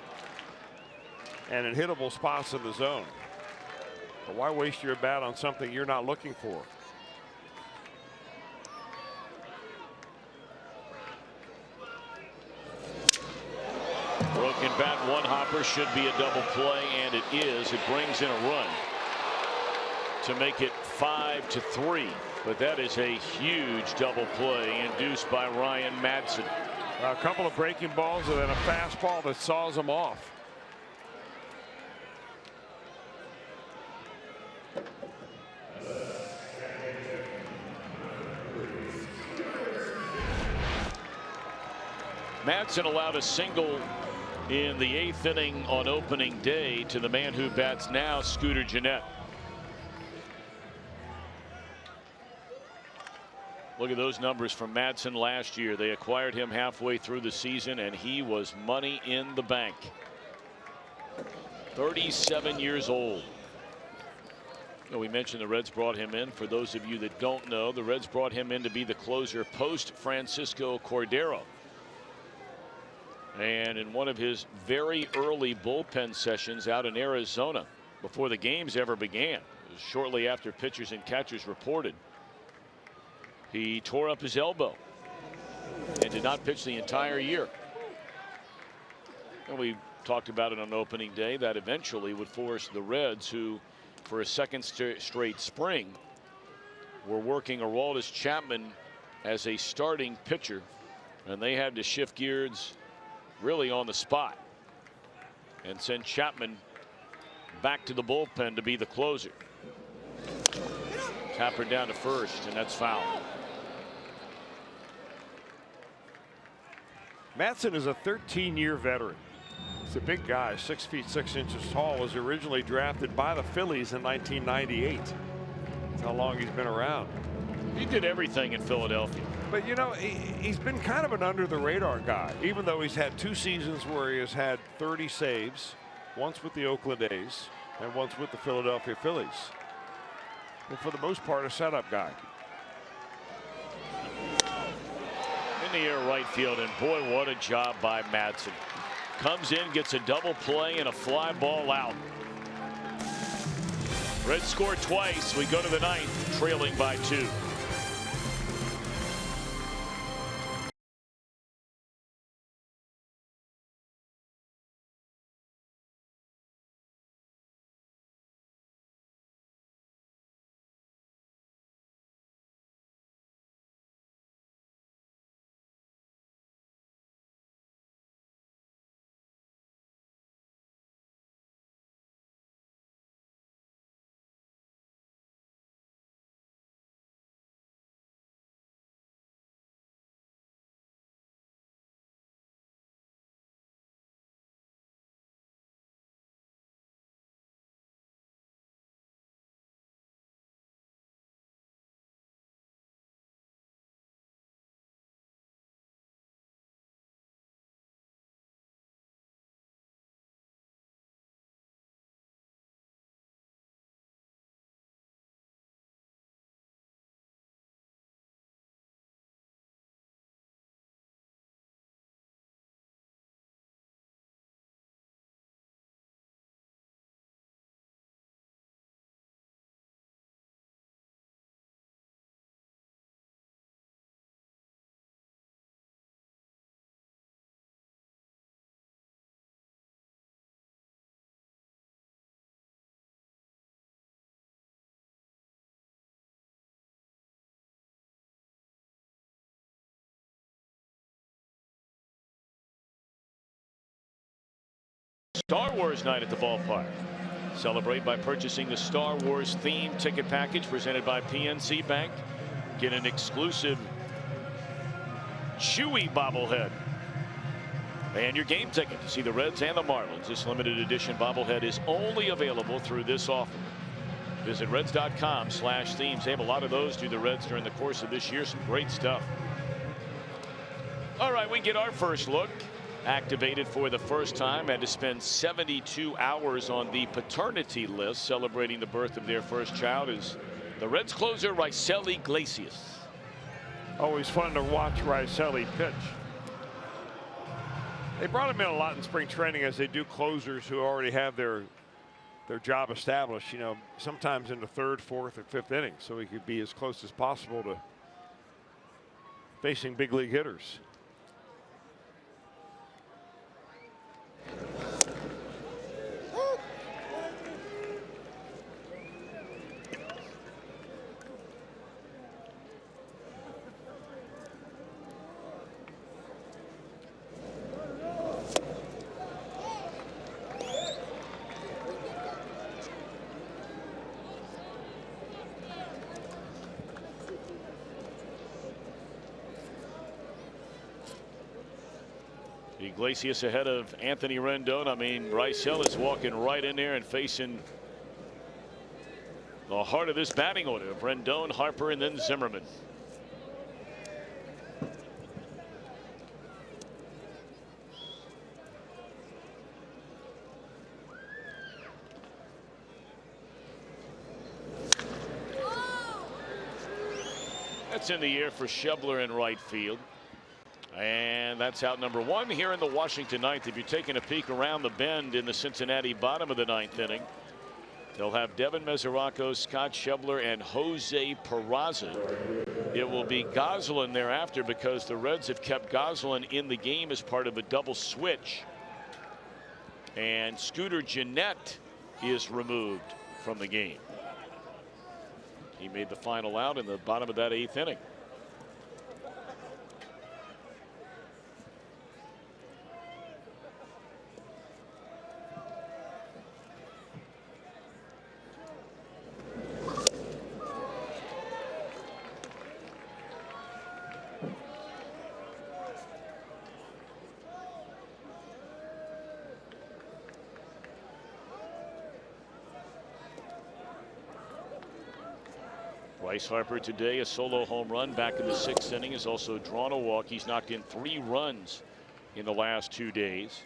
and in hittable spots in the zone. But why waste your bat on something you're not looking for? Broken bat, 1 hopper, should be a double play, and it is. It brings in a run to make it 5-3. But that is a huge double play induced by Ryan Madsen. A couple of breaking balls and then a fastball that saws him off. Madsen allowed a single in the 8th inning on opening day to the man who bats now, Scooter Gennett. Look at those numbers from Madsen last year. They acquired him halfway through the season, and he was money in the bank. 37 years old. We mentioned the Reds brought him in. For those of you that don't know, the Reds brought him in to be the closer post Francisco Cordero. And in one of his very early bullpen sessions out in Arizona, before the games ever began, shortly after pitchers and catchers reported, he tore up his elbow and did not pitch the entire year. And we talked about it on opening day that eventually would force the Reds, who for a second straight spring were working Aroldis Chapman as a starting pitcher, and they had to shift gears really on the spot and send Chapman back to the bullpen to be the closer. Tapper down to first, and that's foul. Madsen is a 13-year veteran. He's a big guy, 6 feet 6 inches tall. Was originally drafted by the Phillies in 1998. That's how long he's been around. He did everything in Philadelphia. But you know, he's been kind of an under the radar guy, even though he's had 2 seasons where he has had 30 saves, once with the Oakland A's and once with the Philadelphia Phillies. And for the most part, a setup guy. In the air right field, and boy, what a job by Madsen. Comes in, gets a double play and a fly ball out. Reds scored twice. We go to the 9th, trailing by 2. Star Wars night at the ballpark. Celebrate by purchasing the Star Wars themed ticket package presented by PNC Bank. Get an exclusive Chewie bobblehead and your game ticket to see the Reds and the Marlins. This limited edition bobblehead is only available through this offer. Visit reds.com/themes. They have a lot of those to the Reds during the course of this year. Some great stuff. All right, we get our first look. Activated for the first time, had to spend 72 hours on the paternity list celebrating the birth of their first child, is the Reds closer Raisel Iglesias. Always fun to watch Raisel pitch. They brought him in a lot in spring training, as they do closers who already have their job established, you know, sometimes in the third, fourth, or fifth inning, so he could be as close as possible to facing big league hitters. Iglesias ahead of Anthony Rendon. I mean, Raisel is walking right in there and facing the heart of this batting order of Rendon, Harper, and then Zimmerman. That's in the air for Schebler in right field. And that's out number one here in the Washington ninth. If you're taking a peek around the bend in the Cincinnati bottom of the ninth inning, they'll have Devin Mesoraco, Scott Schebler, and Jose Peraza. It will be Goslin thereafter, because the Reds have kept Goslin in the game as part of a double switch. And Scooter Gennett is removed from the game. He made the final out in the bottom of that eighth inning. Bryce Harper today, a solo home run back in the sixth inning, has also drawn a walk. He's knocked in 3 runs in the last 2 days.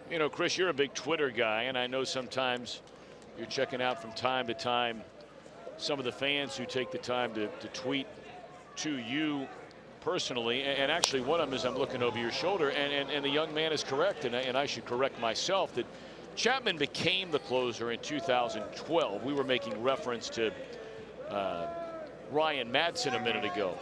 You know, Chris, you're a big Twitter guy, and I know sometimes you're checking out from time to time some of the fans who take the time to tweet to you personally. And actually, one of them is, I'm looking over your shoulder, and the young man is correct, and I should correct myself, that Chapman became the closer in 2012. We were making reference to Ryan Madsen a minute ago.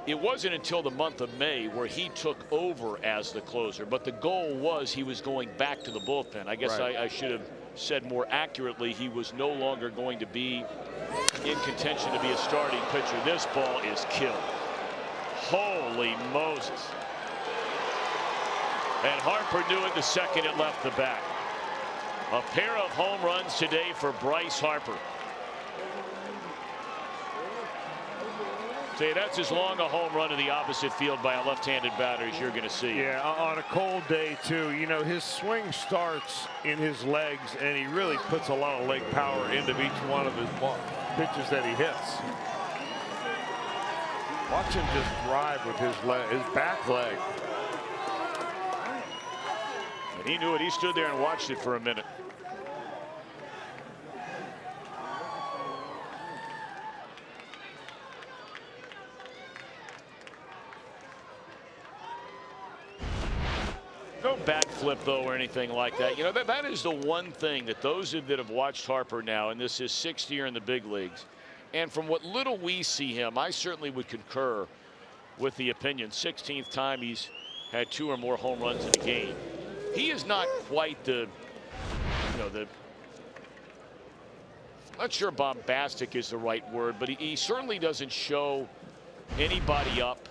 It wasn't until the month of May where he took over as the closer, but the goal was he was going back to the bullpen. I guess I should have said more accurately, he was no longer going to be in contention to be a starting pitcher. This ball is killed. Holy Moses. And Harper knew it the second it left the bat. A pair of home runs today for Bryce Harper. Say, that's as long a home run to the opposite field by a left-handed batter as you're going to see. Yeah, on a cold day, too. You know, his swing starts in his legs, and he really puts a lot of leg power into each one of his pitches that he hits. Watch him just drive with his back leg. And he knew it. He stood there and watched it for a minute. flip, though, or anything like that. You know, that is the one thing that those that have watched Harper now, and this is 6th year in the big leagues, and from what little we see him, I certainly would concur with the opinion. 16th time he's had 2 or more home runs in a game. He is not quite the, you know, the, not sure bombastic is the right word, but he certainly doesn't show anybody up.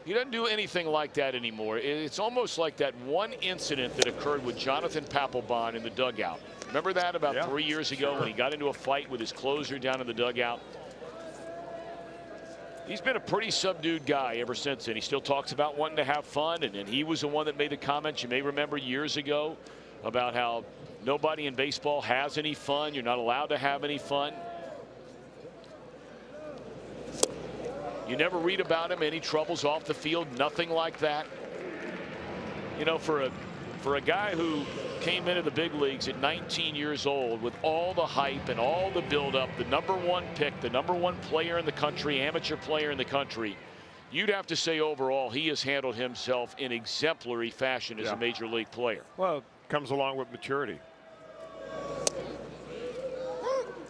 He doesn't do anything like that anymore. It's almost like that one incident that occurred with Jonathan Papelbon in the dugout. Remember that about 3 years ago when he got into a fight with his closer down in the dugout? He's been a pretty subdued guy ever since then. He still talks about wanting to have fun, and he was the one that made the comments you may remember years ago about how nobody in baseball has any fun. You're not allowed to have any fun. You never read about him, any troubles off the field, nothing like that. You know, for a guy who came into the big leagues at 19 years old with all the hype and all the buildup, the #1 pick, the #1 player in the country, amateur player in the country, you'd have to say overall he has handled himself in exemplary fashion as a major league player. Well, it comes along with maturity.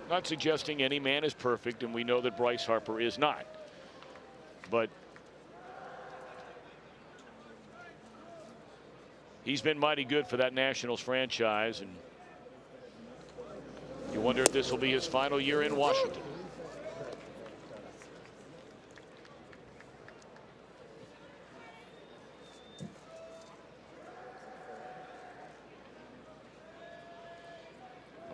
Not suggesting any man is perfect, and we know that Bryce Harper is not. But he's been mighty good for that Nationals franchise, and you wonder if this will be his final year in Washington.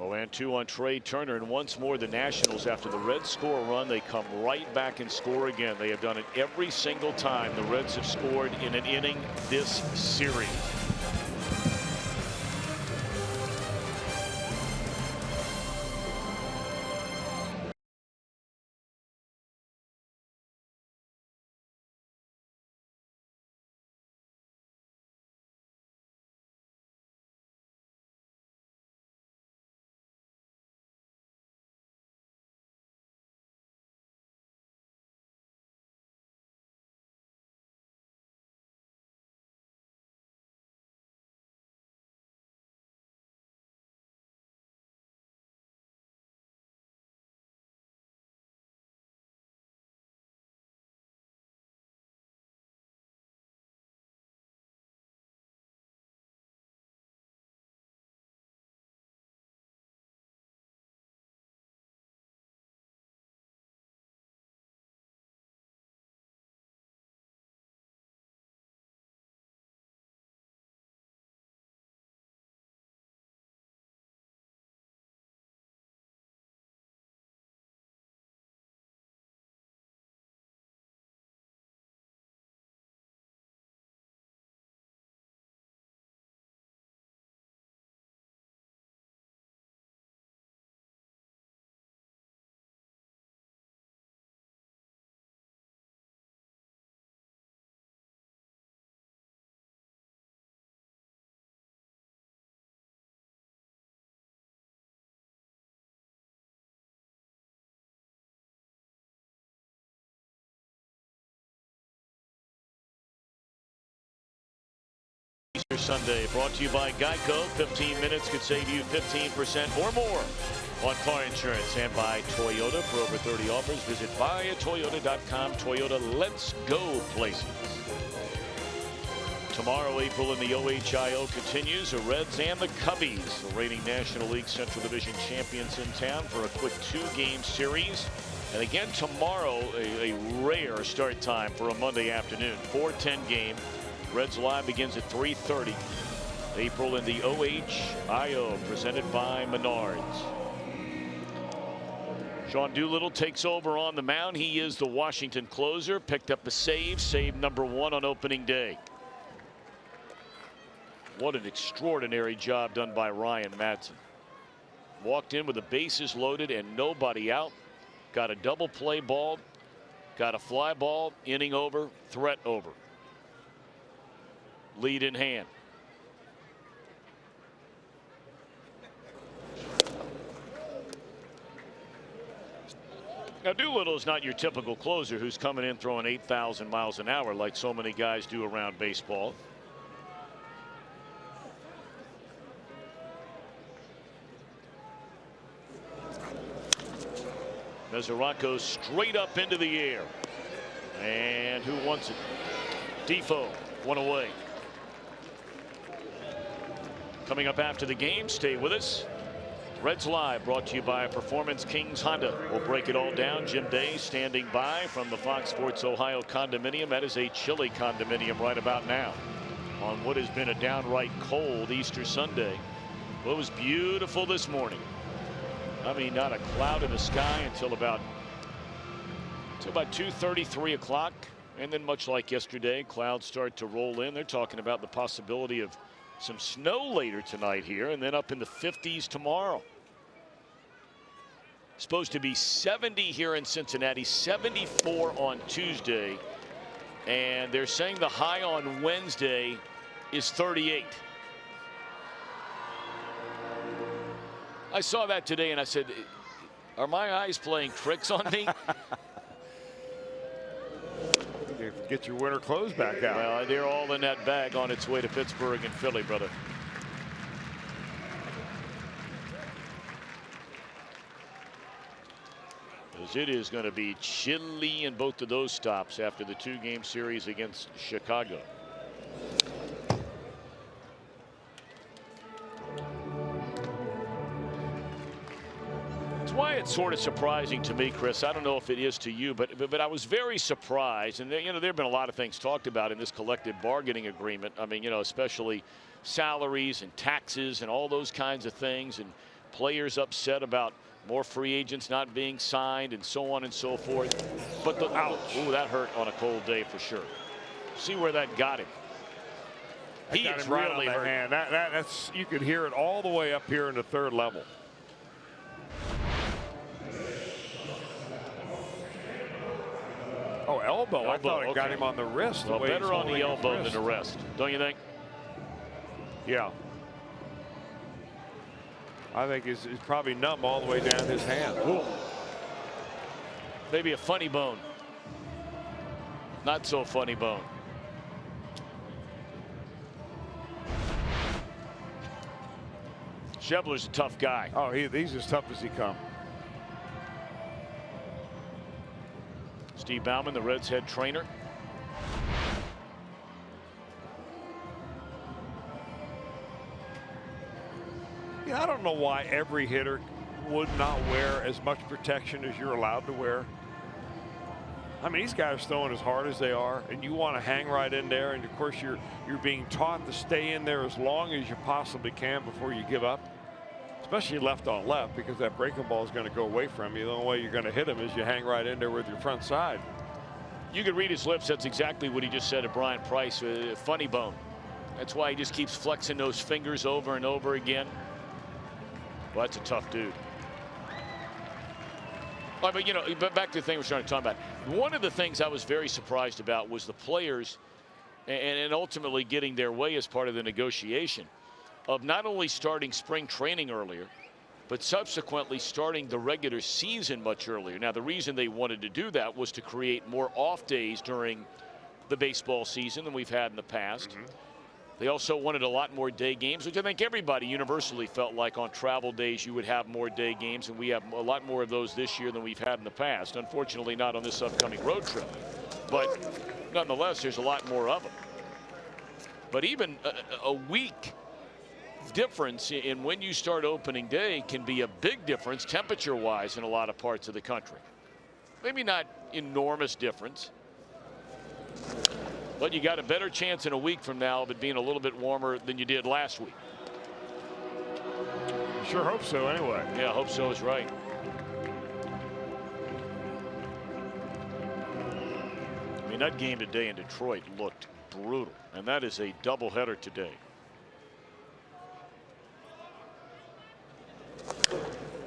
Oh, and 2 on Trey Turner, and once more the Nationals, after the Reds score a run, they come right back and score again. They have done it every single time the Reds have scored in an inning this series. Sunday, brought to you by Geico. 15 minutes could save you 15% or more on car insurance, and by Toyota. For over 30 offers, visit buyatoyota.com. Toyota, let's go places. Tomorrow, April in the OHIO continues. The Reds and the Cubbies, the reigning National League Central Division champions, in town for a quick 2-game series. And again tomorrow, a rare start time for a Monday afternoon. 4:10 game. Reds Live begins at 3:30. April in the OHIO, presented by Menards. Sean Doolittle takes over on the mound. He is the Washington closer. Picked up a save #1 on opening day. What an extraordinary job done by Ryan Madsen. Walked in with the bases loaded and nobody out. Got a double play ball. Got a fly ball. Inning over. Threat over. Lead in hand. Now, Doolittle is not your typical closer who's coming in throwing 8,000 miles an hour like so many guys do around baseball. Mesoraco straight up into the air. And who wants it? Defoe, one away. Coming up after the game, stay with us. Reds Live brought to you by Performance Kings Honda. We'll break it all down. Jim Day standing by from the Fox Sports Ohio condominium. That is a chilly condominium right about now on what has been a downright cold Easter Sunday. Well, it was beautiful this morning. I mean, not a cloud in the sky until about 2:30, 3 o'clock. And then much like yesterday, clouds start to roll in. They're talking about the possibility of some snow later tonight here, and then up in the 50s tomorrow. Supposed to be 70 here in Cincinnati, 74 on Tuesday, and they're saying the high on Wednesday is 38. I saw that today and I said, are my eyes playing tricks on me? Get your winter clothes back out. Well, they're all in that bag on its way to Pittsburgh and Philly, brother. As it is going to be chilly in both of those stops after the 2-game series against Chicago. Why it's sort of surprising to me, Chris. I don't know if it is to you, but I was very surprised. And there have been a lot of things talked about in this collective bargaining agreement. I mean, especially salaries and taxes and all those kinds of things, and players upset about more free agents not being signed and so on and so forth. But ooh, that hurt on a cold day for sure. See where that got him. He is really hurt. Man, that's you could hear it all the way up here in the 3rd level. Oh, elbow. I thought it got him on the wrist. Well, better on the elbow than the wrist, don't you think? Yeah. I think it's probably numb all the way down his hand. Ooh. Maybe a funny bone. Not so funny bone. Schebler's a tough guy. Oh, he's as tough as he comes. Steve Bauman, the Reds head trainer. Yeah, I don't know why every hitter would not wear as much protection as you're allowed to wear. I mean, these guys are throwing as hard as they are, and you want to hang right in there. And of course, you're being taught to stay in there as long as you possibly can before you give up. Especially left on left, because that breaking ball is going to go away from you. The only way you're going to hit him is you hang right in there with your front side. You could read his lips. That's exactly what he just said to Brian Price. Funny bone. That's why he just keeps flexing those fingers over and over again. Well, that's a tough dude. But back to the thing we're trying to talk about. One of the things I was very surprised about was the players and ultimately getting their way as part of the negotiation of not only starting spring training earlier, but subsequently starting the regular season much earlier. Now, the reason they wanted to do that was to create more off days during the baseball season than we've had in the past. They also wanted a lot more day games, which I think everybody universally felt like on travel days you would have more day games, and we have a lot more of those this year than we've had in the past. Unfortunately, not on this upcoming road trip. But nonetheless, there's a lot more of them. But even a week difference in when you start opening day can be a big difference temperature-wise in a lot of parts of the country. Maybe not enormous difference, but you got a better chance in a week from now of it being a little bit warmer than you did last week. Sure hope so anyway. Yeah, hope so is right. I mean, that game today in Detroit looked brutal, and that is a doubleheader today.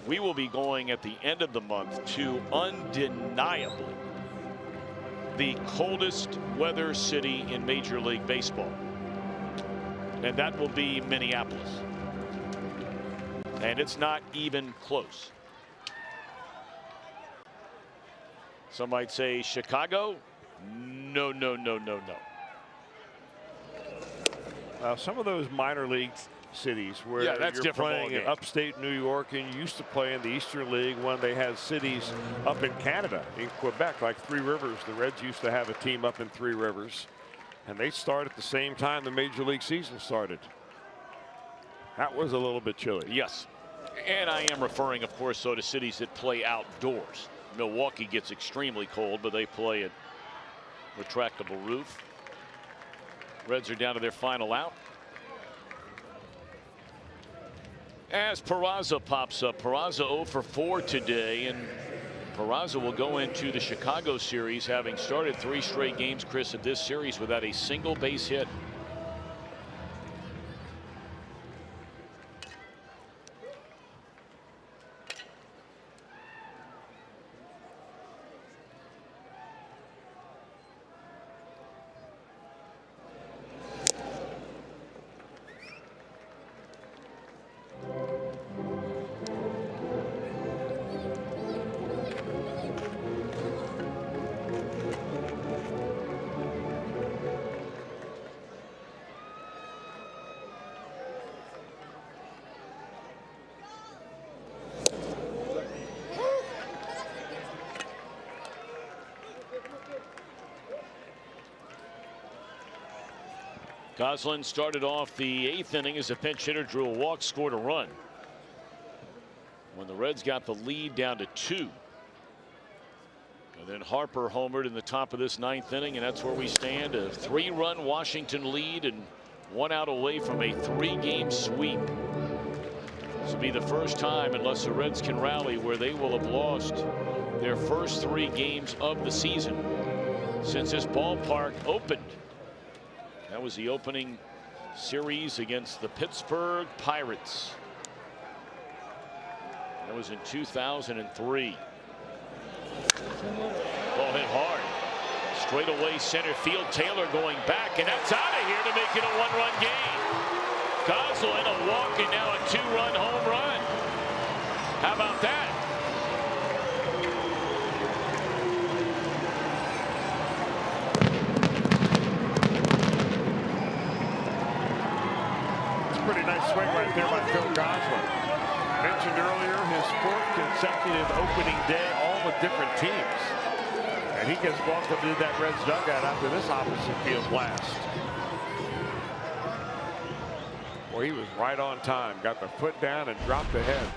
We will be going at the end of the month to undeniably the coldest weather city in Major League Baseball, and that will be Minneapolis. And it's not even close. Some might say Chicago. No. Some of those minor league cities where Yeah, that's you're different playing in ballgame. upstate New York, and you used to play in the Eastern League when they had cities up in Canada, in Quebec, like Three Rivers. The Reds used to have a team up in Three Rivers, and they started at the same time the Major League season started. That was a little bit chilly. Yes. And I am referring, of course, so to cities that play outdoors. Milwaukee gets extremely cold, but they play at retractable roof. Reds are down to their final out. As Peraza pops up, Peraza 0 for 4 today, and Peraza will go into the Chicago series having started 3 straight games, Chris, of this series without a single base hit. Goslin started off the 8th inning as a pinch hitter, drew a walk, scored a run. When the Reds got the lead down to 2. And then Harper homered in the top of this 9th inning, and that's where we stand. A 3-run Washington lead and 1 out away from a 3-game sweep. This will be the first time, unless the Reds can rally, where they will have lost their first 3 games of the season since this ballpark opened. That was the opening series against the Pittsburgh Pirates. That was in 2003. Ball hit hard. Straight away center field. Taylor going back, and that's out of here to make it a 1-run game. Goslin a walk and now a 2-run home run. How about that? Pretty nice swing right there by Phil Goslin. Mentioned earlier his 4th consecutive opening day, all with different teams. And he gets welcomed into that Reds dugout after this opposite field blast. Well, he was right on time. Got the foot down and dropped the head.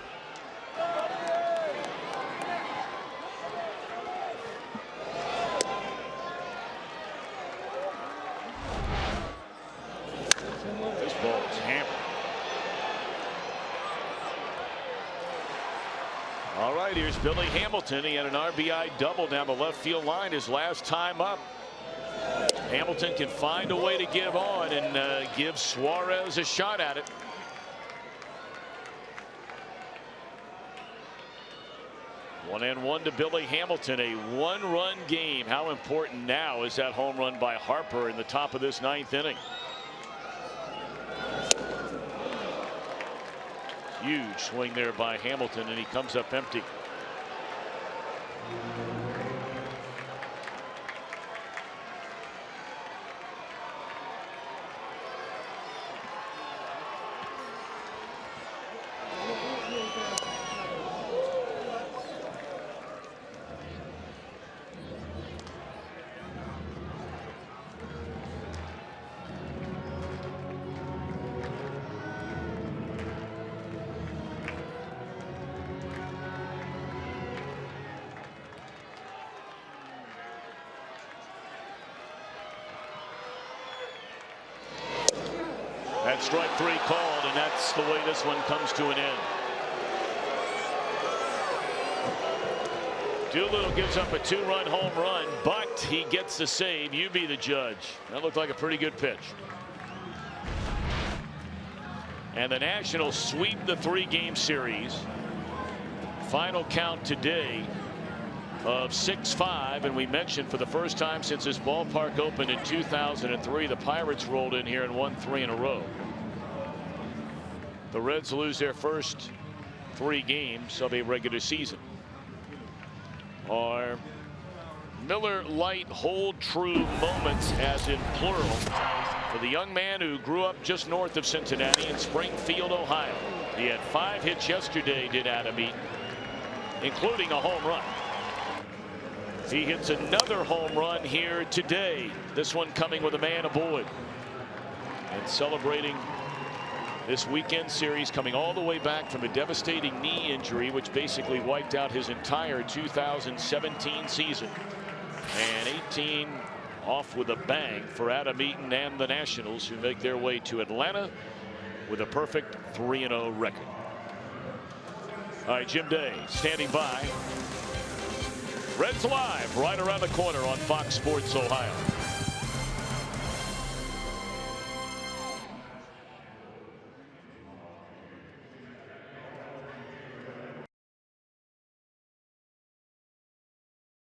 This ball is hammered. All right, here's Billy Hamilton. He had an RBI double down the left field line his last time up. Hamilton can find a way to give on and give Suarez a shot at it. One and one to Billy Hamilton, a 1-run game. How important now is that home run by Harper in the top of this 9th inning? Huge swing there by Hamilton, and he comes up empty. That's strike 3 called, and that's the way this one comes to an end. Doolittle gives up a 2-run home run, but he gets the save. You be the judge. That looked like a pretty good pitch. And the Nationals sweep the 3-game series. Final count today of 6-5, and we mentioned for the first time since this ballpark opened in 2003, the Pirates rolled in here and won 3 in a row. The Reds lose their first 3 games of a regular season. Our Miller Lite hold true moments, as in plural, for the young man who grew up just north of Cincinnati in Springfield, Ohio. He had 5 hits yesterday, did Adam Eaton, including a home run. He hits another home run here today. This one coming with a man aboard. And celebrating this weekend series, coming all the way back from a devastating knee injury, which basically wiped out his entire 2017 season. And 18 off with a bang for Adam Eaton and the Nationals, who make their way to Atlanta with a perfect 3-0 record. All right, Jim Day standing by. Reds Live right around the corner on Fox Sports Ohio.